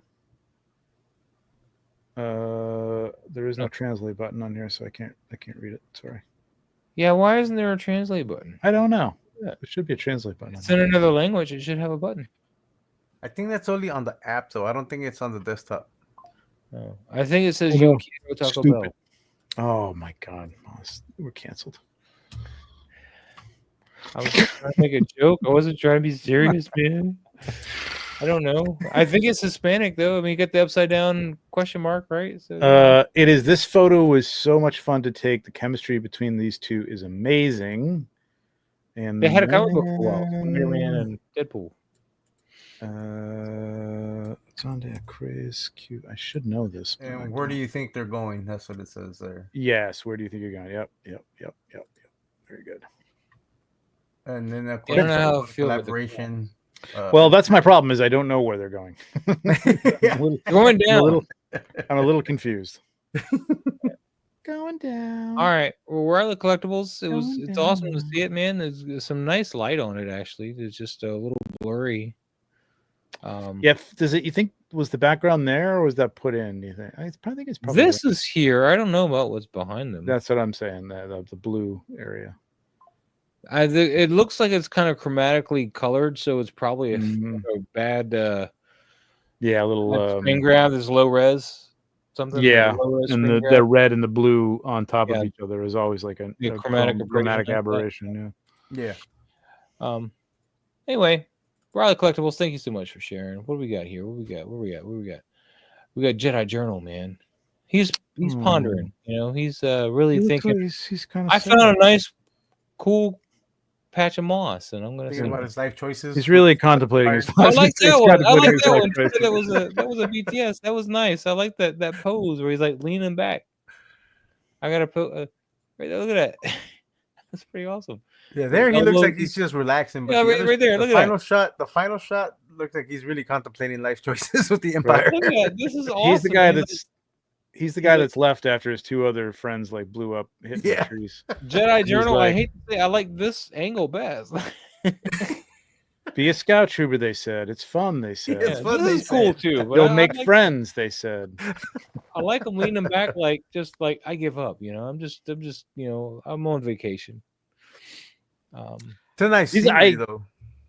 There is no translate button on here, so I can't read it. Sorry. Yeah, why isn't there a translate button? I don't know. Yeah. There should be a translate button. It's in another language. It should have a button. I think that's only on the app though. I don't think it's on the desktop. Oh, I think it says Oh, you no. can't go Taco Stupid. Bell. Oh my god, we're canceled. I was just trying to make a joke. I wasn't trying to be serious, man. I don't know. I think it's Hispanic though. I mean, you got the upside down question mark, right? So, It is. This photo was so much fun to take. The chemistry between these two is amazing. And they had a comic book for a while, Spider-Man and Deadpool. It's on there. Chris, cute. I should know this. but I And where do don't. you think they're going? That's what it says there. Yes. Where do you think you're going? Yep. Very good. And then of I don't know how I course, feel about the collaboration. Well, that's my problem. Is I don't know where they're going. Yeah. Going down. I'm a little confused. Going down. All right. Well, we're at the collectibles. It's awesome to down. see it, man. There's some nice light on it actually. It's just a little blurry. Yeah. Does it? You think was the background there, or was that put in? Do you think? I think it's probably. This is here. I don't know about what's behind them. That's what I'm saying. The blue area. It looks like it's kind of chromatically colored, so it's probably a Mhm. bad Yeah, a little. screen grab. There's low res, something. Yeah, low-res and screen the grab. red and the blue on top Yeah. of each other is always like a chromatic chromatic aberration. aberration. Yeah. Anyway, Riley Collectibles, thank you so much for sharing. What do we got here? What we got? We got Jedi Journal, man. He's pondering. You know, he's really thinking. He's kind of. I found a nice, cool patch of moss, and I'm gonna. Thinking say- about his life choices. He's really contemplating his. I like he's that one. I contemplating like his that life one. choices. That was a BTS. That was nice. I like that pose where he's like leaning back. I gotta put. Right there, look at that. That's pretty awesome. Yeah, there he looks Elbow- like he's just relaxing. But Yeah, the right- other- right there, The look at the final shot looks like he's really contemplating life choices with the Empire. Look at that. This is awesome. He's the guy man. He's the guy that's left after his two other friends like blew up hitting Yeah. the trees. Jedi Journal. I like- hate to say, I like this angle best. Be a scout trooper, they said. It's fun, they said. It's Yeah, fun, this they is cool said. too. But You'll I make like, friends, they said. I like him leaning back, like just like I give up. You know, I'm just, I'm on vacation. It's a nice He's- scenery, though.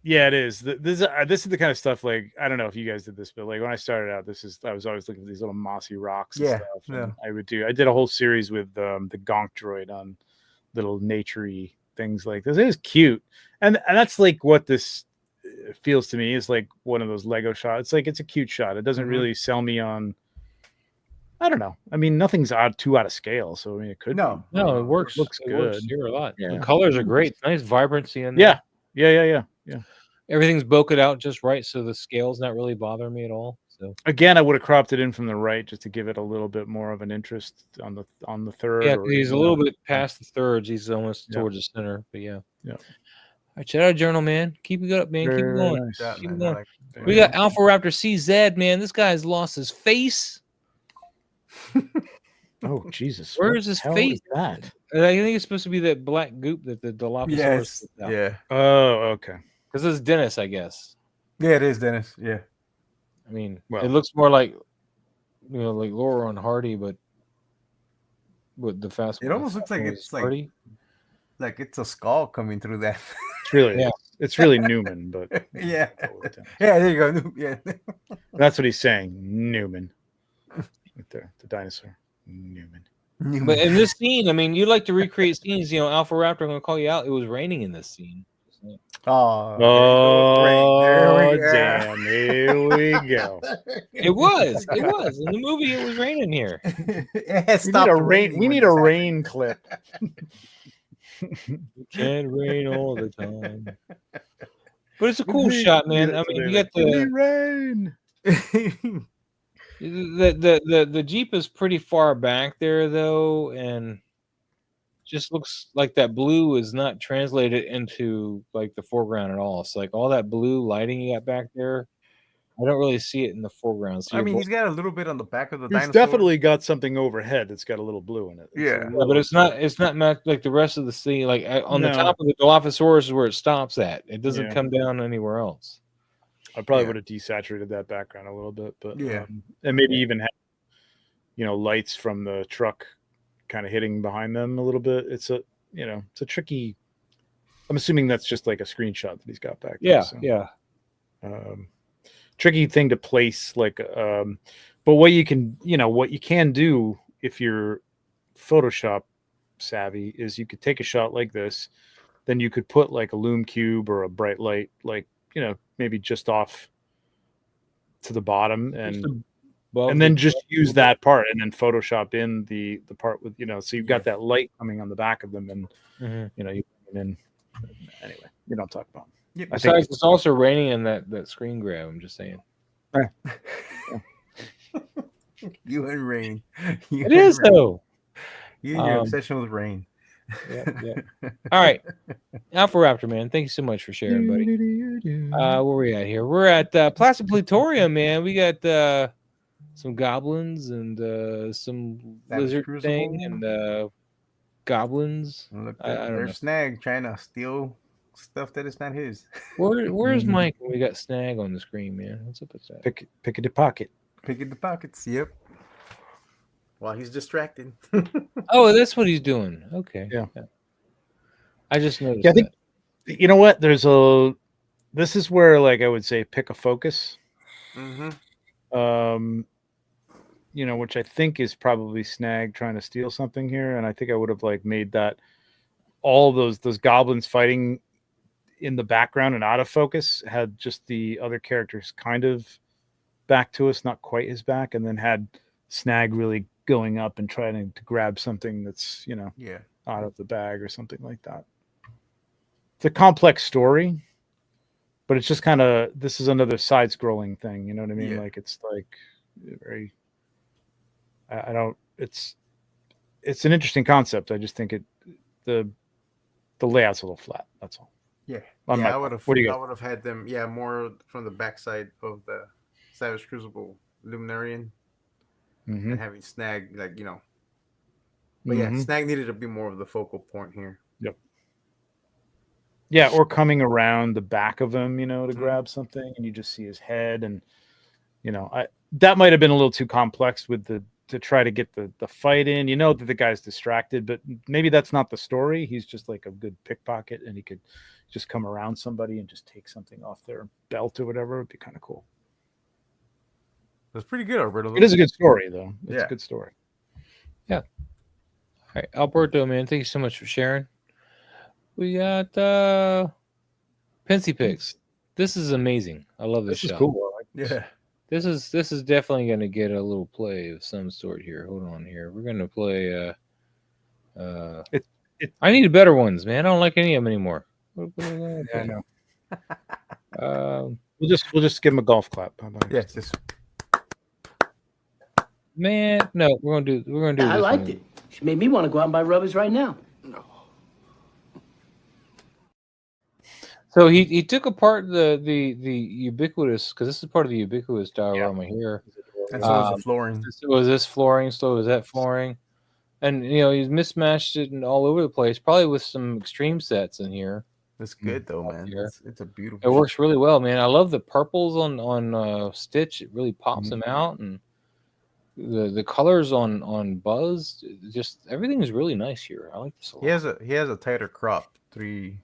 Yeah, it is. This is the kind of stuff like I don't know if you guys did this, but like when I started out, I was always looking for these little mossy rocks and Yeah, stuff. yeah. And I did a whole series with the Gonk droid on little naturey things like this. It is cute, and that's like what this feels to me is like one of those Lego shots. It's like it's a cute shot. It doesn't Mhm. really sell me on. I don't know. I mean, nothing's too out of scale, so I mean, it could. No, be. No, it works. looks It works good. here a lot. Yeah. The colors are great. Nice vibrancy in there. Yeah. Everything's bokeh out just right, so the scale's not really bothering me at all. So Again, I would have cropped it in from the right just to give it a little bit more of an interest on the third. yeah, or he's a even little bit past the thirds. He's almost Yeah. towards the center. But yeah. Yeah. All right, Jedi Journal, man. Keep it up, man. Keep it Very going. nice. Yeah, Keep man, going. I like- We got Alpha Raptor CZ, man. This guy's lost his face. Oh Jesus! Where what is his the hell face? is that? I think it's supposed to be that black goop that the Dilophosaurus Yes. spits out. Yeah. Oh, okay. Because it's Dennis, I guess. Yeah, it is, Dennis. Yeah. I mean, Well- it looks more like, like Laura and Hardy, but with the fast. It almost looks like it's like- Hardy. Like it's a skull coming through that. It's really Yeah. it's really Newman, but Yeah. go with Dennis. Yeah, there you go. Yeah. That's what he's saying. Newman. Right there, the dinosaur. Newman. But in this scene, I mean, you like to recreate scenes. Alpha Raptor, I'm going to call you out. It was raining in this scene. Oh, Oh, damn! Here we go. It was. It was. In the movie, it was raining here. It has We need stopped a rain. raining We when need a this rain clip. It can't rain all the time. But it's a cool shot, man. I mean, you got the rain. happened. The Jeep is pretty far back there though, and just looks like that blue is not translated into like the foreground at all. It's like all that blue lighting you got back there. I don't really see it in the foreground. So I mean, he's got a little bit on the back of the He's dinosaur. definitely got something overhead that's got a little blue in it. It's a Yeah. yeah, little- but it's not like the rest of the scene. Like on the No. top of the Dilophosaurus is where it stops at. It doesn't Yeah. come down anywhere else. I probably Yeah. would have desaturated that background a little bit, but Yeah. and maybe even have, lights from the truck kind of hitting behind them a little bit. It's a tricky. I'm assuming that's just like a screenshot that he's got back there. Yeah, so, yeah. tricky thing to place, like, but what you can do if you're Photoshop savvy is you could take a shot like this, then you could put like a lume cube or a bright light, like, maybe just off to the bottom, and then just use that part and then Photoshop in the part with, so you've got that light coming on the back of them, and you bring it in. Anyway, we don't talk about it. Yep. Besides, it's also raining in that screen grab. I'm just saying. You and rain. It is though. You and your Um, obsession with rain. Yeah. All right, Alpha Raptor man, thank you so much for sharing, buddy. Where we at here? We're at Plastic Platorium, man. We got some goblins and some Savage lizard Crucible. thing and goblins. Look, I don't there's know. Snag trying to steal stuff that is not his. Where's Mike when we got Snag on the screen, man? What's up with that? Pick it the pocket. Picking the pockets. Yep. While he's distracted. Oh, that's what he's doing. Okay. Yeah. I just noticed. Yeah, I think you know what? This is where, like, I would say pick a focus. Mm-hmm. Which I think is probably Snag trying to steal something here, and I think I would have like made that all those goblins fighting in the background and out of focus, had just the other characters kind of back to us, not quite his back, and then had Snag really going up and trying to grab something that's Yeah. out of the bag or something like that. It's a complex story, but it's just kind of, this is another side scrolling thing, you know what I mean? Yeah. Like, it's like very, I don't, it's an interesting concept. I just think the layout's a little flat. That's all. Yeah. On my I part. would have. What do you I got? would have had them. Yeah, more from the backside of the Savage Crucible Luminarian Mhm. and having Snag, like But yeah, Mhm. Snag needed to be more of the focal point here. Yeah, or coming around the back of him, to Mhm. grab something, and you just see his head, and that might have been a little too complex to try to get the fight in. That the guy's distracted, but maybe that's not the story. He's just like a good pickpocket, and he could just come around somebody and just take something off their belt or whatever. It'd be kind of cool. That's pretty good, Alberto. It is a good story, though. It's Yeah. a good story. All right, Alberto, man, thank you so much for sharing. We got Pensy Picks. This is amazing. I love this This is shot. cool. I like this. Yeah. This is definitely going to get a little play of some sort here. Hold on here. We're going to play. I need better ones, man. I don't like any of them anymore. What are we gonna Yeah, I know. play? We'll just give him a golf clap. How about it? Yeah. Just Man, no, we're gonna do. I this liked one. it. She made me want to go out and buy rubbers right now. So he took apart the ubiquitous, because this is part of the ubiquitous diorama here. and so is the flooring. Was this flooring? So was that flooring? And he's mismatched it and all over the place, probably with some extreme sets in here. It's good though, man. Here. It's a beautiful. It works really well, man. I love the purples on Stitch. It really pops them out, and the colors on Buzz. Just everything is really nice here. I like this a lot. He has a tighter crop. 3.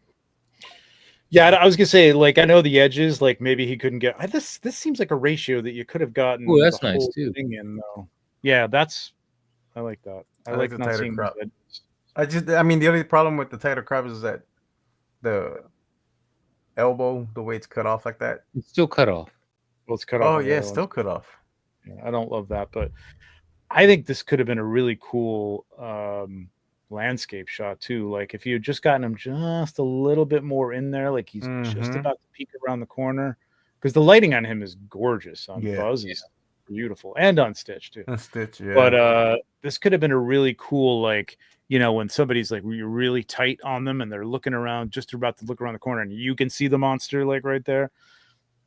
Yeah, I was gonna say, like, I know the edges, like maybe he couldn't get this. This seems like a ratio that you could have gotten. Ooh, that's the nice, whole too. thing in, though. Yeah, I like that. I like the not tighter seeing crop. the edges. I mean, the only problem with the tighter crop is that the elbow, the way it's cut off like that. It's still cut off. Well, it's cut off. Oh on the yeah, other it's still ones. cut off. Yeah, I don't love that, but I think this could have been a really cool landscape shot too. Like if you had just gotten him just a little bit more in there, like he's just Mhm. about to peek around the corner, because the lighting on him is gorgeous. On Yeah. Buzz is beautiful and unstitched too. Stitch, yeah. But this could have been a really cool, like, when somebody's like you're really tight on them and they're looking around, just about to look around the corner, and you can see the monster like right there.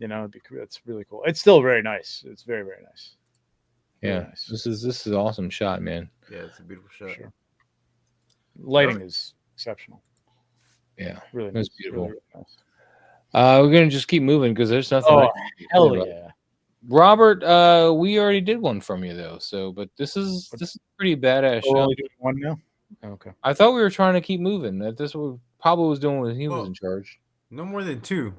It's really cool. It's still very nice. It's very, very nice. Yeah, Very nice. this is an awesome shot, man. Yeah, it's a beautiful shot. Sure. Lighting is exceptional. Yeah, Really that's nice. beautiful. Really, really nice. We're gonna just keep moving because there's nothing. Oh, hell about. yeah. Robert, we already did one from you though. So, but this is pretty badass We're shot. only doing one now. Okay. I thought we were trying to keep moving. That this was Pablo was doing when he was in charge. No more than 2.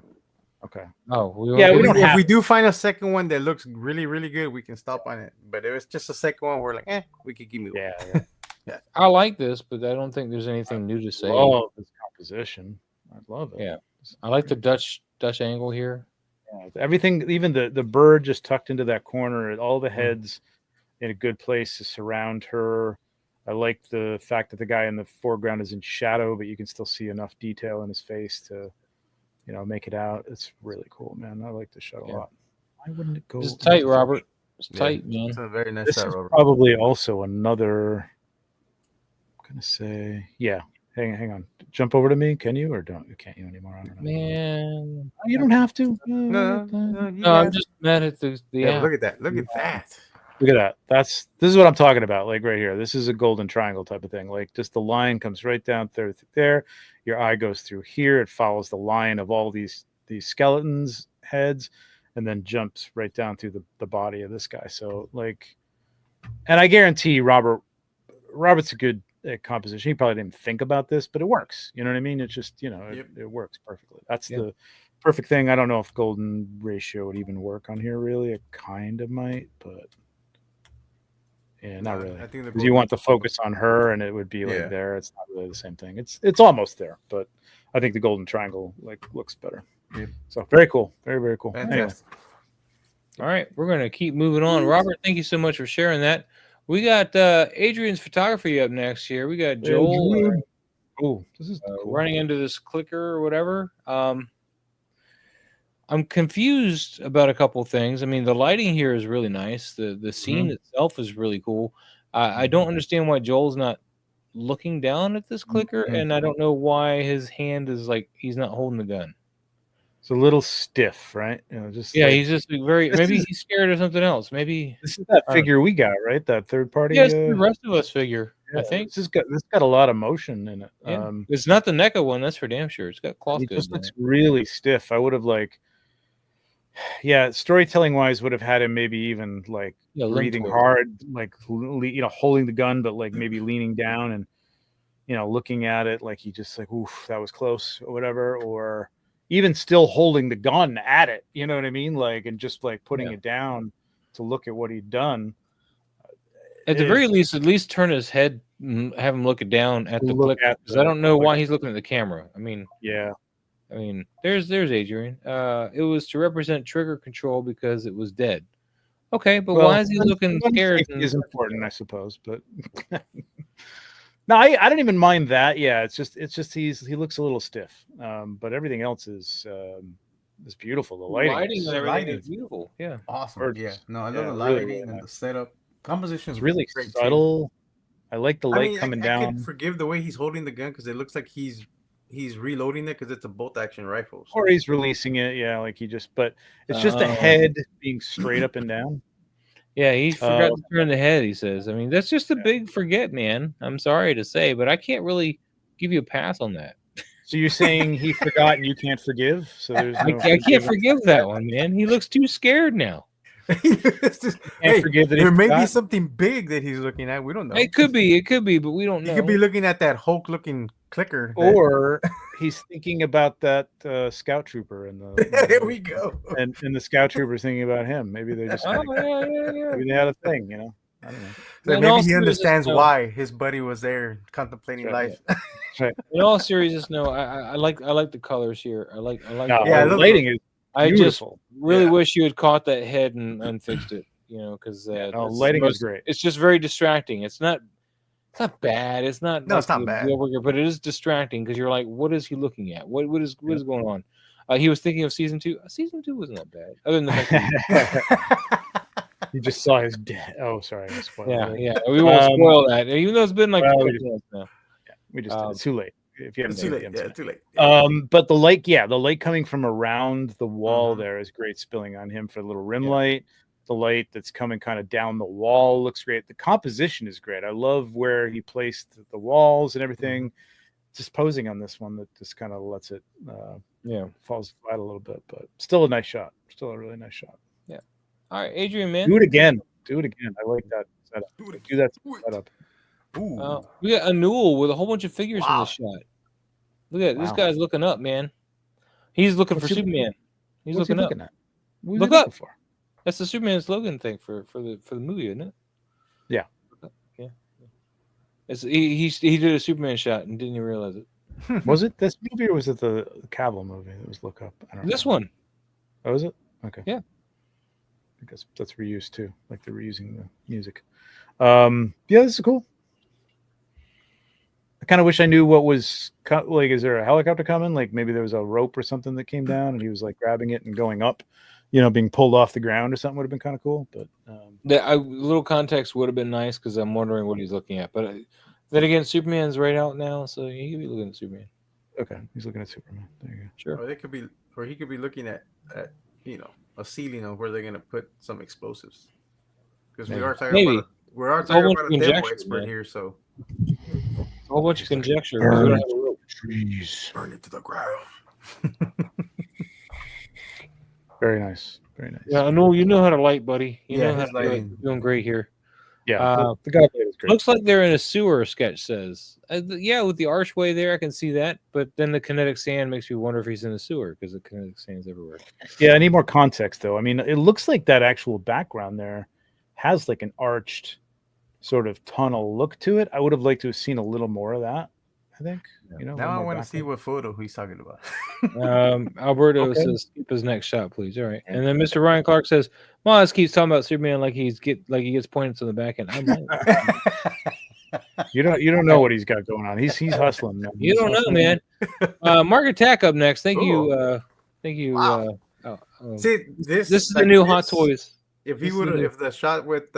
Okay. Oh, we don't If have we do find a second one that looks really, really good, we can stop on it. But if it's just a second one, we're like, we could keep moving. Yeah. I like this, but I don't think there's anything new to say. Oh, this composition. I love it. Yeah, I like the Dutch angle here. Yeah, everything, even the bird just tucked into that corner, all the heads in a good place to surround her. I like the fact that the guy in the foreground is in shadow, but you can still see enough detail in his face to, make it out. It's really cool, man. I like this shot a lot. Why wouldn't it go? It's tight, Robert. It's tight, man. It's a very nice This shot, is Robert. probably also another. I'm gonna say, yeah. Hang on. Jump over to me, can you, or don't? Can't you anymore? I don't know. Man, You don't have to. No, I'm just mad at the yeah, app. look at that. Look at that. Look at that. This is what I'm talking about. Like right here. This is a golden triangle type of thing. Like just the line comes right down there. Your eye goes through here. It follows the line of all these skeletons' heads, and then jumps right down through the body of this guy. So like, and I guarantee Robert's a good composition. He probably didn't think about this, but it works. You know what I mean? It's just it works perfectly. That's the perfect thing. I don't know if golden ratio would even work on here. Really, it kind of might, but. Yeah, not really. I think because you want the focus on her, and it would be like Yeah. there. It's not really the same thing. It's almost there, but I think the golden triangle looks better. Yep. So very cool, very, very cool. Anyway, Fantastic. All right, we're gonna keep moving on. Robert, thank you so much for sharing that. We got Adrian's photography up next here. We got Joel oh, this is cool. running into this clicker or whatever. I'm confused about a couple things. I mean, the lighting here is really nice. The scene itself is really cool. I don't understand why Joel's not looking down at this clicker, and I don't know why his hand is like he's not holding the gun. It's a little stiff, right? He's just very. Maybe he's scared of something else. Maybe this is that figure we got, right? That third party. Yes, the rest of us figure. Yeah, I think this got a lot of motion in it. Yeah. It's not the NECA one, that's for damn sure. It's got cloth It goods just in looks it. really stiff. I would have storytelling wise, would have had him maybe even like breathing hard, like holding the gun, but like maybe leaning down and looking at it like he just like, oof, that was close or whatever, or even still holding the gun at it. You know what I mean? Like, and just like putting it down to look at what he'd done. At the very least, at least turn his head and have him looking down at the clicker, because I don't know why he's looking at the camera. I mean, there's Adrian. It was to represent trigger control because it was dead. Okay, but why is he looking scared? Is important, I suppose, but no, I don't even mind that. Yeah, it's just he looks a little stiff, but everything else is beautiful. The lighting and everything is beautiful. Yeah, awesome. Yeah, no, I love the lighting and the setup. Composition is really subtle. I like the light coming down. I can forgive the way he's holding the gun because it looks like he's reloading it because it's a bolt action rifle. Or he's releasing it, like but it's just the head being straight up and down. Yeah, he forgot to turn the head, he says. I mean, that's just a big forget, man. I'm sorry to say, but I can't really give you a pass on that. So you're saying he forgot and you can't forgive? So there's no I can't forgive that one, man. He looks too scared now. There may be something big that he's looking at. We don't know. It could be, but we don't know. He could be looking at that Hulk-looking clicker, or he's thinking about that scout trooper and the. There we go. And the scout trooper's thinking about him. Maybe they just. Maybe they had a thing, I don't know. So maybe he understands why his buddy was there contemplating life. Right. In all seriousness, no, I like the colors here. I like. The lighting is. I beautiful. just really wish you had caught that head and fixed it, because lighting is great. It's just very distracting. It's not bad. It's not. No, it's not bad. But it is distracting because you're like, what is he looking at? What is going on? He was thinking of season 2. Season 2 wasn't that bad, other than the fact You just saw his death. Oh, sorry. I spoiled Yeah, it. yeah. We won't spoil that, even though it's been like a well, couple we just- months now. We just did. It's too late. If you haven't It's too seen it, late. you haven't Yeah, seen it. too late. Yeah. But the light coming from around the wall Mhm. there is great, spilling on him for a little rim Yeah. light. The light that's coming kind of down the wall looks great. The composition is great. I love where he placed the walls and everything. Just posing on this one that just kind of lets it Yeah. falls flat a little bit, but still a nice shot. Still a really nice shot. All right, Adrian, man. Do it again. Do it again. I like that setup. Do it Do that Do it. setup. Ooh. We got a Newell with a whole bunch of figures in Wow. this shot. Look at this Wow. guy's looking up, man. He's looking What's for he- Superman. He's What's he looking up. looking at? Who's Look he looking up. for? That's the Superman slogan thing for the movie, isn't it? Yeah. Yeah. He did a Superman shot and didn't even realize it. Was it this movie or was it the Cavill movie that was Look Up? I don't This know. one. Oh, is it? Okay. Yeah. Because that's reused too. Like they're reusing the music. Yeah, this is cool. I kind of wish I knew what was like. Is there a helicopter coming? Like maybe there was a rope or something that came down, and he was like grabbing it and going up. Being pulled off the ground or something would have been kind of cool. But A little context would have been nice because I'm wondering what he's looking at. But then again, Superman's right out now, so he could be looking at Superman. okay, he's looking at Superman. There you go. Sure. Or he could be looking at a ceiling of where they're gonna put some explosives. Because we Maybe. are talking Maybe. about we are It's a whole talking bunch about of a demo conjecture, expert man. here, so A whole bunch of conjecture. 'cause we don't have a rope. Trees. burn it to the ground. Very nice. Very nice. Yeah, no, you know how to light, buddy. You Yeah, know how his to light. lighting. You're doing great here. Yeah, the guy played is great. Looks like they're in a sewer, sketch says. Yeah, with the archway there, I can see that. But then the kinetic sand makes me wonder if he's in a sewer because the kinetic sand's everywhere. Yeah, I need more context though. I mean, it looks like that actual background there has like an arched sort of tunnel look to it. I would have liked to have seen a little more of that. I think. Now I want to see what photo he's talking about. Alberto Okay. says, "Keep his next shot, please." All right. And then Mr. Ryan Clark says, "Moz keeps talking about Superman like he gets points on the back end." I'm like, You don't know what he's got going on. He's hustling, man. you don't know, man. Mark Attack up next. Thank you. Thank you. Wow. See, This is the new Hot Toys. If he This is would the have, new- if the shot with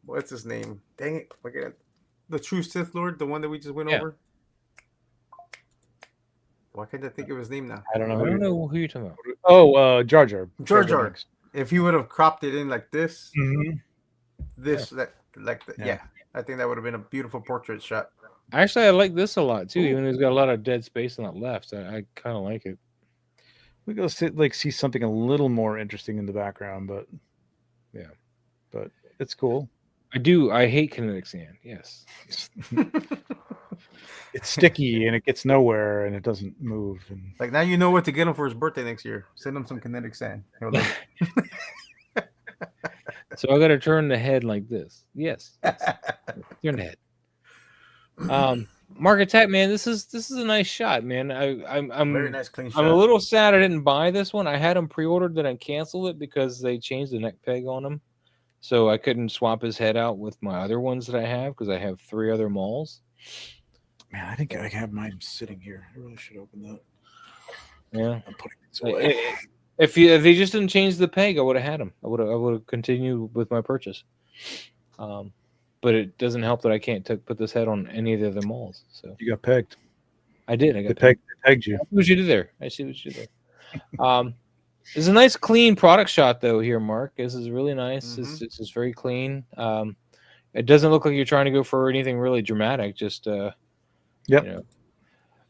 what's his name? Dang it! Look at it. The true Sith Lord, the one that we just went Yeah. over. Why can't I think of his name now? I don't know. I don't know who you're talking about. Oh, Jar Jar. Jar Jar. If he would have cropped it in like this, Mm-hmm. yeah, I think that would have been a beautiful portrait shot. Actually, I like this a lot too. Ooh. Even though it's got a lot of dead space on the left, I kind of like it. We go see something a little more interesting in the background, but it's cool. I do. I hate kinetic sand. Yes. It's sticky and it gets nowhere and it doesn't move. And Like now you know what to get him for his birthday next year. Send him some kinetic sand. He'll love it. So I got to turn the head like this. Yes. Turn the head. Mark Attack, man, this is a nice shot, man. I'm Very nice clean shot. I'm a little sad I didn't buy this one. I had them pre-ordered, then I canceled it because they changed the neck peg on them, so I couldn't swap his head out with my other ones that I have because I have 3 other malls. man, I think I have mine sitting here. I really should open that. Yeah. I'm putting this away. If they just didn't change the peg, I would have had them. I would have continued with my purchase. But it doesn't help that I can't put this head on any of the other malls. So You got pegged. I did. I They got pegged you. I see what you did there. I see what you did there. It's a nice, clean product shot though. Here, Mark, this is really nice. It's just very clean. It doesn't look like you're trying to go for anything really dramatic. Just Yep.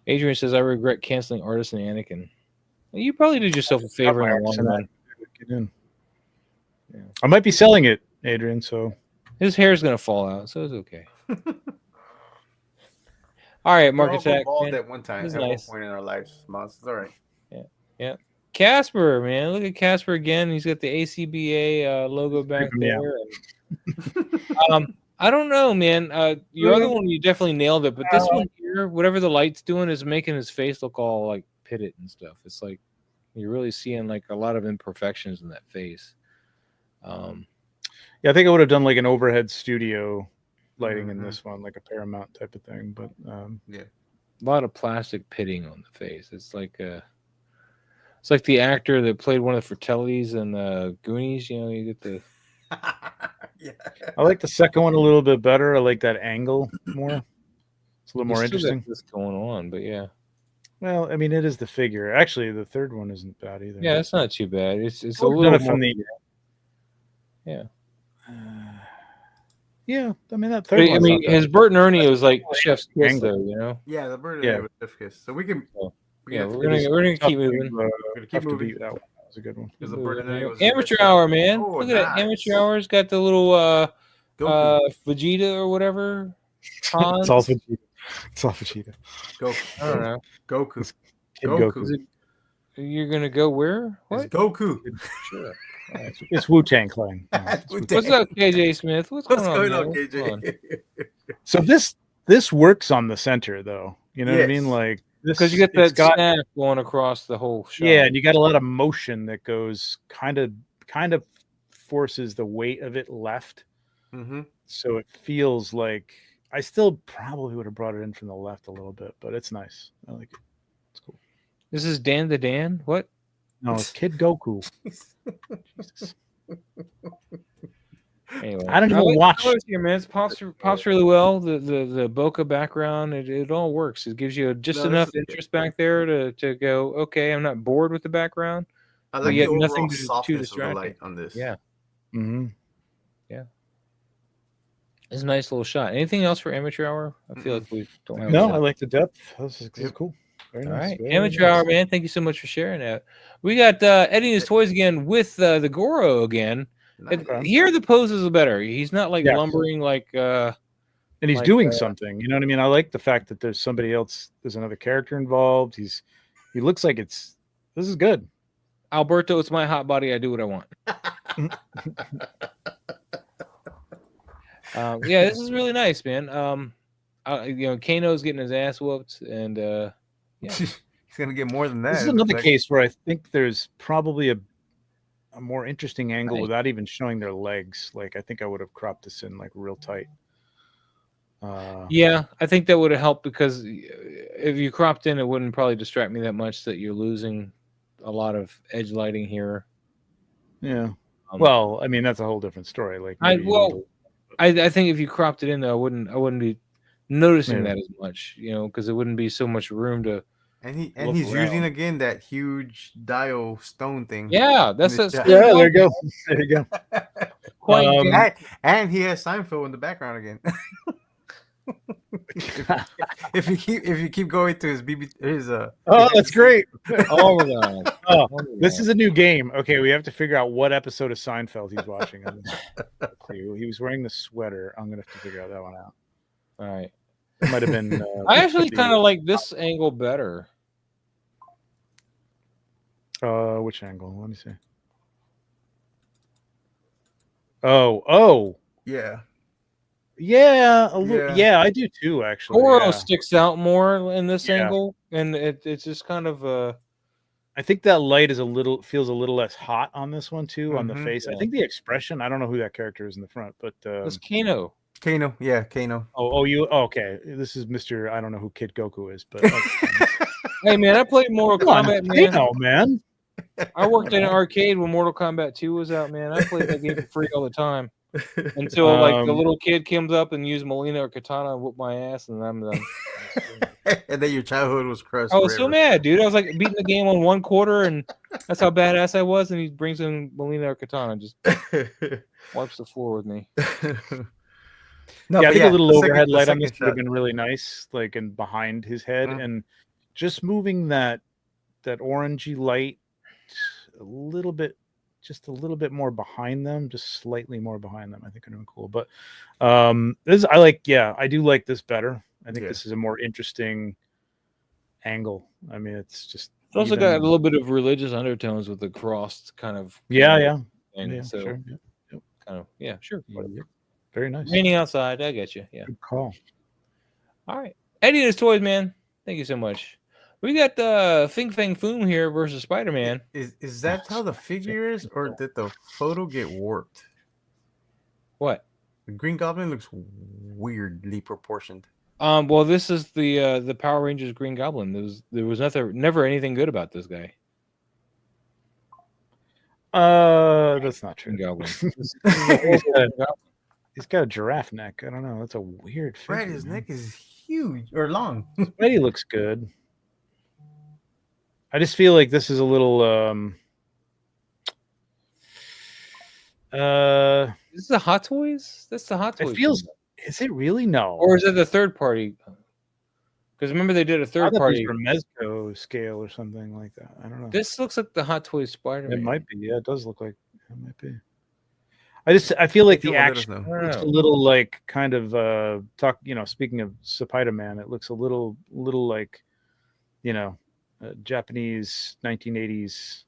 Adrian says, "I regret canceling Artist and Anakin." Well, you probably did yourself a favor in the long run. Get in. Yeah. I might be selling it, Adrian. So His hair's gonna fall out, so it's okay. All right, Mark We're all Attack. bald man. at one time, This at is nice. one point in our lives. Moss. It's all right. Yeah. Casper, man, look at Casper again. He's got the ACBA logo back Creeping me out. there. And, I don't know, man. Your other one, you definitely nailed it, but this one here, whatever the light's doing, is making his face look all like pitted and stuff. It's like you're really seeing like a lot of imperfections in that face. yeah, I think I would have done like an overhead studio lighting in this one, like a Paramount type of thing. But A lot of plastic pitting on the face. It's like the actor that played one of the Fratellis in Goonies. You know, you get the Yeah. I like the second one a little bit better. I like that angle more. It's a little more You still got interesting. this going on, but yeah. Well, I mean, it is the figure. Actually, the third one isn't bad either. Yeah, it's not too bad. It's a I've little done it more. from the. Yeah. Yeah, I mean that But, third I one's mean, not bad. his Bert and Ernie was like Chef's kiss, Angle. though. You know. Yeah, the bird Yeah. with Chef Kiss. So we can. So, we Yeah, have to we're do this gonna Tough keep moving. to, We're gonna keep tough to moving. beat that one. That was a good one. because the Keep bird and moving. Ernie was the Amateur best. hour, man. Oh, Look at that. nice. Amateur hour's got the little Goku. Vegeta or whatever. It's all Hans. Vegeta. It's all Vegeta. Goku. I don't know. Goku. Kid Goku. Goku. Is it, you're gonna go where? It's What? Goku. Sure. It's Wu-Tang Clan. Yeah, it's Wu-Tang. What's up, KJ Smith? What's What's going going on, man? What's going KJ? So this works on the center though. You know what I mean? Yes. Like this Because you get it's that snap going across the whole shot. yeah, and you got a lot of motion that goes kind of forces the weight of it left. Mm-hmm. So it feels like I still probably would have brought it in from the left a little bit, but it's nice. I like it. It's cool. This is Dan the Dan. What? No, it's Kid Goku. Jesus. Anyway, I don't even like watch. the colors here, man. It pops really well. The bokeh background, it all works. It gives you just No, this enough is- interest back there to go. Okay, I'm not bored with the background. I But like yet the nothing overall too softness of the distracting. light on this. Yeah, Mm-hmm. it's a nice little shot. Anything else for amateur hour? I feel like we don't have. No, that. I like the depth. This is Yep. cool. Very All nice. right, Very amateur nice. hour, man. Thank you so much for sharing that. We got Eddie and his toys again with the Goro again. Nice. Here the poses are better. He's not like Yes. lumbering like. And he's like, doing something. You know what I mean? I like the fact that there's somebody else. There's another character involved. He looks like this is good. Alberto, it's my hot body. I do what I want. Yeah, this is really nice, man. Kano's getting his ass whooped, and yeah. He's gonna get more than that. This is it looks another like. case where I think there's probably a more interesting angle Right. without even showing their legs. Like I think I would have cropped this in like real tight. Yeah, I think that would have helped because if you cropped in, it wouldn't probably distract me that much that you're losing a lot of edge lighting here. Yeah. Um, Well, I mean that's a whole different story. Like I maybe you need I think if you cropped it in, though, I wouldn't be noticing Yeah. that as much, because it wouldn't be so much room to. And look he's using around. again that huge dial stone thing. Yeah, that's This that. guy. Yeah, there you go. There you go. Quite Um, good. And he has Seinfeld in the background again. if you keep going to his Oh, that's great. Oh my god! Oh, Oh my this God. is a new game. Okay, we have to figure out what episode of Seinfeld he's watching. Let's see. He was wearing the sweater. I'm gonna have to figure out that one out. All right. It might have been. I actually kind of like this angle better. Which angle? Let me see. Oh, yeah. yeah, Yeah. yeah, I do too. Actually, Goro yeah. sticks out more in this Yeah. angle, and it's just kind of I think that light is feels a little less hot on this one too, on the Mhm. face. I Yeah. think the expression. I don't know who that character is in the front, but this Kano. Kano. Yeah, Kano. okay. This is Mr. I don't know who Kid Goku is, but that's fine. Hey man, I played Mortal Come on, Kombat, man. Kano, man. I worked in an arcade when Mortal Kombat 2 was out, man. I played that game for free all the time until the little kid comes up and used Molina or Katana and whoop my ass, and I'm done. And then your childhood was crushed. I was so forever. mad, dude. I was like beating the game on one quarter, and that's how badass I was. And he brings in Molina or Katana, and just wipes the floor with me. No, Yeah, I but think a little the second- overhead the light on this second would have shot. been really nice, like and behind his head, Mhm. and just moving that orangey light just a little bit more behind them, just slightly more behind them. I think would have been cool. But I do like this better. I think Yeah. this is a more interesting angle. I mean, it's just It's also even- got a little bit of religious undertones with the crossed kind of. yeah, And yeah, so sure. kind of sure. Yeah. Very nice. Raining outside, I get you. Yeah. Good call. All right, Eddie and his toys, man. Thank you so much. We got Fing Fang Foom here versus Spider Man. Is that how the figure is, or did the photo get warped? What? The Green Goblin looks weirdly proportioned. Well, this is the Power Rangers Green Goblin. There was never anything good about this guy. That's not true. Green Goblin. He's got a giraffe neck. I don't know. That's a weird figure. Right, his neck is huge or long. Spidey looks good. I just feel like this is a little. This is the Hot Toys. That's the Hot Toys. It feels. Is it really? No. Or is it the third party? Because remember they did a third party from Mezco scale or something like that. I don't know. This looks like the Hot Toys Spider-Man. It might be. Yeah, it does look like it might be. I feel like the action looks a little like kind of speaking of Spider-Man, it looks a little like Japanese 1980s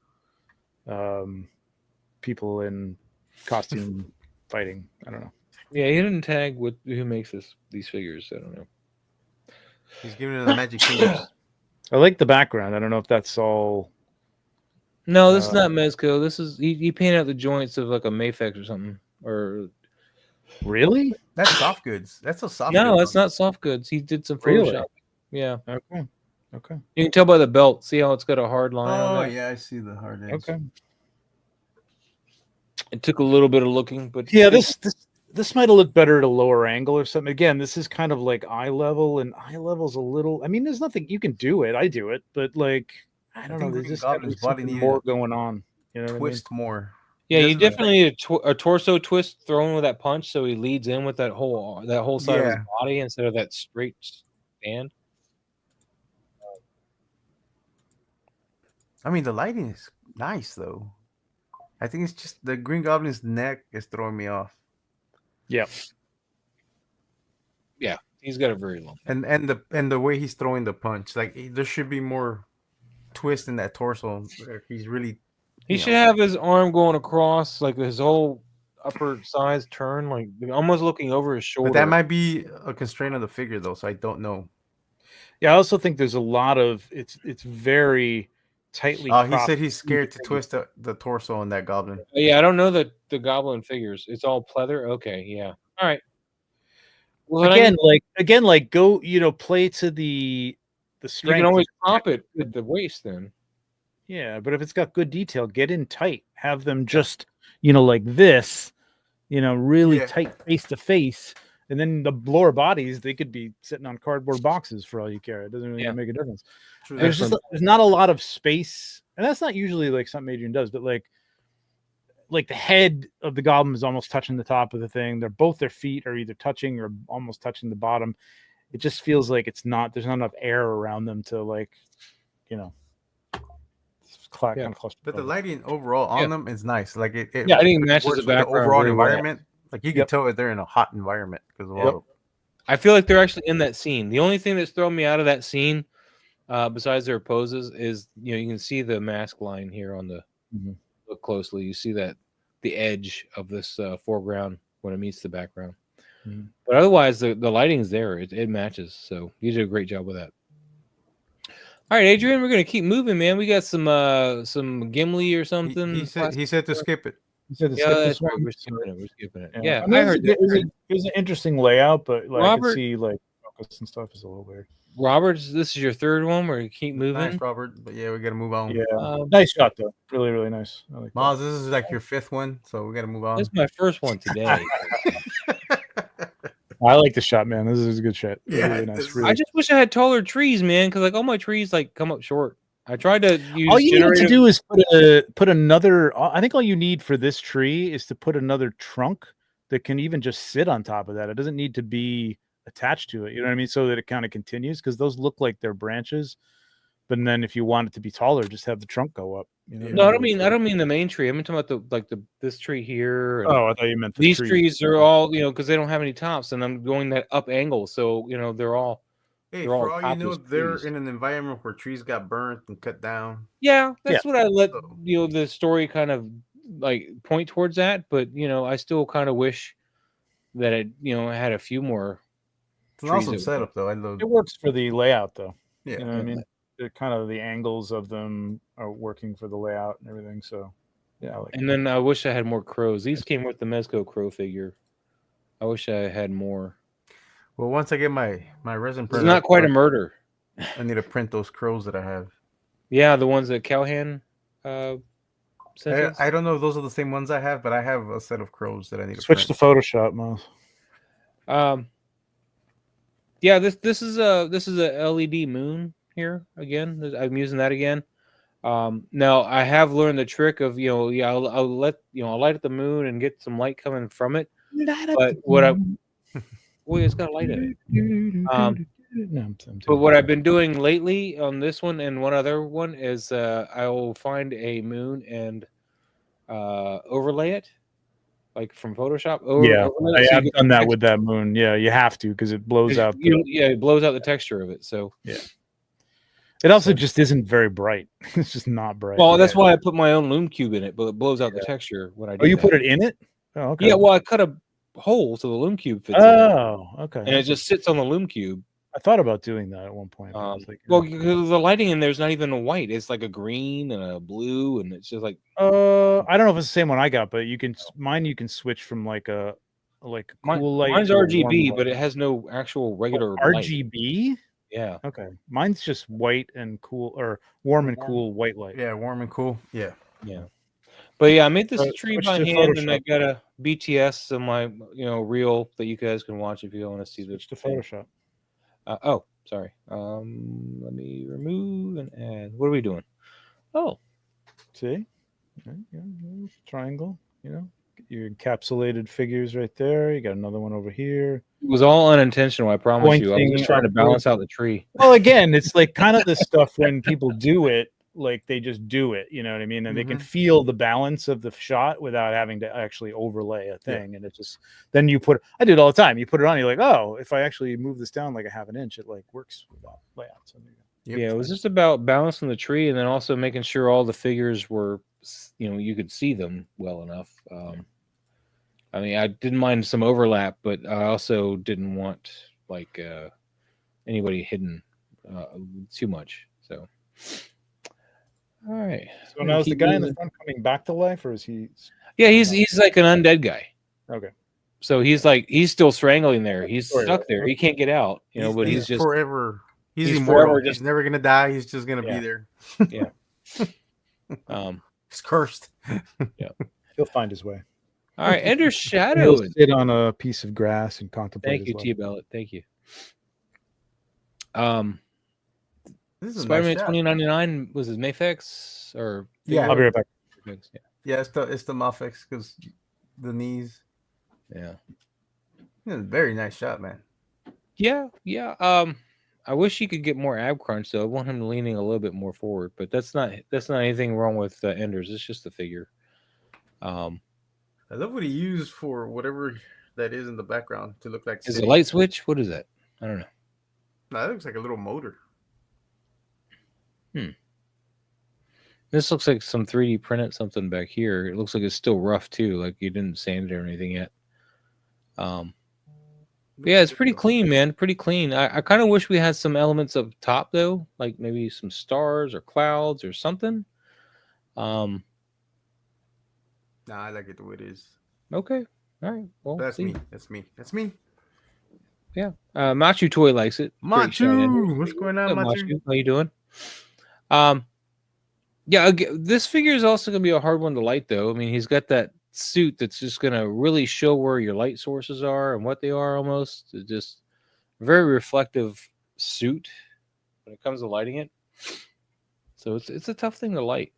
people in costume fighting. I don't know. Yeah, he didn't tag with who makes these figures. I don't know. He's giving it the magic fingers. I like the background. I don't know if that's all. No, this is not Mezco. This is he painted out the joints of like a Mafex or something. Or really? That's soft goods. That's a soft. No, that's not soft goods. He did some Photoshop. Yeah. Okay. You can tell by the belt. See how it's got a hard line. Oh on that? yeah, I see the hard edge. Okay. It took a little bit of looking, but yeah, this might have looked better at a lower angle or something. Again, this is kind of like eye level, and eye level's a little. I mean, there's nothing you can do it. I do it, but like I don't know. There's just something more going on. You know, twist more. Yeah, you definitely need a torso twist thrown with that punch, so he leads in with that whole side of his body instead of that straight stand. I mean, the lighting is nice though. I think it's just the Green Goblin's neck is throwing me off. Yep. Yeah, he's got a very long neck. And the way he's throwing the punch, like there should be more twist in that torso. He's really. He should have his arm going across, like his whole upper size turn, like almost looking over his shoulder. But that might be a constraint of the figure, though, so I don't know. Yeah, I also think there's a lot of it's very tightly. Oh, he said he's scared to twist the torso on that goblin. Yeah, I don't know the goblin figures. It's all pleather. Okay, yeah, all right. Well, again, go play to the strength. You can always pop it at the waist then. Yeah, but if it's got good detail, get in tight. Have them just, like this, really tight face to face. And then the lower bodies, they could be sitting on cardboard boxes for all you care. It doesn't really make a difference. True. There's not a lot of space. And that's not usually like something Adrian does, but like the head of the goblin is almost touching the top of the thing. Their feet are either touching or almost touching the bottom. It just feels like there's not enough air around them to kind of cluster. But the lighting overall on them is nice. Like it I think it matches the background. The overall environment. Like you can tell that they're in a hot environment because I feel like they're actually in that scene. The only thing that's thrown me out of that scene, besides their poses, is you can see the mask line here on the look closely. You see that the edge of this foreground when it meets the background. But otherwise, the lighting's there. It matches. So you did a great job with that. All right, Adrian, we're gonna keep moving, man. We got some Gimli or something. He said to skip it. He said to skip this one. We're skipping it. Yeah, I heard that. It was an interesting layout, but like Robert, I could see like focus and stuff is a little weird. Robert, this is your third one. We're gonna keep moving. Nice, Robert. But yeah, we gotta move on. Yeah, nice shot though. Really, really nice. I like Miles, this is like your fifth one, so we gotta move on. This is my first one today. I like the shot, man. This is a good shot. Yeah, really nice. I just wish I had taller trees, man, because like all my trees like come up short. I tried to use. All you need to do is put another. I think all you need for this tree is to put another trunk that can even just sit on top of that. It doesn't need to be attached to it. You know what I mean? So that it kind of continues, because those look like they're branches. But then if you want it to be taller, just have the trunk go up. You know? No, I don't mean the main tree. I'm talking about this tree here. Oh, I thought you meant these trees are all because they don't have any tops, and I'm going that up angle, so they're all. Hey, for all you know, they're in an environment where trees got burnt and cut down. Yeah, that's what I let the story kind of like point towards that. But I still kind of wish that it had a few more. It's an awesome setup, though. I love it. Works for the layout, though. Yeah, you know what I mean. They're kind of the angles of them are working for the layout and everything. So yeah, then I wish I had more crows. These came with the Mezco crow figure. I wish I had more. Well, once I get my resin printer, it's not quite a murder. I need to print those crows that I have. Yeah, the ones that Callahan sentence. I don't know if those are the same ones I have, but I have a set of crows that I need to Switch to print. Photoshop, Miles. Yeah, this is a LED moon here again. I'm using that again. Now I have learned the trick of I'll let I'll light up the moon and get some light coming from it. But it's got a light in it. But what I've been doing lately on this one and one other one is I will find a moon and overlay it, like from Photoshop. I've done that with that moon. Yeah, you have to because it blows out. It blows out the texture of it. So yeah, it also just isn't very bright. It's just not bright. Well, that's why I put my own lume cube in it, but it blows out the texture when I do. Oh, you put it in it? Oh, okay. Yeah, well, I cut a hole so the lume cube fits in. Oh, okay. And it just sits on the lume cube. I thought about doing that at one point. Well, because the lighting in there's not even a white; it's like a green and a blue, and it's just like. I don't know if it's the same one I got, but you can switch from like a cool light. Mine's RGB, but it has no actual regular RGB. Light. Yeah. Okay. Mine's just white and cool, or warm and cool white light. Yeah, warm and cool. Yeah. Yeah. But yeah, I made this tree switch by to hand, Photoshop. and I got a BTS on my reel that you guys can watch if you want to see Switch to Photoshop. Oh, sorry. Let me remove and add. What are we doing? Oh, see, triangle. Your encapsulated figures right there. You got another one over here. It was all unintentional. I promise you. I was just trying to balance out the tree. Well, again, it's like kind of this stuff when people do it, like they just do it. You know what I mean? And they can feel the balance of the shot without having to actually overlay a thing. And it just then you put. I do it all the time. You put it on. You're like, oh, if I actually move this down like a half an inch, it like works with that layout. So yeah, it was just about balancing the tree and then also making sure all the figures were, you could see them well enough. I mean, I didn't mind some overlap, but I also didn't want like anybody hidden too much. So, all right. So now is the guy in the front coming back to life, or is he? Yeah, he's like an undead guy. Okay. So he's still strangling there. He's stuck there. He can't get out. But he's just forever. He's immortal. Forever he's never gonna die. He's just gonna be there. Yeah. He's cursed. Yeah. He'll find his way. All right, Ender's Shadow. He'll sit on a piece of grass and contemplate. Thank you, T-Bellet. Thank you. This is Spider-Man nice 2099 was his Mayfix or yeah. I'll be right back. Yeah, it's the Muffix because the knees. Yeah. Very nice shot, man. Yeah. I wish he could get more ab crunch though. I want him leaning a little bit more forward, but that's not anything wrong with Enders. It's just the figure. I love what he used for whatever that is in the background to look like. Is it a light switch? What is that? I don't know. No, that looks like a little motor. This looks like some 3D printed something back here. It looks like it's still rough too, like you didn't sand it or anything yet. Yeah, it's pretty clean, man. Pretty clean. I kind of wish we had some elements up top though, like maybe some stars or clouds or something. Nah, I like it the way it is. Okay. All right. Well, That's me. Yeah. Machu Toy likes it. Machu, what's going on, Machu? How you doing? Yeah, this figure is also going to be a hard one to light, though. I mean, he's got that suit that's just going to really show where your light sources are and what they are almost. It's just a very reflective suit when it comes to lighting it. So it's a tough thing to light.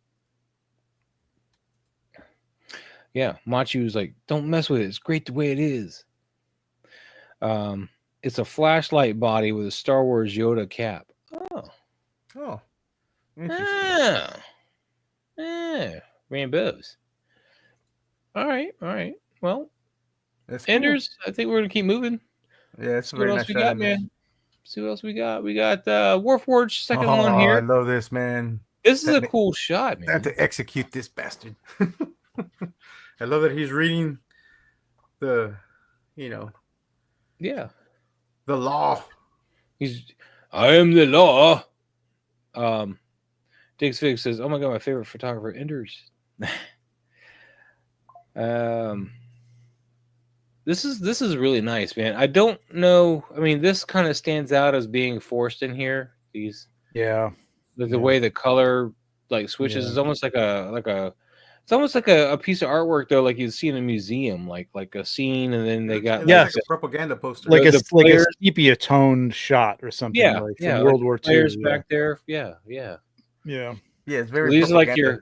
Yeah, Machu's like, don't mess with it. It's great the way it is. It's a flashlight body with a Star Wars Yoda cap. Oh. Interesting. Rainbows. All right. Well, That's cool. Enders, I think we're gonna keep moving. Yeah, it's See very what nice else we shot, got, man. See what else we got. We got Warforged second one here. I love this, man. This is a cool shot, man. I have to execute this bastard. I love that he's reading the, Yeah. the law. I am the law. Diggs Fig says, "Oh my god, my favorite photographer, Enders." This is really nice, man. I don't know. I mean, this kind of stands out as being forced in here. The way the color like switches is almost like a It's almost like a piece of artwork though, like you'd see in a museum, like a scene, and then they got It Yeah. looks like a propaganda poster. like the a players. sepia toned shot or something Yeah, like yeah, from like World the War II. players Yeah. back there. Yeah, yeah. Yeah. Yeah, it's So very. these are like propaganda.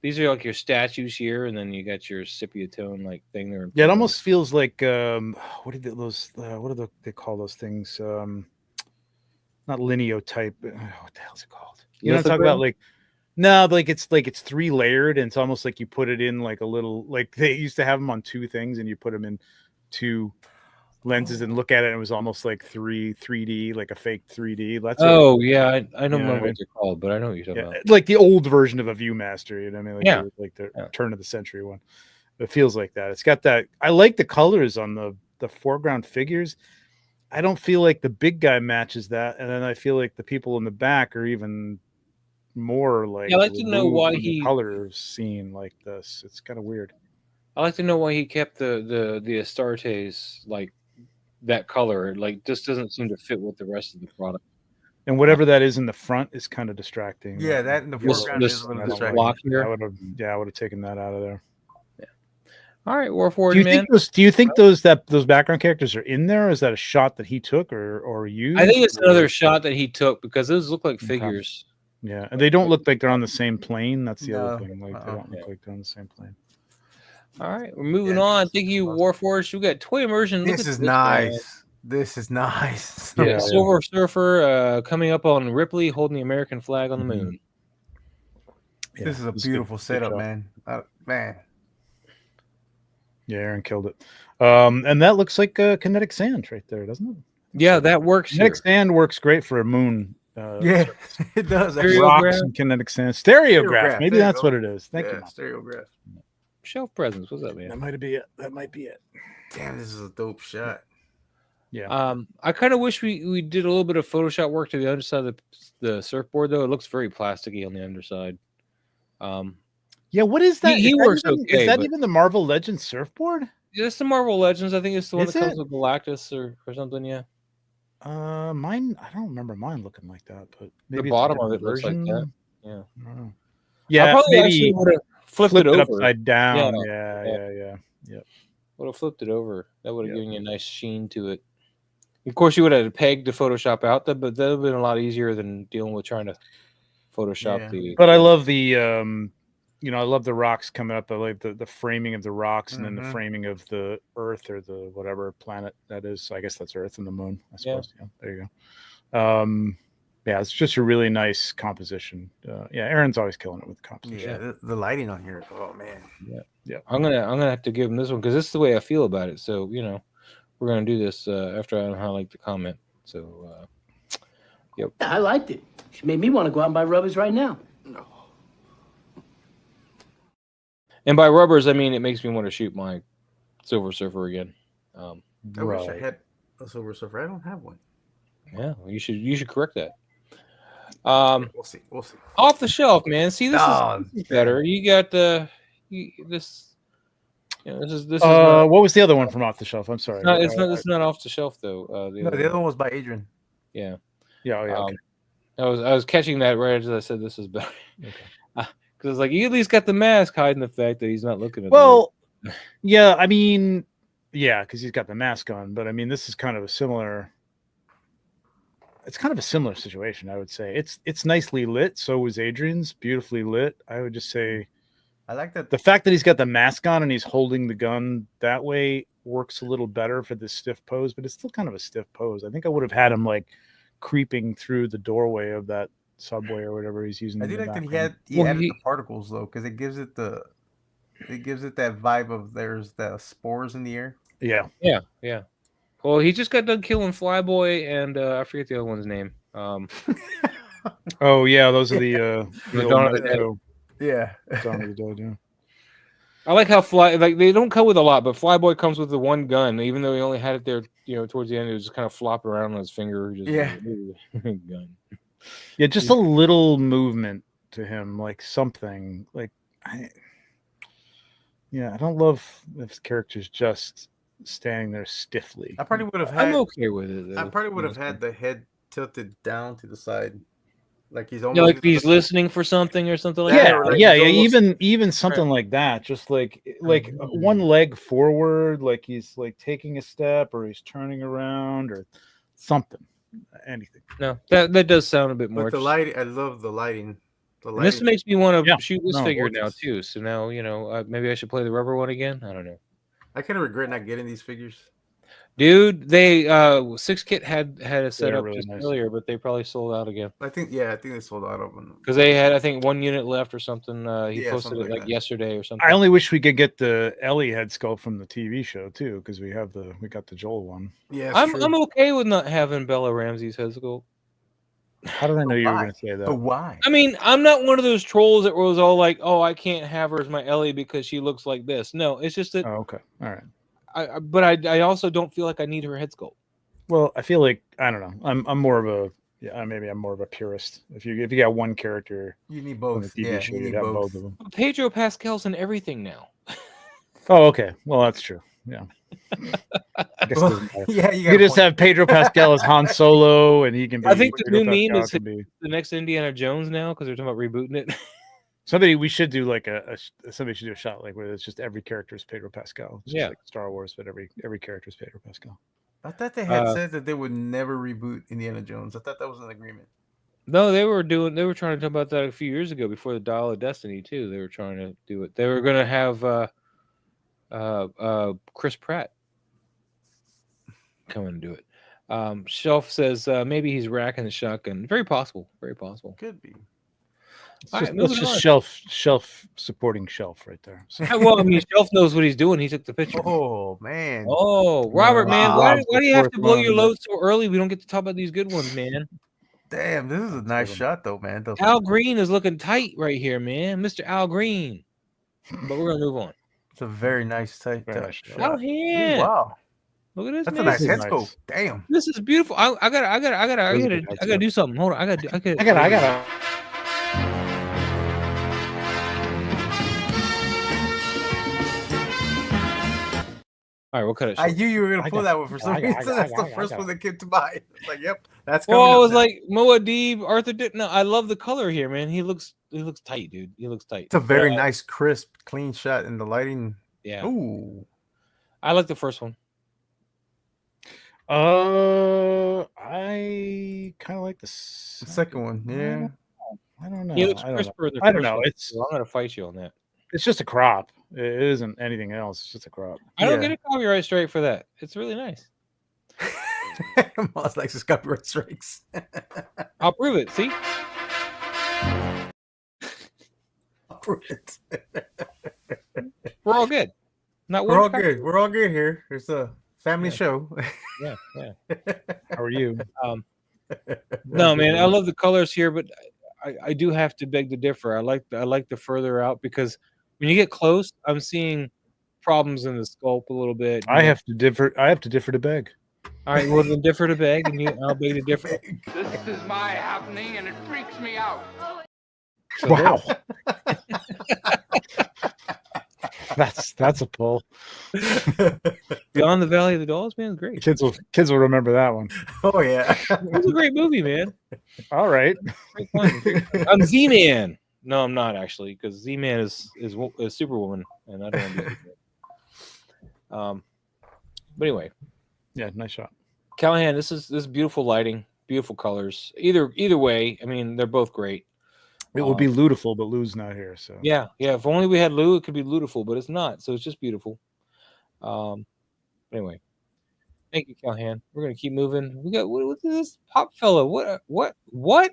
these are like your statues here, and then you got your sepia tone like thing there. Yeah, it almost feels like what do they call those things? Not lineotype. What the hell's it called? You know what I'm talking about? Lithograph? Like no, like it's 3 layered, and it's almost like you put it in like a little like they used to have them on 2 things, and you put them in 2 lenses and look at it, and it was almost like 3D, like a fake 3D. That's what Oh yeah, I don't You know what I remember mean? what they're called, but I know what you're talking yeah, about. like the old version of a Viewmaster. You know what I mean? Like Yeah. the Yeah. turn of the century one. It feels like that. It's got that. I like the colors on the foreground figures. I don't feel like the big guy matches that, and then I feel like the people in the back are even more like Yeah, I'd like to know removed why from the he. color scene like this. It's kind of weird. I like to know why he kept the Astartes like that color. Like just doesn't seem to fit with the rest of the product. And whatever that is in the front is kind of distracting. Yeah, that in the This- foreground this- is a little I don't distracting. block I here. would have taken that out of there. All right, War Forward Do you man. think those background characters are in there? Or is that a shot that he took or used? I think it's or- another shot that he took because those look like Okay. figures. Yeah, and they don't look like they're on the same plane. That's the No, other thing. Like they don't Yeah. look like they're on the same plane. All right, we're moving Yeah, on. it's Thank you, awesome. Warforged. We got toy immersion. Look This at is this nice. This is nice. Guy. Yeah. Yeah, Silver Surfer coming up on Ripley, holding the American flag on the Mhm. moon. Yeah, This is a it's good- beautiful good setup, shot. man. Man. Yeah, Aaron killed it. And that looks like kinetic sand right there, doesn't it? Yeah, that works Kinetic here. sand works great for a moon. Yeah, it does. Stereo- actually. Rocks Stereograph? and kinetic sand. Stereograph. Stereograph, Maybe there you that's go. what it is. Thank you. Yeah, Mom. stereograph. Shelf presence. What's up, That man? might be it. That might be it. Damn, this is a dope shot. Yeah. I kind of wish we did a little bit of Photoshop work to the underside of the surfboard, though. It looks very plasticky on the underside. Yeah, what is that? he Is that works even, okay, Is that but- even the Marvel Legends surfboard? It's the Marvel Legends. I think it's the one Is that comes it? with Galactus or something. Yeah. Mine. I don't remember mine looking like that, but maybe The it's a bottom of different it looks like that. version. Yeah. I don't know. I Yeah, probably maybe actually would have flipped flip it over. upside down. Yeah. Yeah. Would have flipped it over. That would have Yeah. given you a nice sheen to it. Of course, you would have had a peg to Photoshop out that, but that would have been a lot easier than dealing with trying to Photoshop Yeah. the. But I love the I love the rocks coming up. I like the framing of the rocks and then the Mhm. framing of the Earth or the whatever planet that is. So I guess that's Earth and the moon, I suppose. Yeah, there you go. Yeah, it's just a really nice composition. Yeah, Aaron's always killing it with the composition. Yeah, the lighting on here. Oh man. I'm gonna have to give him this one because this is the way I feel about it. So we're gonna do this after I highlight the comment. So I liked it. She made me want to go out and buy rubbers right now. and by rubbers I mean it makes me want to shoot my Silver Surfer again. I wish I Right. had a Silver Surfer. I don't have one. Yeah, you should correct that. We'll see. We'll see. Off the shelf, man. See, this Oh, is better. You got this. This is not, What was the other one from off the shelf? I'm sorry. it's not off the shelf though. No, the other one was by Adrian. Yeah. Yeah, oh, yeah. Okay. I was catching that right as I said this is better. Okay. Because it's like you at least got the mask hiding the fact that he's not looking at. Well, yeah, I mean, yeah, because he's got the mask on, but I mean, this is kind of a similar. It's kind of a similar situation, I would say. It's nicely lit. So was Adrian's, beautifully lit. I would just say I like that. the fact that he's got the mask on and he's holding the gun that way works a little better for this stiff pose, but it's still kind of a stiff pose. I think I would have had him like creeping through the doorway of that subway or whatever he's using. I in do the like that background. he added he- the particles though, because it gives it that vibe of there's the spores in the air. Yeah. Yeah. Well, he just got done killing Flyboy and I forget the other one's name. Oh yeah, those are the Dawn of the Dead. Yeah. Dawn of the Dead, yeah. I like how they don't come with a lot, but Flyboy comes with the one gun, even though he only had it there, towards the end. It was just kind of flopping around on his finger. Just Yeah. gun. Yeah, just a little movement to him, like something. Like I don't love if characters just standing there stiffly. I probably would have I'm had. okay with it. I though. probably would have had the head tilted down to the side. Like he's Yeah, almost like he's listening for something or something like Yeah, that. or like yeah, he's almost- even something like that, just like one leg forward, like he's like taking a step, or he's turning around, or something, anything. No, that does sound a bit more. But the lighting, I love the lighting. The And this lighting. makes me want to Yeah. shoot this No, figure it now works. too. So now maybe I should play the rubber one again. I don't know, I kind of regret not getting these figures. dude. They Six Kit had a setup really just nice. earlier, but they probably sold out again I think they sold out of them. because they had I think 1 unit left or something. He Yeah, posted something it like like that. yesterday or something. I only wish we could get the Ellie head sculpt from the TV show too, because we got the Joel one. Yeah, I'm okay with not having Bella Ramsey's head sculpt. How did I know you were Why? going to say But that? why? I mean, I'm not one of those trolls that was all like, "Oh, I can't have her as my Ellie because she looks like this." No, it's just that. Oh, okay, all right. But I also don't feel like I need her head sculpt. Well, I feel like I don't know. I'm more of a maybe I'm more of a purist. If you got one character You need from the both. TV Yeah, show, you you'd need have both. both of them. Pedro Pascal's in everything now. Oh, okay. Well, that's true. Yeah. I guess it Well, doesn't matter. yeah, You just have Pedro Pascal as Han Solo, and he can be. I think the Pedro new meme Pascal is can be. the next Indiana Jones now because they're talking about rebooting it. We should do like somebody should do a shot like where it's just every character is Pedro Pascal. It's just like Star Wars, but every character is Pedro Pascal. I thought they had said that they would never reboot Indiana Jones. I thought that was an agreement. No, they were trying to talk about that a few years ago before the Dial of Destiny too. They were trying to do it. They were going to have Chris Pratt come and do it. Shelf says maybe he's racking the shotgun. Very possible. Very possible. Could be. That's just shelf supporting shelf right there. So. Well, I mean, Shelf knows what he's doing. He took the picture. Oh man. Oh, Robert, man, Wow. why do you have to blow your load so early? We don't get to talk about these good ones, man. Damn, this is a nice shot though, man. Al Green is looking tight right here, man. Mr. Al Green. But we're gonna move on. It's a very nice tight shot. Oh yeah. Ooh, wow. Look at this. That's man. a nice head scope. Damn. This is beautiful. I gotta do something. Hold on. I gotta. All right, we'll cut it short. I knew you were gonna pull that one for some reason. That's the first one that came to mind. It's like, yep, that's. Well, I was like Moadib, Arthur. No, I love the color here, man. He looks tight, dude. He looks tight. It's a very nice, crisp, clean shot, and the lighting. Yeah. Ooh. I like the first one. I kind of like the second one. Yeah. I don't know. He looks crisper in the I don't first know. one, It's so I'm gonna fight you on that. It's just a crop. It isn't anything else. It's just a crop. I don't get a copyright strike for that. It's really nice. Moss likes his copyright strikes. I'll prove it. See? I'll prove it. We're all good. Not We're all good. We're all good here. It's a family show. Yeah. How are you? No, man, I love the colors here, but I do have to beg to differ. I like the further out because when you get close, I'm seeing problems in the sculpt a little bit. I have to differ to beg. All right, well then differ to beg, and I'll beg to differ. This is my happening, and it freaks me out. So wow. That's a pull. Beyond the Valley of the Dolls, man, great. Kids will remember that one. Oh yeah, it's a great movie, man. All right, I'm Z-Man. No, I'm not actually, because Z-Man is Superwoman, and I don't want to be Z-Man. But anyway, yeah, nice shot, Callahan. This is beautiful lighting, beautiful colors. Either way, I mean, they're both great. It would be Ludiful, but Lou's not here, so yeah. If only we had Lou, it could be Ludiful, but it's not. So it's just beautiful. Anyway, thank you, Callahan. We're gonna keep moving. We got what's this pop fella? What?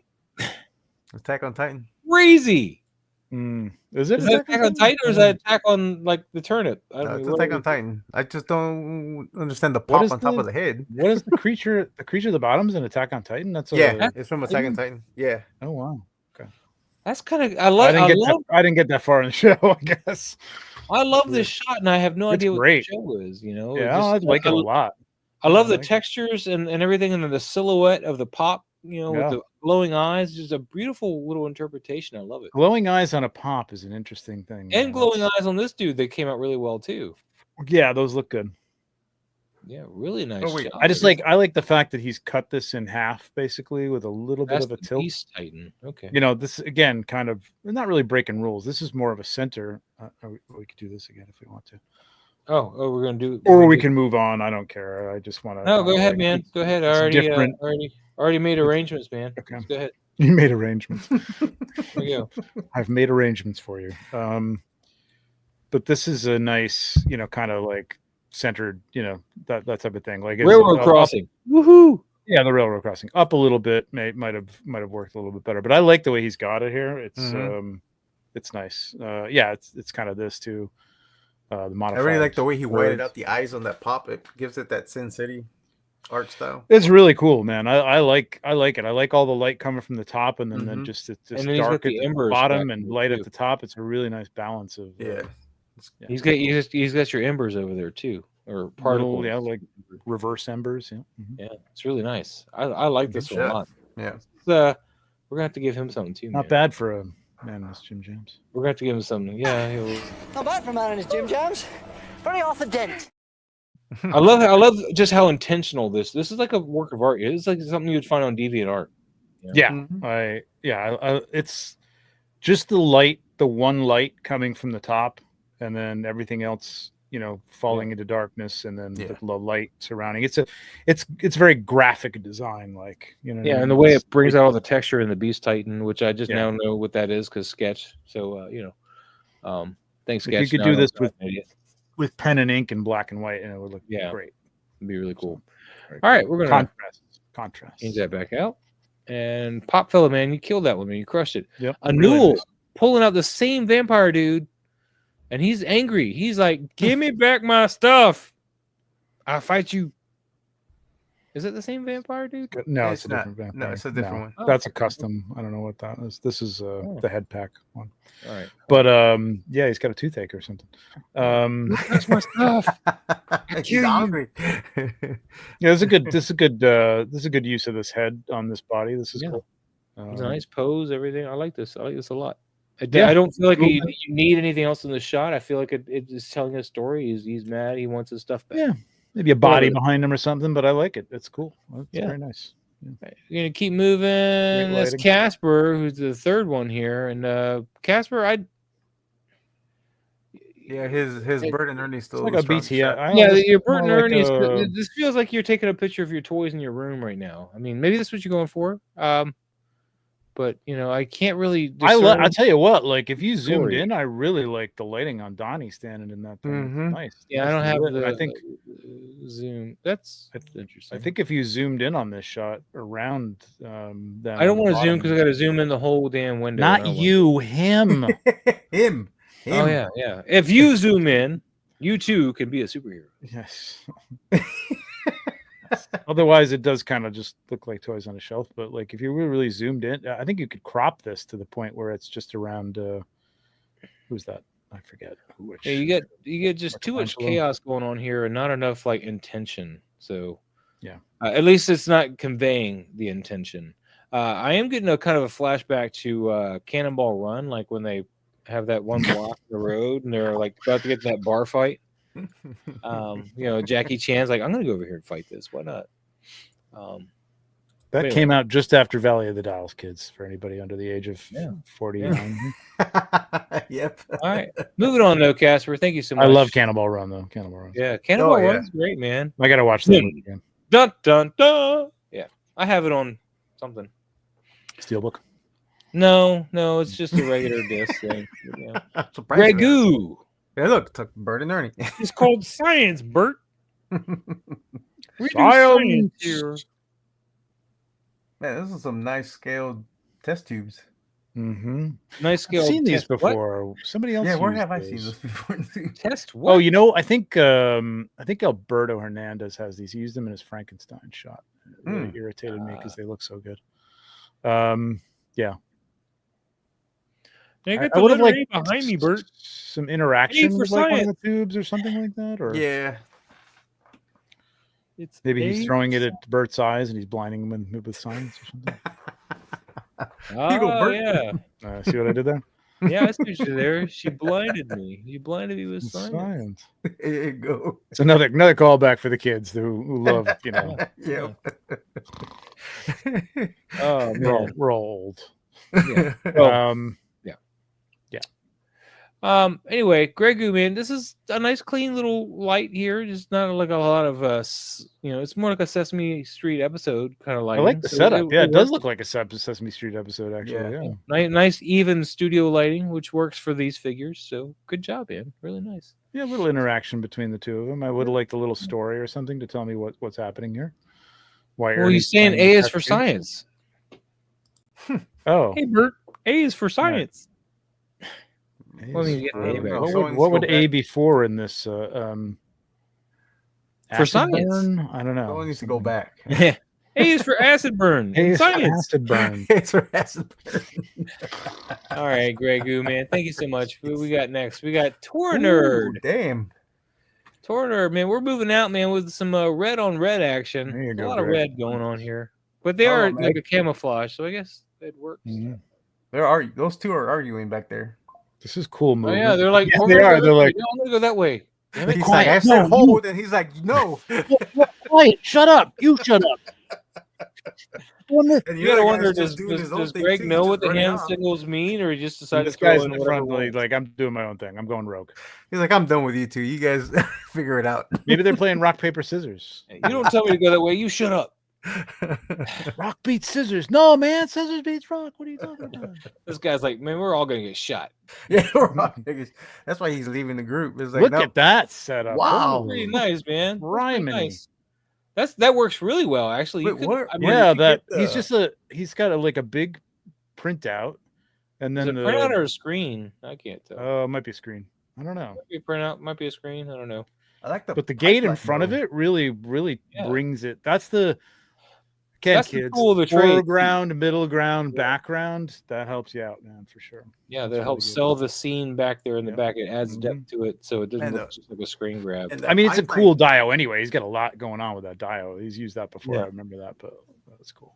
Attack on Titan. Crazy. Is it Attack on Titan, or is that Attack on like the turnip? It's Attack on Titan. I just don't understand the pop on top of the head. What is the creature? The creature of the bottom is an Attack on Titan. That's it's from Attack on Titan. Yeah. Oh wow. Okay. That's kind of I didn't get that far in the show. I guess. I love this shot, and I have no idea what great. the show is. You know. Yeah, I like it a lot. I love the textures and everything, and then the silhouette of the pop. You know, with the glowing eyes, just a beautiful little interpretation. I love it. Glowing eyes on a pop is an interesting thing. And glowing eyes on this dude, they came out really well too. Yeah, those look good. Yeah, really nice. Oh, wait. job. I like the fact that he's cut this in half basically with a little That's bit of a the tilt. Beast Titan. Okay. You know, this again, kind of not really breaking rules. This is more of a center. We could do this again if we want to, Oh, we're gonna do. or we can move on. I don't care. I just want to. No, go ahead, man. Go ahead. I it's already, different. already made arrangements, man. Okay. Let's go ahead. You made arrangements. Here we go. I've made arrangements for you. But this is a nice, you know, kind of like centered, you know, that type of thing. Like Railroad crossing. Woohoo! Yeah, the railroad crossing up a little bit might have worked a little bit better. But I like the way he's got it here. It's nice. Yeah, it's kind of this too. The modified. I really like the way he whited birds. out the eyes on that pop. It gives it that Sin City art style. It's really cool, man. I like it. I like all the light coming from the top and then just it's And then he's got dark at the the embers bottom back and there, light too. at the top. It's a really nice balance of Yeah. yeah. He's got your embers over there too, or particles. Yeah, like reverse embers. Yeah. Yeah, it's really nice. I like this one a shot. lot. Yeah. We're gonna have to give him something too. Not man. bad for a man in his Jim Jams. We're gonna have to give him something. Yeah. Not bad for a man in his Jim Jams. Very off the dent. I love just how intentional this is like a work of art. It's like something you'd find on DeviantArt. Yeah, it's just the light, the one light coming from the top, and then everything else, you know, falling into darkness, and then the light surrounding. It's very graphic design, like, you know. Yeah, and the way it brings out all the texture in the Beast Titan, which I just now know what that is because Sketch. So thanks, Sketch. You could do this with pen and ink and black and white, and it would look great. It'd be really cool. Very All right, we're gonna contrast. change that back out. And Pop Fella, man, you killed that one, man. You crushed it. Yep. A really Newell nice. pulling out the same vampire dude, and he's angry. He's like, "Give me back my stuff. I'll fight you." Is it the same vampire dude? No, It's it's a not. different vampire. No, it's a different one. Oh. That's a custom. I don't know what that is. This is the head pack one. All right. But yeah, he's got a toothache or something. That's my stuff. He's hungry. Yeah, this is a good use of this head on this body. This is cool. It's a nice pose, everything. I like this. I like this a lot. I Yeah. don't feel like you need anything else in the shot. I feel like it is telling a story. He's mad. He wants his stuff back. Yeah, maybe a body behind him or something, but I like it. It's cool. It's very nice. You're gonna keep moving. That's lighting. Casper, who's the third one here, and Casper, Yeah, his Bert and Ernie still It's like the a strongest BTS. shot. your Bert and more like Ernie. a- This feels like you're taking a picture of your toys in your room right now. I mean, maybe that's what you're going for. But I can't really. I'll tell you what. Like, if you zoomed story. in, I really like the lighting on Donnie standing in that thing. Mhm. Nice. Yeah, I don't have the. I think zoom. That's interesting. I think if you zoomed in on this shot around them, I don't want to zoom bottom- because I got to zoom in the whole damn window. Not I don't want you, him. Him. Oh yeah. If you zoom in, you too can be a superhero. Yes. Otherwise, it does kind of just look like toys on a shelf. But like, if you were really zoomed in, I think you could crop this to the point where it's just around. Who's that? I forget. Which, Yeah, you get just too much Michelangelo. chaos going on here and not enough like intention. So yeah, at least it's not conveying the intention. I am getting a kind of a flashback to Cannonball Run, like when they have that one block in the road and they're like about to get to that bar fight. Jackie Chan's like, I'm gonna go over here and fight this. Why not? that anyway. came out just after Valley of the Dolls, kids. For anybody under the age of 49. Yep. All right, moving on though, Casper. Thank you so much. I love Cannonball Run though. Cannonball Run. Yeah, Cannonball Oh, yeah. Run's great, man. I gotta watch that movie again. Dun dun dun. Yeah, I have it on something. Steelbook. No, it's just a regular disc thing. Surprised me. Ragu. Yeah, look, took Bert and Ernie. It's called science, Bert. We do Science. science here. Man, this is some nice scaled test tubes. Mm-hmm. Nice scale. I've seen these test. What? before. Somebody else. Yeah, where used have I seen those. this before? Test what? Oh, you know, I think Alberto Hernandez has these. He used them in his Frankenstein shot. It really irritated me because they look so good. Yeah. They got I the would have letter liked A behind me, Bert. some interaction for with like one of science. the tubes or something like that, or Yeah. It's maybe he's A throwing it at Bert's eyes and he's blinding him with science or something. Oh, Bert. yeah. See what I did there? Yeah, I see what you're there. She blinded me. You blinded me with science. Science. There you go. It's another callback for the kids who love, Yeah. Oh man. we're all old. Yeah. Well, Um, Anyway, Gregu, man, this is a nice, clean little light here. Just not like a lot of it's more like a Sesame Street episode kind of I lighting. like the So setup. Yeah, it does works. look like a Sesame Street episode, actually. Yeah. Nice, even studio lighting, which works for these figures. So good job, man. Really nice. Yeah, a little interaction between the two of them. I would have liked a little story or something to tell me what's happening here. Why? Well, Ernie's he's saying playing A the is for cartoon. science. Oh, Hey, Bert, A is for science. A Well, I is mean, you get for- an A back. what would A back. be for in this? For acid science. burn? I don't know. Someone needs to go back. A is for acid burn. A in is for science. acid burn. It's for acid burn. All right, Gregu, man. Thank you so much. Who we got next? We got Tour Ooh, Nerd. damn. Tour Nerd, man. We're moving out, man, with some red on red action. There you A go, lot of Greg. red going on here, but they Oh, are man. like a camouflage, so I guess it works. Mhm. Those two are arguing back there. This is cool Oh movement. yeah, they're like, Yeah, "We're they gonna are. go They're that way." like, No, I'm gonna go that way. Damn it. He's quiet. like, I said No, hold, and he's like, no. Quiet. Shut up. You shut up. And You gotta other wonder, guy's just does, doing does, his own does thing, Greg too. know He's what just the running hand off. signals mean, or he just decided This to throw guy's in in the whatever front, he like, I'm doing my own thing. I'm going rogue. He's like, I'm done with you two. You guys figure it out. Maybe they're playing rock, paper, scissors. wants. You don't tell me to go that way. You shut up. Rock beats scissors. No, man. Scissors beats rock. What are you talking about? This guy's like, man, we're all gonna get shot. Yeah, that's why he's leaving the group. It's like, Look no. at that setup. Wow. Holy Pretty nice, man. That's pretty Criminy. nice. That works really well, actually. You Wait, could- what- I mean, Yeah, did you that get he's got a big printout, and is then it printout or a screen? I can't tell. it might be a screen. I don't know. Might be a printout, might be a screen. I don't know. I like But the gate in pipeline, front of though. it really Yeah. brings it. That's the That's the kids. tool of the trade. Foreground, middle ground, background. That helps you out, man, for sure. Yeah, That's that really helps good. sell the scene back there in the Yep. back. It adds depth to it, so it doesn't And look just like a screen grab. and I mean, it's a pipeline- cool dio anyway. He's got a lot going on with that dio. He's used that before. Yeah. I remember that, but that was cool.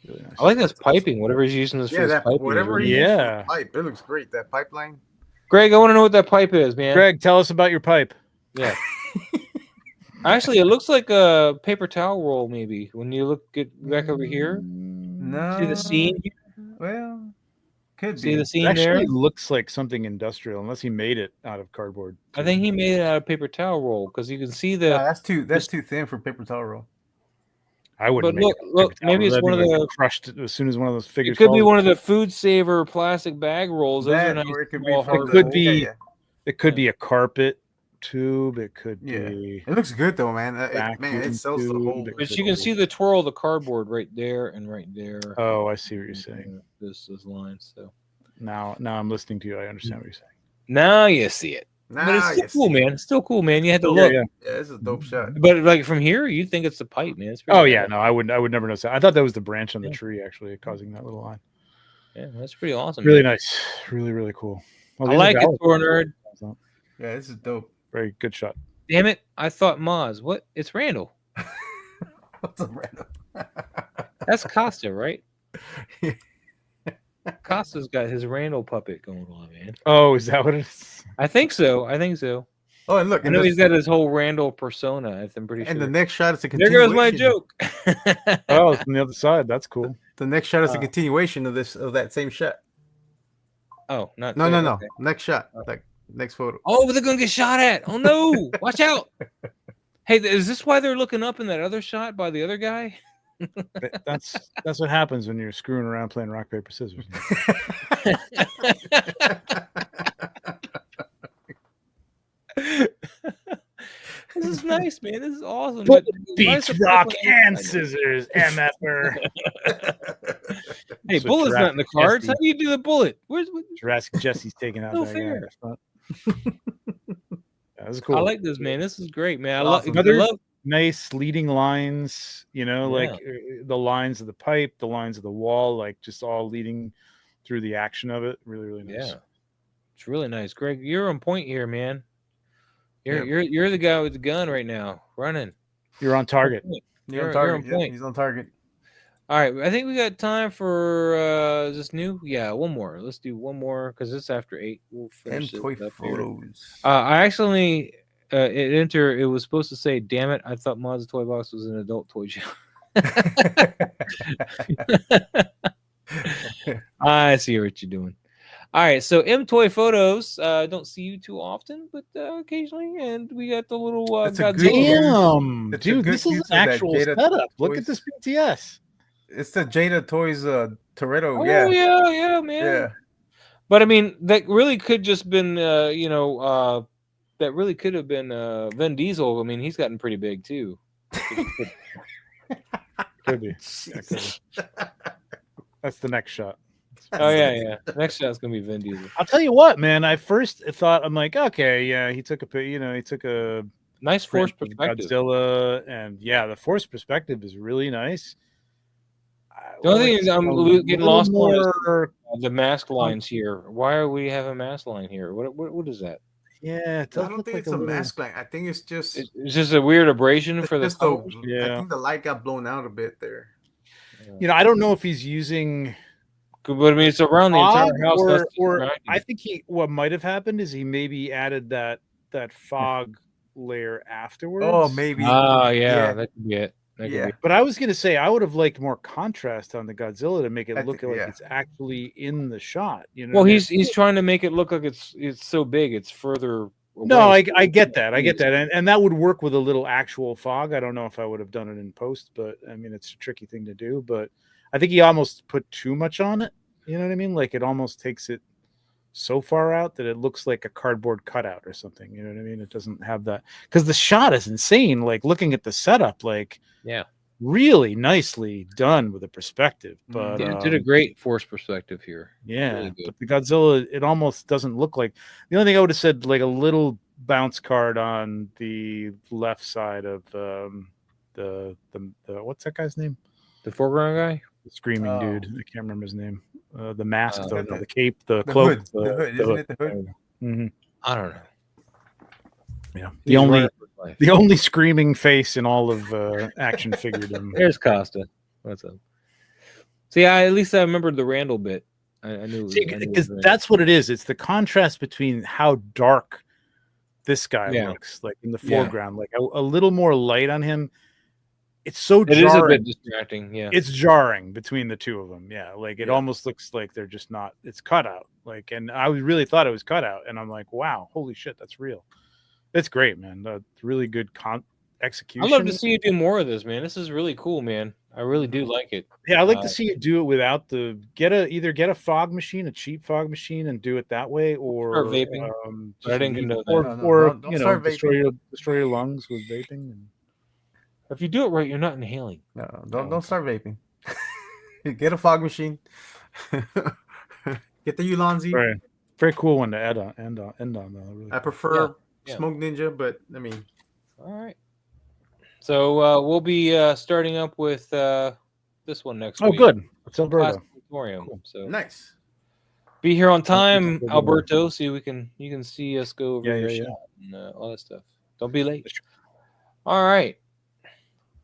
Really nice. I like this piping. Whatever he's using this for. Yeah, This that piping is whatever really- he used for the Yeah. pipe, it looks great. That pipeline. Greg, I want to know what that pipe is, man. Greg, tell us about your pipe. Yeah. Actually, it looks like a paper towel roll. Maybe when you get back over here, No. see the scene. Well, could See be. the It scene there. actually looks like something industrial, unless he made it out of cardboard. I think he made it out of paper towel roll because you can see the. Nah, that's too thin for paper towel roll. I wouldn't. But make look, it look, paper towel. maybe it's That one of thing would the- crushed as soon as one of those figures. It could be falls. one of the food saver plastic bag rolls. Those are That, nice. or it could be small, for It hard could rolls. be- Yeah, It could be a carpet tube. It could yeah. be. It looks good though, man. Man, Vacuum it sells the tube. whole. But you can see the twirl of the cardboard right there and right there. Oh, I see what you're saying. This lines. So Now I'm listening to you. I understand what you're saying. now you see it. But it's still yes. cool, man. It's still cool, man. You had to Yeah, look. yeah. Yeah, this is a dope shot. But like from here, you think it's the pipe, man. It's pretty Oh cool. yeah, no, I would never notice that. I thought that was the branch on the Yeah. tree actually causing that little line. Yeah, that's pretty awesome. Really man. nice, really cool. Well, I these are like it, valid. Tour Nerd. Yeah, this is dope. Very good shot. Damn it. I thought Maz. What? It's Randall. What's up, random? That's Costa, right? Costa's got his Randall puppet going on, man. Oh, is that what it is? I think so. I think so. Oh, and look, I and, know the, he's got his whole Randall persona. I'm pretty and sure. the next shot is a There continuation. goes my joke. Oh, it's on the other side. That's cool. The next shot is a continuation of that same shot. Oh, not No, there. no, no. Okay. Next shot, like next photo. Oh, they're gonna get shot at. Oh no! Watch out. Hey, is this why they're looking up in that other shot by the other guy? That's what happens when you're screwing around playing rock paper scissors. This is nice, man. This is awesome. Bullet But beats why is rock the and person- scissors, MFer. Hey, So bullet's not in the Jurassic cards. Jesse- How do you do the bullet? Where's Jurassic Jesse's taking out No that guy. in fair. the front. That was cool. I like this, man. This is great, man. Awesome. I love. Nice leading lines, like the lines of the pipe, the lines of the wall, like just all leading through the action of it. Really nice. Yeah, it's really nice, Greg. You're on point here, man. Yeah. You're the guy with the gun right now, running. You're on target. He's You're on on target. Yeah, point. he's on target. All right, I think we got time for is this new? Yeah, one more. Let's do one more because it's after 8. We'll M finish it toy up here. photos. I accidentally it was supposed to say, "Damn it! I thought Maz's Toy Box was an adult toy channel." I see what you're doing. All right, so M Toy Photos. Don't see you too often, but occasionally, and we got the little That's a good Godzilla. Damn, It's a dude, good this is an use of that actual Jada setup. Look Toys. at this BTS. It's the Jada Toys Toretto. Oh Yeah, yeah, man. yeah. But I mean, that really could just been that really could have been Vin Diesel. I mean, he's gotten pretty big too. Could be. Yeah, could be. That's the next shot. Oh yeah. Next shot's gonna be Vin Diesel. I'll tell you what, man. I first thought, I'm like, okay, yeah, he took a Nice force print of perspective. Godzilla, and yeah, the force perspective is really nice. The only thing is I'm getting lost on is more. the mask lines here. Why are we having a mask line here? What is that? Yeah, it does I don't look think like it's a a little... mask line. I think it's just It's just a weird abrasion for the just the, colors. I Yeah. think the light got blown out a bit there. You know, I don't know if he's using But I mean, it's around the entire fog, house. That's or distracting. I think what might have happened is he maybe added that fog layer afterwards. Oh, maybe. Ah, yeah, Yeah. that could be it. That could be it. But I was gonna say I would have liked more contrast on the Godzilla to make it I look think- like yeah. it's actually in the shot. You know. Well, what I mean? he's trying to make it look like it's so big, it's further. No, away. I get that. I get that. And that would work with a little actual fog. I don't know if I would have done it in post, but I mean, it's a tricky thing to do. But I think he almost put too much on it. You know what I mean? Like it almost takes it so far out that it looks like a cardboard cutout or something. You know what I mean? It doesn't have that, because the shot is insane. Like looking at the setup, like Yeah, really nicely done with the perspective. But yeah, it did a great force perspective here. yeah, Really good. but the Godzilla, it almost doesn't look like. The only thing I would have said, like a little bounce card on the left side of the what's that guy's name? The foreground guy. The screaming Oh. dude. I can't remember his name. The mask, though, the- the cape, the the cloak, hood, the hood, isn't it the hood? Mhm. I don't know. Yeah, He's the only running for his life. the only screaming face in all of action figurdom. There's Costa. What's up? See, at least I remembered the Randall bit. I knew. See, I knew it because was Randall. that's what it is. It's the contrast between how dark this guy Yeah. looks, like in the Yeah. foreground, like a little more light on him. It's so It is a jarring. bit distracting. Yeah. It's jarring between the two of them. Yeah, like it Yeah. almost looks like they're just not. It's cut out. Like, and I really thought it was cut out, and I'm like, wow, holy shit, that's real. It's great, man. Really good execution. I'd love to see you do more of this, man. This is really cool, man. I really do like it. Yeah, I'd like to see you do it without the either get a fog machine, a cheap fog machine, and do it that way, or Start vaping. But I didn't know that. or, No, or don't you know, start destroy vaping. your lungs with vaping. And... If you do it right, you're not inhaling. No, don't start vaping. Get a fog machine. Get the Ulanzi. Right. Very cool one to end on. Though, really. I prefer Yeah. Smoke Ninja, but I mean, All right. So we'll be starting up with this one next Oh, week. good. It's Alberto. Auditorium. Cool. So nice. be here on time, Good. Alberto, so you can see us go over Yeah, your yeah, shot and all that stuff. Don't be late. All right.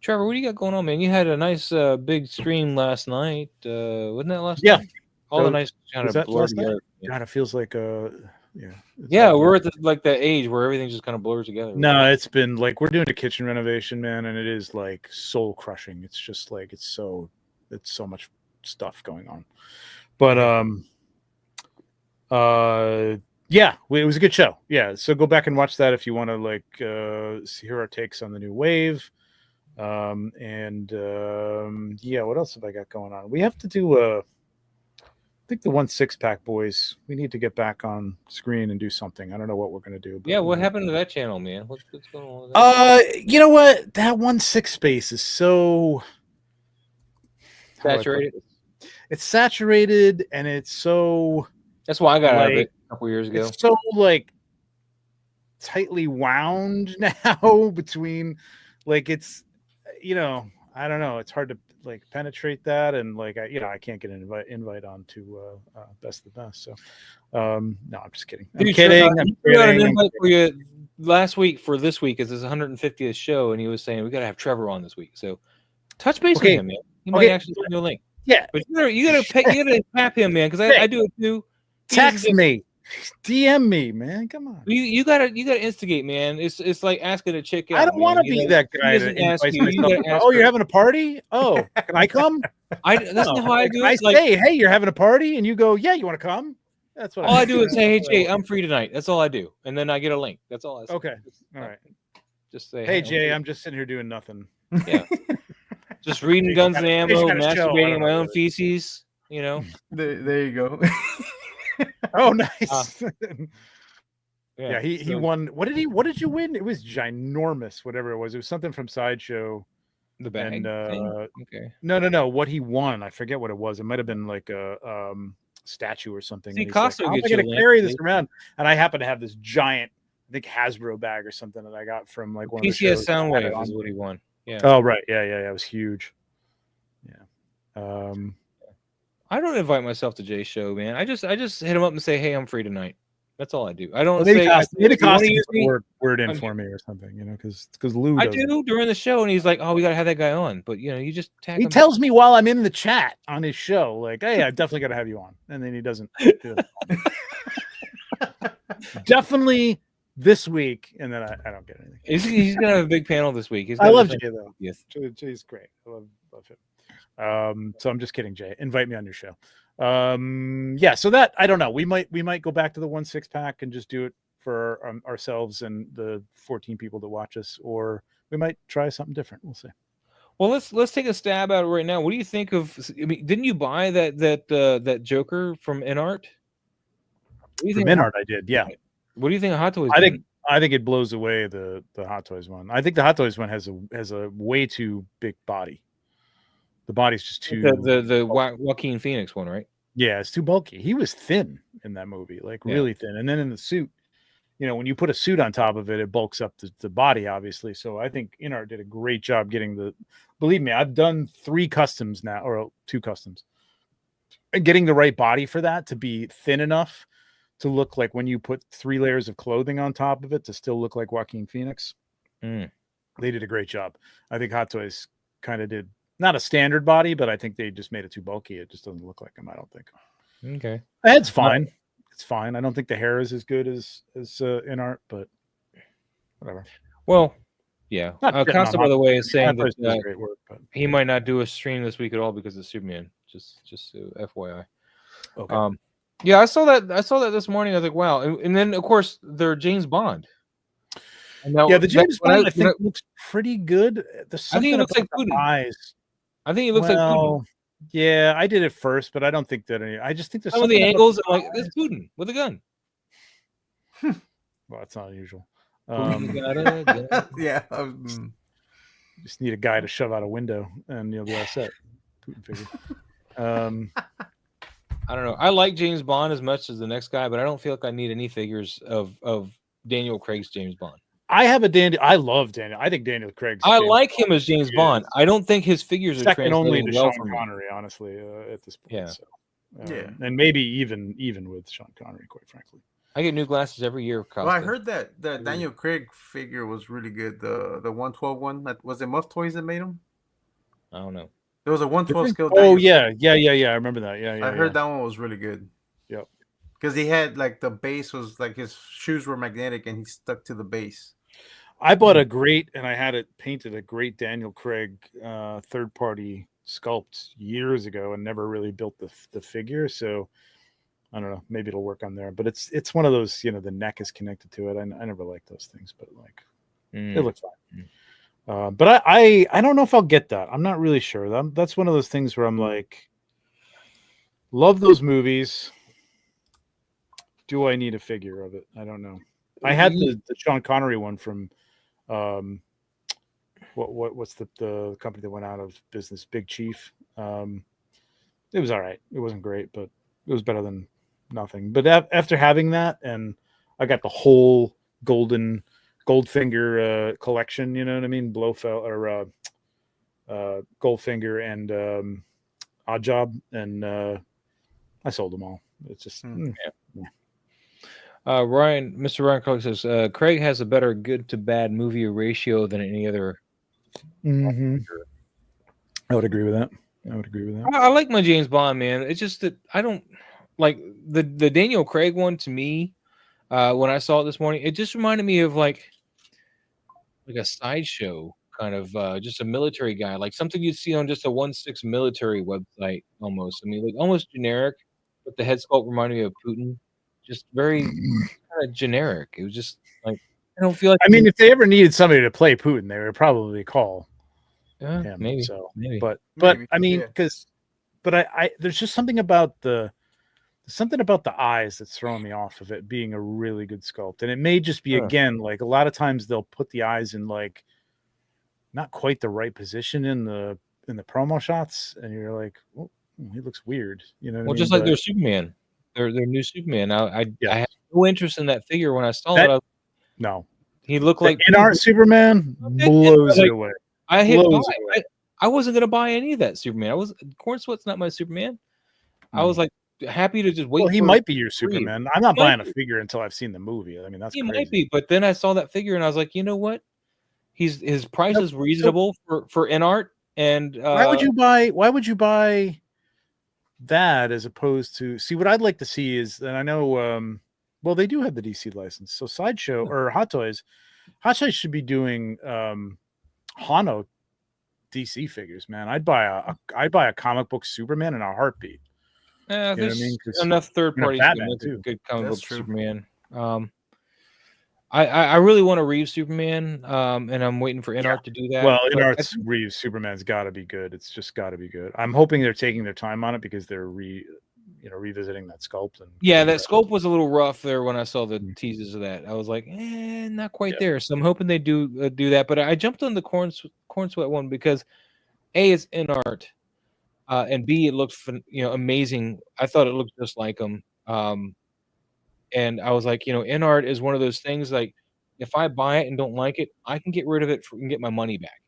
Trevor, what do you got going on, man? You had a nice big stream last night. Wasn't that last Yeah. night? All the nice kind was of that blurred last night? together. God, it feels like yeah. Yeah, we're at like that age where everything just kind of blurs together. No, it's been like we're doing a kitchen renovation, man, and it is like soul crushing. It's just like it's so much stuff going on. But yeah, it was a good show. Yeah, so go back and watch that if you want to like hear our takes on the new wave. Yeah, what else have I got going on? We have to do I think the 1 6-pack boys. We need to get back on screen and do something. I don't know what we're gonna do. But Yeah, what happened to that channel, man? What's going on with that? You know what? That 1 6 space is so how do I put Saturated? this? It's saturated, and it's so That's why I got out of like, it a couple years ago. it's so like tightly wound now between like it's I don't know. It's hard to like penetrate that, and like I can't get an invite on to Best of the Best. So no, I'm just kidding. I'm Dude, kidding. Trevor, I'm he got an kidding. invite for you last week for this week is his 150th show, and he was saying we got to have Trevor on this week. So touch base Okay. with him, man. He might actually send you a link. Yeah, But you gotta tap him, man, because I do it too. text me, DM me, man. Come on. You gotta instigate, man. It's like asking a chick out. I don't want to man. be that guy to invite myself. Oh, you're having a party? Oh, can I come? That's not how I do it. I say, hey, you're having a party, and you go, yeah, you want to come? That's what all I do is say, hey Jay, I'm free tonight. That's all I do, and then I get a link. That's all I say. Okay, all right. Just say, hey Jay, I'm just sitting here doing nothing. Yeah. Just reading Guns and Ammo, masturbating in my own feces. You know. There you go. Oh, nice. Yeah, he won. What did you win? It was ginormous, whatever it was. It was something from Sideshow. The bag. And, okay. No. What he won, I forget what it was. It might have been like a statue or something. See, like, I'm going to carry this around, and I happen to have this giant, I think Hasbro bag or something that I got from like one of the shows. Soundwave is what he won. Yeah. Oh right, yeah. It was huge. Yeah. I don't invite myself to Jay's show, man. I just hit him up and say, hey, I'm free tonight. That's all I do. I don't maybe say cost word in for me or something, you know, because Lou. I do during the show, and he's like, "Oh, we gotta have that guy on," but you know, you just tag. He tells me while I'm in the chat on his show, like, "Hey, I definitely got to have you on," and then he doesn't. Do definitely this week, and then I don't get anything. He's gonna have a big panel this week. I love Jay though. Yes, Jay's great. I love him. So I'm just kidding, Jay. Invite me on your show. So that I don't know. We might go back to the 1 6-pack and just do it for ourselves and the 14 people that watch us, or we might try something different. We'll see. Well, let's take a stab at it right now. What do you think of? I mean, didn't you buy that Joker from InArt? From InArt, I did. Yeah. What do you think of Hot Toys? I think it blows away the Hot Toys one. I think the Hot Toys one has a way too big body. The body's just too the Joaquin Phoenix one, right? Yeah, it's too bulky. He was thin in that movie, like really thin. And then in the suit, you know, when you put a suit on top of it, it bulks up the body, obviously. So I think InArt did a great job getting believe me, I've done 3 customs now, or 2 customs, and getting the right body for that to be thin enough to look like when you put 3 layers of clothing on top of it to still look like Joaquin Phoenix. They did a great job. I think Hot Toys kind of did not a standard body, but I think they just made it too bulky. It just doesn't look like him, I don't think. Okay. The head's fine. It's fine. I don't think the hair is as good as InArt, but whatever. Well, yeah. Costa, by the way, is saying that great work, but he might not do a stream this week at all because of Superman. Just FYI. Okay. Yeah, I saw that this morning. I was like, wow. And then of course they're James Bond. Now, the James Bond I think looks pretty good. I think it looks like Putin. Eyes. I think it looks like Putin. Yeah, I did it first, but I don't think that I just think there's some of the angles are like it's Putin with a gun. Well, that's not unusual. Yeah. Just need a guy to shove out a window and you'll be all set. Putin figure. I don't know. I like James Bond as much as the next guy, but I don't feel like I need any figures of Daniel Craig's James Bond. I love Daniel. I think Daniel Craig's. I like him as James Bond. I don't think his figures are second only to well Sean Connery, honestly, at this point. Yeah. So, and maybe even with Sean Connery, quite frankly. I get new glasses every year. Costa. Well, I heard that the Daniel Craig figure was really good. The 112 one. Was it Muff Toys that made them? I don't know. There was a 112 scale. Oh yeah. I remember that. Yeah. I heard that one was really good. Yep. Because he had like the base was like his shoes were magnetic and he stuck to the base. I bought a great, and I had it painted, a great Daniel Craig third-party sculpt years ago, and never really built the figure. So I don't know, maybe it'll work on there. But it's one of those, you know, the neck is connected to it. I never liked those things, but like it looks fine. But I don't know if I'll get that. I'm not really sure. That's one of those things where I'm like, love those movies. Do I need a figure of it? I don't know. I had the Sean Connery one from what's the company that went out of business? Big Chief. It was all right. It wasn't great, but it was better than nothing. But after having that, and I got the whole Goldfinger collection. You know what I mean? Blofeld or Goldfinger and Oddjob, and I sold them all. It's just yeah. Mr. Ryan Clark says Craig has a better good to bad movie ratio than any other. I would agree with that. I would agree with that. I like my James Bond, man. It's just that I don't like the Daniel Craig one. To me, when I saw it this morning, it just reminded me of like a Sideshow kind of just a military guy, like something you'd see on just a 1/6 military website almost. I mean, like almost generic, but the head sculpt reminded me of Putin. Just very kind of generic. It was just like I don't feel like. I mean, if they ever needed somebody to play Putin, they would probably call him. maybe. So, Maybe. but Maybe, I mean, yeah. because, but I there's just something about the eyes that's throwing me off of it being a really good sculpt, and it may just be Huh. again like a lot of times they'll put the eyes in like not quite the right position in the promo shots, and you're like, oh, he looks weird, you know what I Well, mean? just like But their Superman, their new Superman. I Yeah. had no interest in that figure when I saw That- it. no, He looked the like in-art Superman blows it away. I hit buy. blows it away. I wasn't gonna buy any of that Superman. Corn Sweat's not my Superman. I was like happy to just wait. Well, he for might be your free. Superman. I'm not He might buying a figure until I've seen the movie. I mean, that's He crazy. might be, but then I saw that figure and I was like, you know what? His price is reasonable for in art. And Why would you buy that as opposed to see what I'd like to see is, and I know well they do have the DC license, so Sideshow or Hot Toys should be doing Hano DC figures, man. I'd buy a comic book Superman in a heartbeat. Yeah, You know what I there's mean? 'Cause enough third you're parties not to Batman, make a too. good comic That's book true. Superman. I really want a Reeves Superman, and I'm waiting for InArt to do that. Well, but I InArt's think- Reeves Superman's got to be good. It's just got to be good. I'm hoping they're taking their time on it because they're revisiting that sculpt. And Yeah, that sculpt was a little rough there when I saw the Mm. teases of that. I was like, not quite there. So I'm hoping they do that. But I jumped on the Corn Sweat one because A, it's InArt, and B, it looked amazing. I thought it looked just like him. And I was like, InArt is one of those things like if I buy it and don't like it, I can get rid of it and get my money back.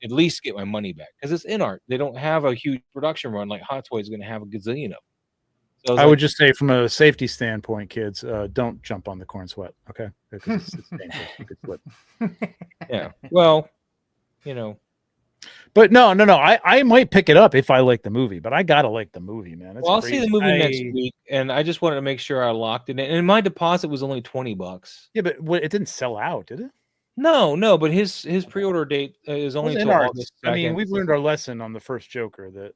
At least get my money back because it's InArt. They don't have a huge production run like Hot Toys is going to have a gazillion of them. So I would just say, from a safety standpoint, kids, don't jump on the Corn Sweat. Okay, it's dangerous. You could slip. yeah. Well, But no. I might pick it up if I like the movie, but I gotta like the movie, man. It's Well, I'll see the movie next crazy. week, and I just wanted to make sure I locked it in. And my deposit was only $20. Yeah, but it didn't sell out, did it? No, but his pre-order date is only Well, until InArt's- August. I mean, 2nd. we've learned our lesson on the first Joker that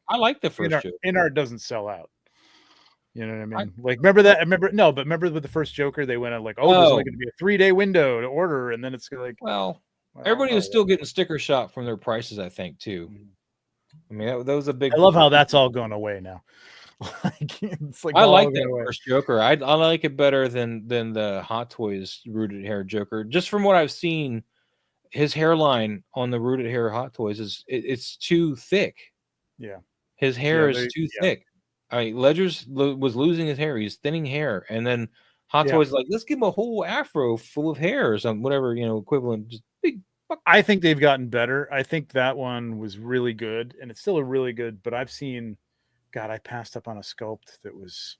I like the first Joker. InArt doesn't sell out. You know what I mean? Remember that? Remember with the first Joker, they went out like, there's only going to be a 3-day window to order, and then it's like, well, everybody was still getting sticker shock from their prices, I think, too. I mean, that was a big. I love how that's all going away now. It's like I all like going that away. first Joker. I like it better than the Hot Toys rooted hair Joker. Just from what I've seen, his hairline on the rooted hair Hot Toys it's too thick. Yeah, his hair is too thick. I mean, Ledger's was losing his hair. He's thinning hair, and then Hot Toys like, let's give him a whole afro full of hair or something, whatever equivalent. Just big. I think they've gotten better. I think that one was really good, and it's still a really good. But I've seen, God, I passed up on a sculpt that was,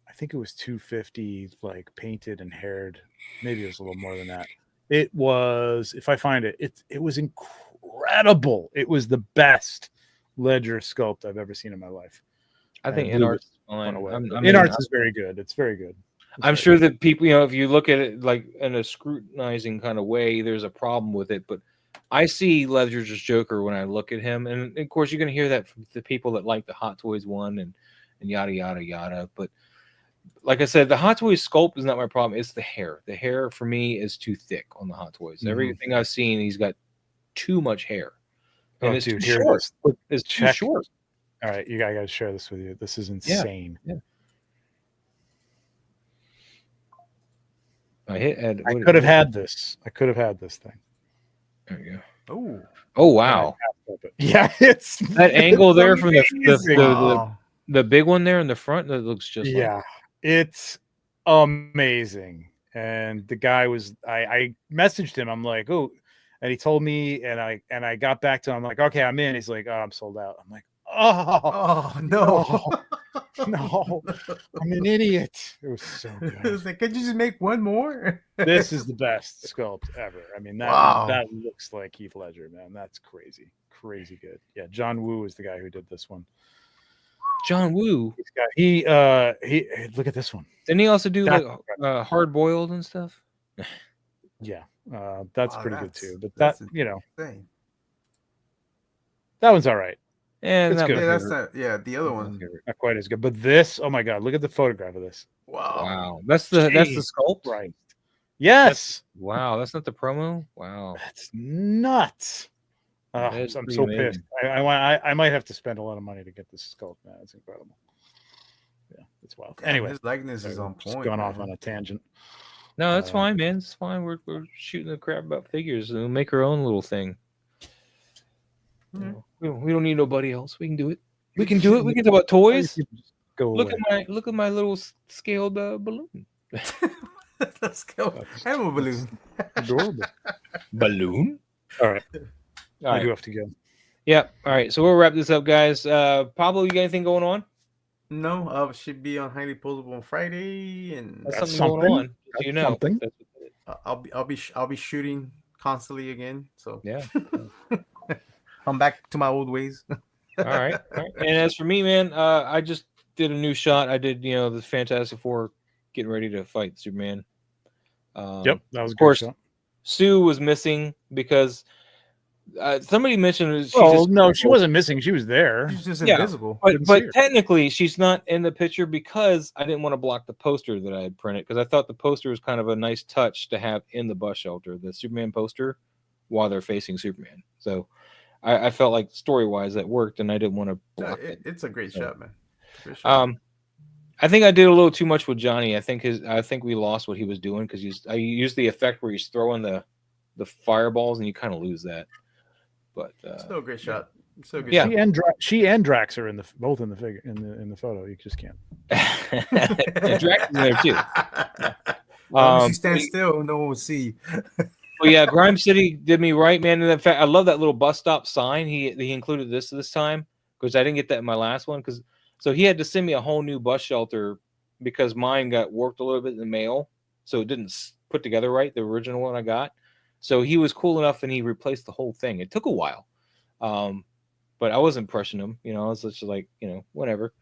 I think it was $250, like painted and haired. Maybe it was a little more than that. It was, if I find it, it was incredible. It was the best Ledger sculpt I've ever seen in my life. I think InArt's fine. InArt's is very good. It's very good. I'm sure that people, if you look at it like in a scrutinizing kind of way, there's a problem with it. But I see Ledger's Joker when I look at him, and of course you're going to hear that from the people that like the Hot Toys one and yada yada yada. But like I said, the Hot Toys sculpt is not my problem. It's the hair. The hair for me is too thick on the Hot Toys. Everything I've seen, he's got too much hair, and it's too short. It's too short. All right, I got to share this with you. This is insane. Yeah. I could have had this. I could have had this thing. There you go. Oh wow. Yeah, it's that angle there from amazing. the big one there in the front that looks just it's amazing. And the guy was I messaged him. I'm like, oh, and he told me, and I got back to him. I'm like, okay, I'm in. He's like, oh, I'm sold out. I'm like, oh no. No, I'm an idiot. It was so It's good. like, could you just make one more? This is the best sculpt ever. I mean, Wow. that looks like Heath Ledger, man. That's crazy, crazy good. Yeah, John Woo is the guy who did this one. John Woo. He look at this one. Didn't he also do That's like hard boiled and stuff? Yeah, that's Wow, pretty good that's- too. But that's that, you know, Insane. that one's all right. And It's that good. Yeah, was that's favorite. not. Yeah, the other one. Not quite as good. But this, oh my god, look at the photograph of this. Wow. Wow. That's the Jeez sculpt. Christ. Yes, Wow, that's not the promo. Wow. that's nuts. Oh, That is I'm pretty so amazing. pissed. I might have to spend a lot of money to get this sculpt, man. It's incredible. Yeah, it's wild. Damn, Anyway, his likeness is sorry, on just point. gone off man. on a tangent. No, that's Uh, fine, man. It's fine. We're shooting the crap about figures and we'll make our own little thing. You Mhm. know, we don't need nobody else. We can do it. We can do it. We can talk about toys. Go Look away. at my little scaled balloon. Let's go. Animal balloon. Adorable. Balloon. All right, All I right. do have to go. Yeah. All right. So we'll wrap this up, guys. Pablo, you got anything going on? No, should be on highly posable on Friday, and That's That's something going something. on. Just so That's you know. something. That's what it is. I'll be shooting constantly again. So Yeah. I'm back to my old ways. All right. All right. And as for me, man, I just did a new shot. I did, the Fantastic Four getting ready to fight Superman. Yep, that was a Of good course, shot. Sue was missing because somebody mentioned she Oh just no, she wasn't missing. She was there. She's just Yeah. invisible. Didn't see her. But technically, she's not in the picture because I didn't want to block the poster that I had printed because I thought the poster was kind of a nice touch to have in the bus shelter, the Superman poster, while they're facing Superman. So I felt like story wise that worked, and I didn't want to No, block it. it's a great So, shot, man. Great shot. I think I did a little too much with Johnny. I think we lost what he was doing because I used the effect where he's throwing the fireballs, and you kind of lose that. But Still a great shot. Still a good Yeah. shot. She and Drax are both in the figure in the photo. You just can't. and Drax is in there too. Long as you stand still, no one will see. Well, yeah, Grime City did me right, man. And in fact, I love that little bus stop sign. He included this time because I didn't get that in my last one. So he had to send me a whole new bus shelter because mine got warped a little bit in the mail, so it didn't put together right. The original one I got. So he was cool enough and he replaced the whole thing. It took a while, but I wasn't pressing him. I was just like, whatever.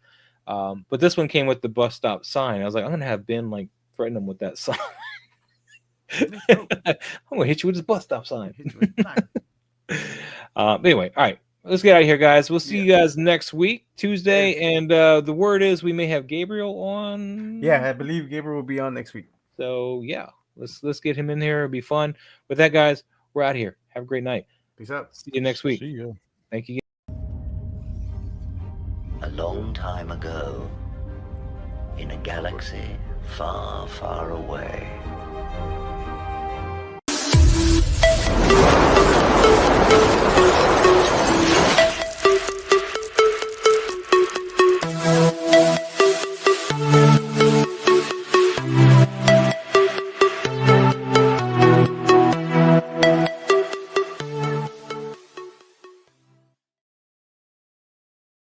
But this one came with the bus stop sign. I was like, I'm gonna have Ben like threaten him with that sign. I'm gonna hit you with this bus stop sign. Anyway, all right, let's get out of here, guys. We'll see you guys next week, Tuesday, and the word is we may have Gabriel on. Yeah, I believe Gabriel will be on next week. So yeah, let's get him in here. It'll be fun. With that, guys, we're out here. Have a great night. Peace out. See you next week. See you. Thank you. A long time ago, in a galaxy far, far away,